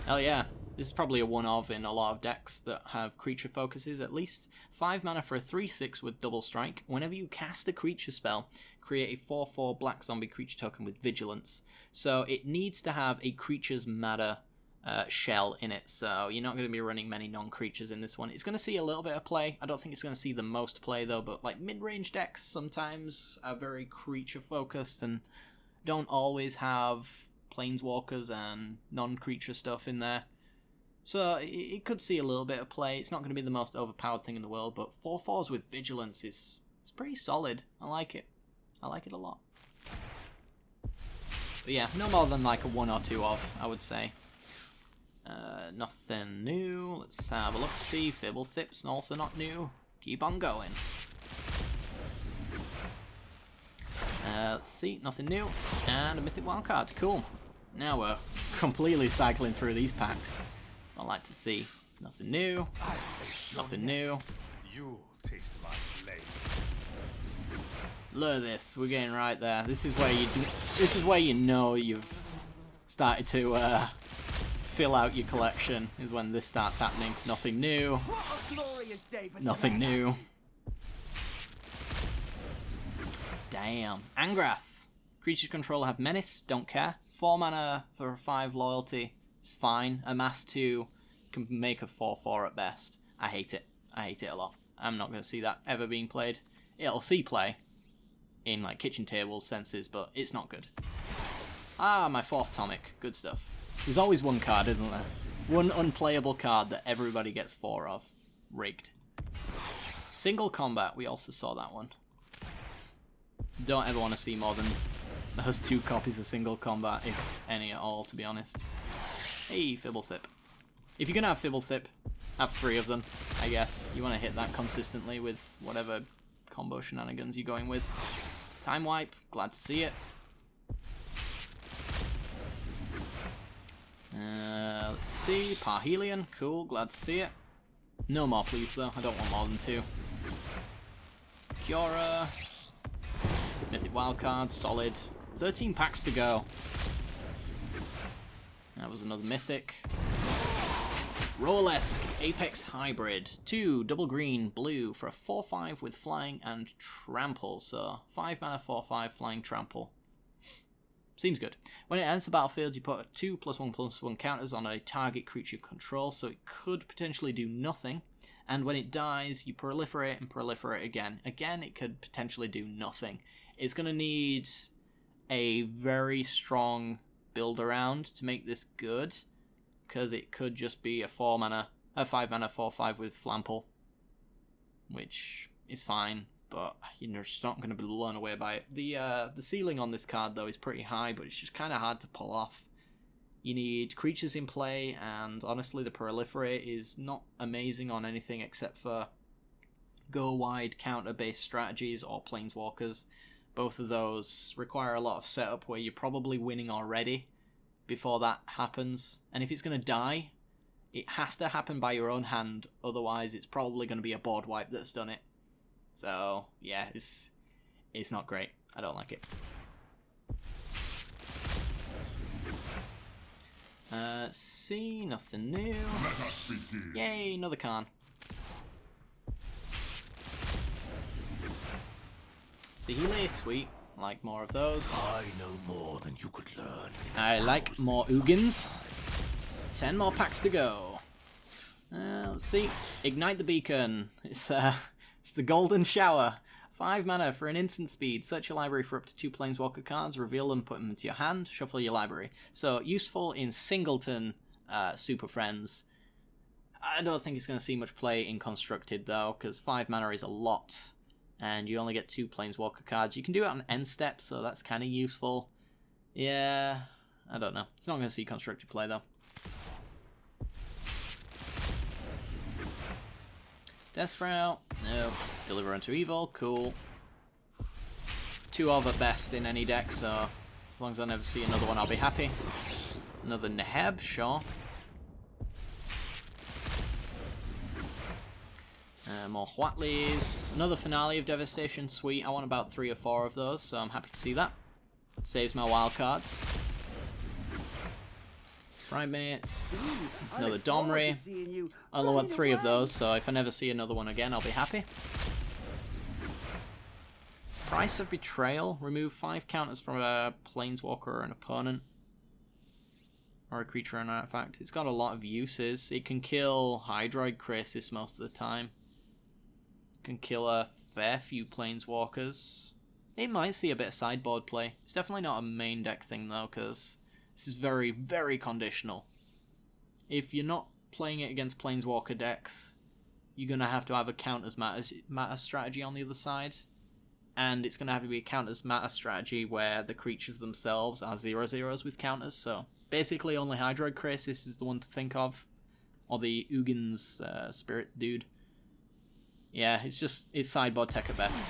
Hell yeah. This is probably a one-of in a lot of decks that have creature focuses at least. 5 mana for a 3/6 with double strike. Whenever you cast a creature spell, create a 4/4 black zombie creature token with vigilance. So it needs to have a creature's matter shell in it, so you're not going to be running many non-creatures in this one. It's going to see a little bit of play. I don't think it's going to see the most play though, but like mid-range decks sometimes are very creature-focused and don't always have planeswalkers and non-creature stuff in there. So it could see a little bit of play. It's not going to be the most overpowered thing in the world, but 4/4s with vigilance is pretty solid. I like it. I like it a lot. But yeah, no more than like a 1 or 2 of, I would say. Nothing new. Let's have a look. See, Fibblethip's also not new. Keep on going. Let's see, nothing new. And a Mythic Wild card. Cool. Now we're completely cycling through these packs. I like to see. Nothing new. Nothing new. You'll taste my blade. Look at this. We're getting right there. This is where you know you've started to fill out your collection. Is when this starts happening. Nothing new. Nothing new. Damn. Angrath. Creature control have menace. Don't care. 4 mana for a 5 loyalty. It's fine. Amass 2 can make a 4/4 at best. I hate it. I hate it a lot. I'm not going to see that ever being played. It'll see play in like kitchen table senses, but it's not good. Ah, my 4th tonic. Good stuff. There's always one card, isn't there? One unplayable card that everybody gets 4 of. Rigged. Single combat. We also saw that one. Don't ever want to see more than those 2 copies of single combat, if any at all, to be honest. Hey, Fibblethip. If you're going to have Fibblethip, have 3 of them, I guess. You want to hit that consistently with whatever combo shenanigans you're going with. Time Wipe, glad to see it. Let's see, Parhelion, cool, glad to see it. No more please though, I don't want more than 2. Kiora, Mythic Wildcard, solid. 13 packs to go. That was another Mythic. Rolesque, Apex Hybrid. 2 double green, blue for a 4/5 with flying and trample. So 5 mana 4/5 flying trample. Seems good. When it enters the battlefield, you put 2+1/+1 counters on a target creature you control, so it could potentially do nothing. And when it dies, you proliferate and proliferate again. Again, it could potentially do nothing. It's going to need a very strong build around to make this good, because it could just be a 5 mana 4/5 with Flample, which is fine, but you're just not going to be blown away by it. The ceiling on this card though is pretty high, but it's just kind of hard to pull off. You need creatures in play, and honestly the proliferate is not amazing on anything except for go wide counter based strategies or planeswalkers. Both of those require a lot of setup where you're probably winning already before that happens. And if it's going to die, it has to happen by your own hand, otherwise it's probably going to be a board wipe that's done it. So, yeah, it's not great. I don't like it. See, nothing new. Yay, another Khan. Sihile, sweet. Like more of those. I know more than you could learn. I like more Ugins. 10 more packs to go. Let's see. Ignite the Beacon. It's the Golden Shower. 5 mana for an instant speed. Search your library for up to 2 Planeswalker cards. Reveal them, put them into your hand. Shuffle your library. So useful in singleton Super Friends. I don't think it's going to see much play in Constructed, though, because 5 mana is a lot, and you only get 2 planeswalker cards. You can do it on end step, so that's kind of useful. Yeah, I don't know. It's not going to see Constructed play, though. Death Sprout, no. Deliver unto Evil, cool. 2 of at best in any deck, so as long as I never see another one, I'll be happy. Another Neheb, sure. More Huatlis. Another Finale of Devastation, sweet. I want about 3 or 4 of those, so I'm happy to see that. Saves my wild cards. Primates. Another Domri. I only want 3 of those, so if I never see another one again, I'll be happy. Price of Betrayal. Remove 5 counters from a planeswalker or an opponent. Or a creature or an artifact. It's got a lot of uses. It can kill Hydroid Krasis most of the time. It can kill a fair few planeswalkers. It might see a bit of sideboard play. It's definitely not a main deck thing though, because this is very, very conditional. If you're not playing it against planeswalker decks, you're going to have a counters matter strategy on the other side. And it's going to have to be a counters matter strategy where the creatures themselves are 0/0s with counters. So basically only Hydroid Krasis is the one to think of. Or the Ugin's spirit dude. Yeah, it's sideboard tech at best.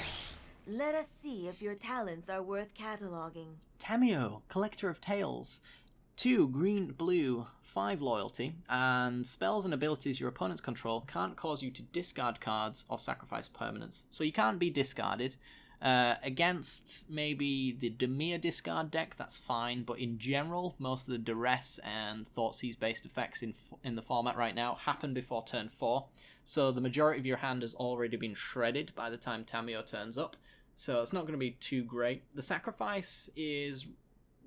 Let us see if your talents are worth cataloging. Tamio, Collector of Tales. 2 green, blue, 5 loyalty, and spells and abilities your opponents control can't cause you to discard cards or sacrifice permanents. So you can't be discarded. Against maybe the Dimir discard deck, that's fine, but in general, most of the Duress and Thoughtseize based effects in the format right now happen before turn 4, so the majority of your hand has already been shredded by the time Tamio turns up, so it's not going to be too great. The sacrifice is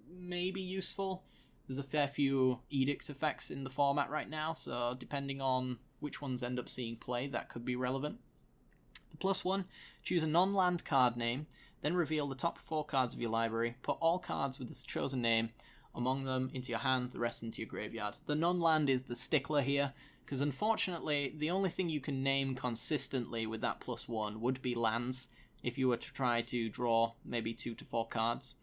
maybe useful. There's a fair few edict effects in the format right now, so depending on which ones end up seeing play, that could be relevant. The +1, choose a non-land card name, then reveal the top 4 cards of your library, put all cards with the chosen name among them into your hand, the rest into your graveyard. The non-land is the stickler here, because unfortunately the only thing you can name consistently with that +1 would be lands, if you were to try to draw maybe 2 to 4 cards.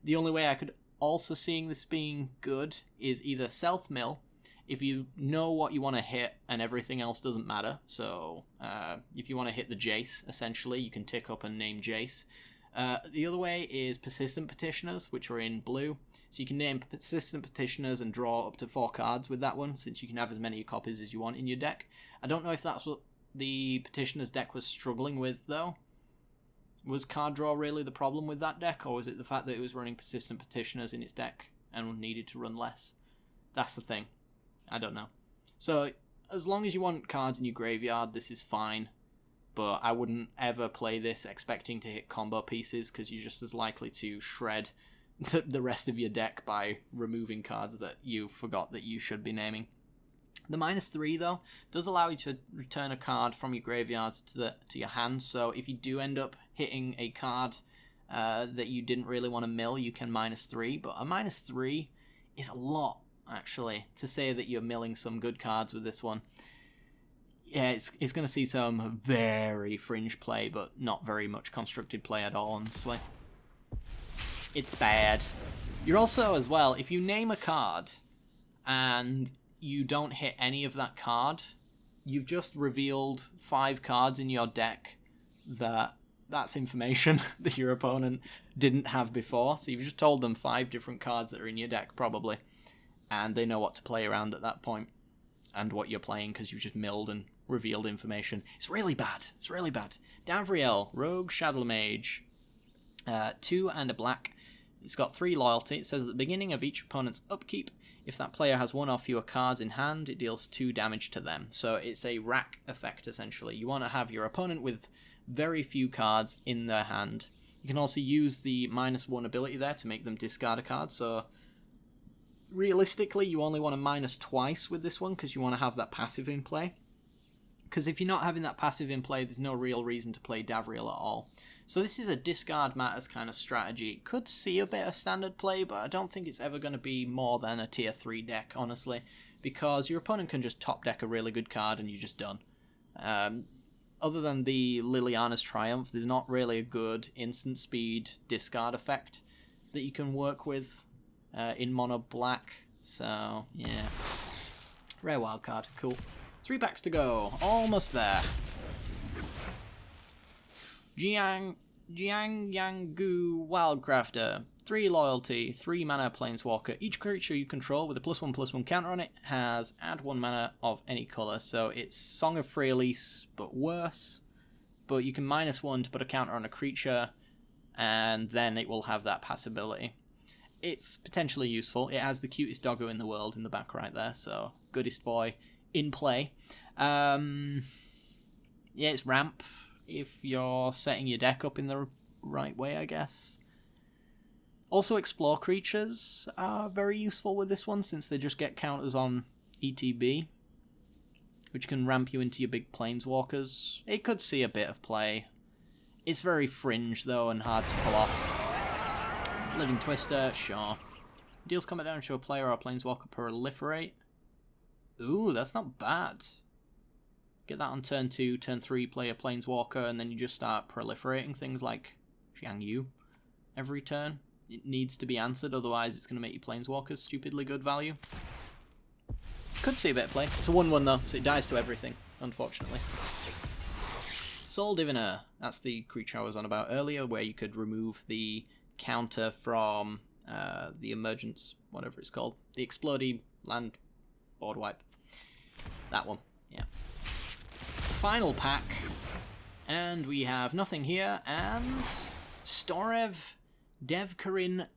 The only way I could also seeing this being good is either self-mill, if you know what you want to hit and everything else doesn't matter. So if you want to hit the Jace, essentially, you can tick up and name Jace. The other way is Persistent Petitioners, which are in blue. So you can name Persistent Petitioners and draw up to 4 cards with that one, since you can have as many copies as you want in your deck. I don't know if that's what the Petitioners deck was struggling with, though. Was card draw really the problem with that deck, or was it the fact that it was running Persistent Petitioners in its deck and needed to run less? That's the thing. I don't know. So, as long as you want cards in your graveyard, this is fine. But I wouldn't ever play this expecting to hit combo pieces, because you're just as likely to shred the rest of your deck by removing cards that you forgot that you should be naming. The -3, though, does allow you to return a card from your graveyard to your hand. So if you do end up hitting a card that you didn't really want to mill, you can -3. But a -3 is a lot, actually, to say that you're milling some good cards with this one. Yeah, it's going to see some very fringe play, but not very much constructed play at all, honestly. It's bad. You're also, as well, if you name a card and you don't hit any of that card, you've just revealed 5 cards in your deck that's information that your opponent didn't have before. So you've just told them 5 different cards that are in your deck, probably. And they know what to play around at that point, and what you're playing, because you've just milled and revealed information. It's really bad. It's really bad. Davriel, Rogue Shadow Mage. 2 and a black. It's got 3 loyalty. It says at the beginning of each opponent's upkeep, if that player has 1 or fewer cards in hand, it deals 2 damage to them. So it's a rack effect, essentially. You want to have your opponent with very few cards in their hand. You can also use the -1 ability there to make them discard a card. So realistically, you only want to minus twice with this one, because you want to have that passive in play. Because if you're not having that passive in play, there's no real reason to play Davriel at all. So this is a discard matters kind of strategy. It could see a bit of standard play, but I don't think it's ever going to be more than a tier 3 deck, honestly. because your opponent can just top deck a really good card and you're just done. Other than the Liliana's Triumph, there's not really a good instant speed discard effect that you can work with in mono black. So, yeah. Rare wild card. Cool. 3 packs to go. Almost there. Jiang Yangu Wildcrafter. 3 loyalty, 3 mana planeswalker. Each creature you control with a +1/+1 counter on it has add 1 mana of any colour. So it's Song of Free Elise, but worse. But you can -1 to put a counter on a creature, and then it will have that pass ability. It's potentially useful. It has the cutest doggo in the world in the back right there, so goodest boy in play. Yeah, it's ramp if you're setting your deck up in the right way, I guess. Also, explore creatures are very useful with this one, since they just get counters on ETB, which can ramp you into your big planeswalkers. It could see a bit of play. It's very fringe, though, and hard to pull off. Living Twister, sure. Deals combat damage to a player or a planeswalker proliferate. Ooh, that's not bad. Get that on turn 2, turn 3, play a planeswalker, and then you just start proliferating things like Xiang Yu every turn. It needs to be answered, otherwise it's going to make your planeswalkers stupidly good value. Could see a bit of play. It's a 1/1 though, so it dies to everything, unfortunately. Soul Diviner. That's the creature I was on about earlier, where you could remove the counter from the emergence, whatever it's called. The Explodey land board wipe. That one, yeah. Final pack. And we have nothing here, and Storev Devkarin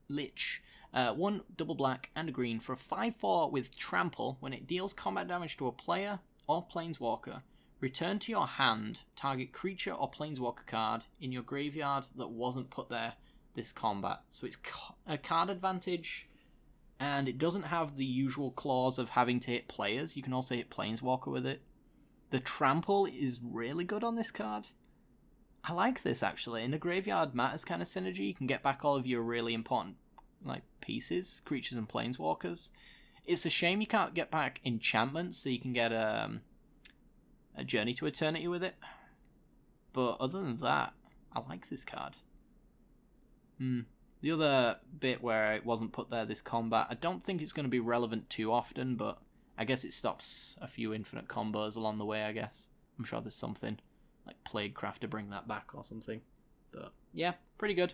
Lich. 1 double black and a green for a 5/4 with trample. When it deals combat damage to a player or planeswalker, return to your hand target creature or planeswalker card in your graveyard that wasn't put there this combat. So it's a card advantage, and it doesn't have the usual clause of having to hit players. You can also hit planeswalker with it. The trample is really good on this card. I like this, actually. In a graveyard matters kind of synergy, you can get back all of your really important pieces, creatures and planeswalkers. It's a shame you can't get back enchantments, so you can get a Journey to Eternity with it. But other than that, I like this card. The other bit where it wasn't put there this combat, I don't think it's going to be relevant too often, but I guess it stops a few infinite combos along the way, I guess. I'm sure there's something like Plaguecraft to bring that back or something. But yeah, pretty good.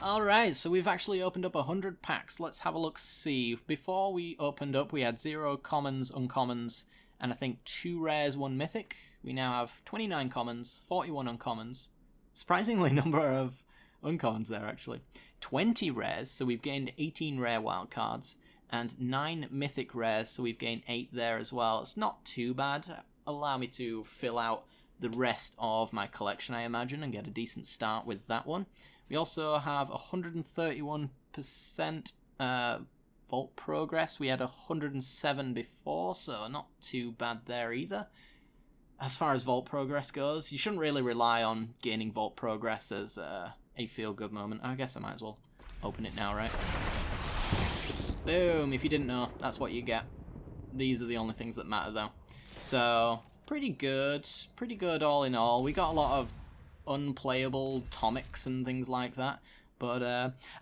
Alright, so we've actually opened up 100 packs. Let's have a look-see. Before we opened up, we had 0 commons, uncommons, and I think 2 rares, 1 mythic. We now have 29 commons, 41 uncommons. Surprisingly number of uncommons there, actually. 20 rares, so we've gained 18 rare wildcards, and 9 mythic rares, so we've gained 8 there as well. It's not too bad. Allow me to fill out the rest of my collection, I imagine, and get a decent start with that one. We also have 131% vault progress. We had 107 before, so not too bad there either. As far as vault progress goes, you shouldn't really rely on gaining vault progress as a feel-good moment. I guess I might as well open it now, right? Boom! If you didn't know, that's what you get. These are the only things that matter, though. So, pretty good all in all. We got a lot of unplayable tomics and things like that, but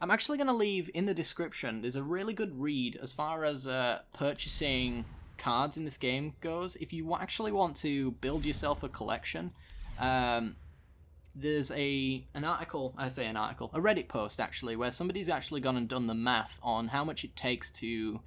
I'm actually going to leave in the description, there's a really good read as far as purchasing cards in this game goes. If you actually want to build yourself a collection, there's a Reddit post actually, where somebody's actually gone and done the math on how much it takes to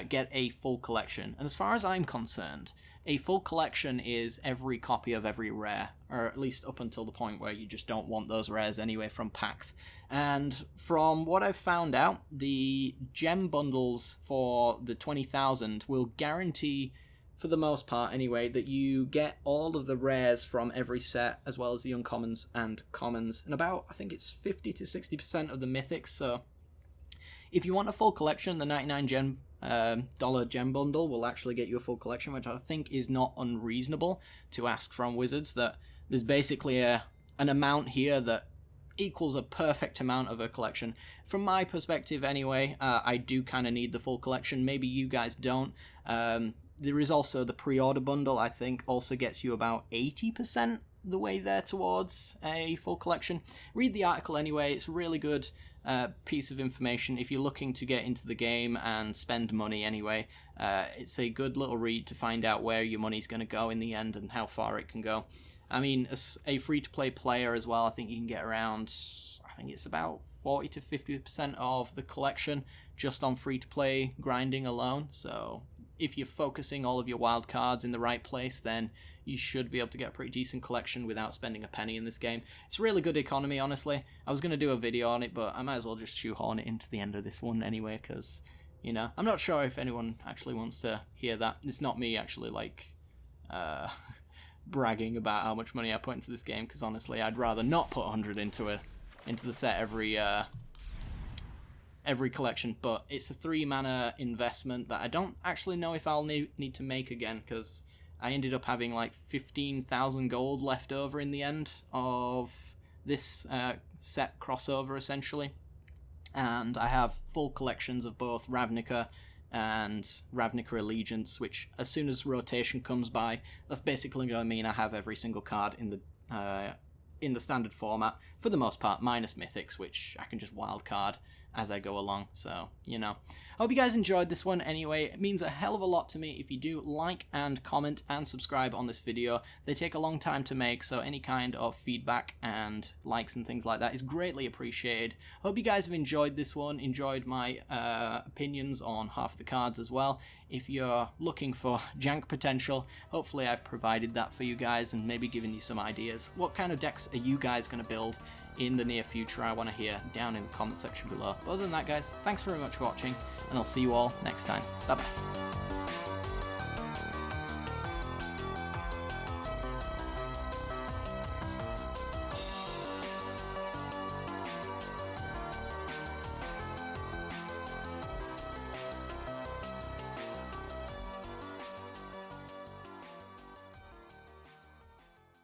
get a full collection. And as far as I'm concerned, a full collection is every copy of every rare, or at least up until the point where you just don't want those rares anyway from packs. And from what I've found out, the gem bundles for the 20,000 will guarantee, for the most part anyway, that you get all of the rares from every set, as well as the uncommons and commons, and about, I think it's 50 to 60% of the mythics. So if you want a full collection, the 99 dollar gem bundle will actually get you a full collection, which I think is not unreasonable to ask from Wizards. That there's basically an amount here that equals a perfect amount of a collection. From my perspective anyway, I do kind of need the full collection. Maybe you guys don't. There is also the pre-order bundle, I think, also gets you about 80% the way there towards a full collection. Read the article anyway, it's a really good piece of information if you're looking to get into the game and spend money anyway. It's a good little read to find out where your money's going to go in the end and how far it can go. I mean, as a free-to-play player as well, I think you can get around, I think it's about 40 to 50% of the collection just on free-to-play grinding alone. So if you're focusing all of your wild cards in the right place, then you should be able to get a pretty decent collection without spending a penny in this game. It's a really good economy, honestly. I was going to do a video on it, but I might as well just shoehorn it into the end of this one anyway, because, you know, I'm not sure if anyone actually wants to hear that. It's not me actually, like, bragging about how much money I put into this game, because honestly, I'd rather not put 100 into the set every collection. But it's a 3-mana investment that I don't actually know if I'll need to make again, because I ended up having like 15,000 gold left over in the end of this set crossover, essentially. And I have full collections of both Ravnica and Ravnica Allegiance, which as soon as rotation comes by, that's basically going to mean I have every single card in the standard format, for the most part, minus Mythics, which I can just wildcard as I go along. So, you know, I hope you guys enjoyed this one anyway. It means a hell of a lot to me if you do like and comment and subscribe on this video. They take a long time to make, so any kind of feedback and likes and things like that is greatly appreciated. Hope you guys have enjoyed this one, enjoyed my opinions on half the cards as well. If you're looking for jank potential, hopefully I've provided that for you guys and maybe given you some ideas. What kind of decks are you guys going to build in the near future? I want to hear down in the comment section below. But other than that, guys, thanks very much for watching, and I'll see you all next time. Bye bye.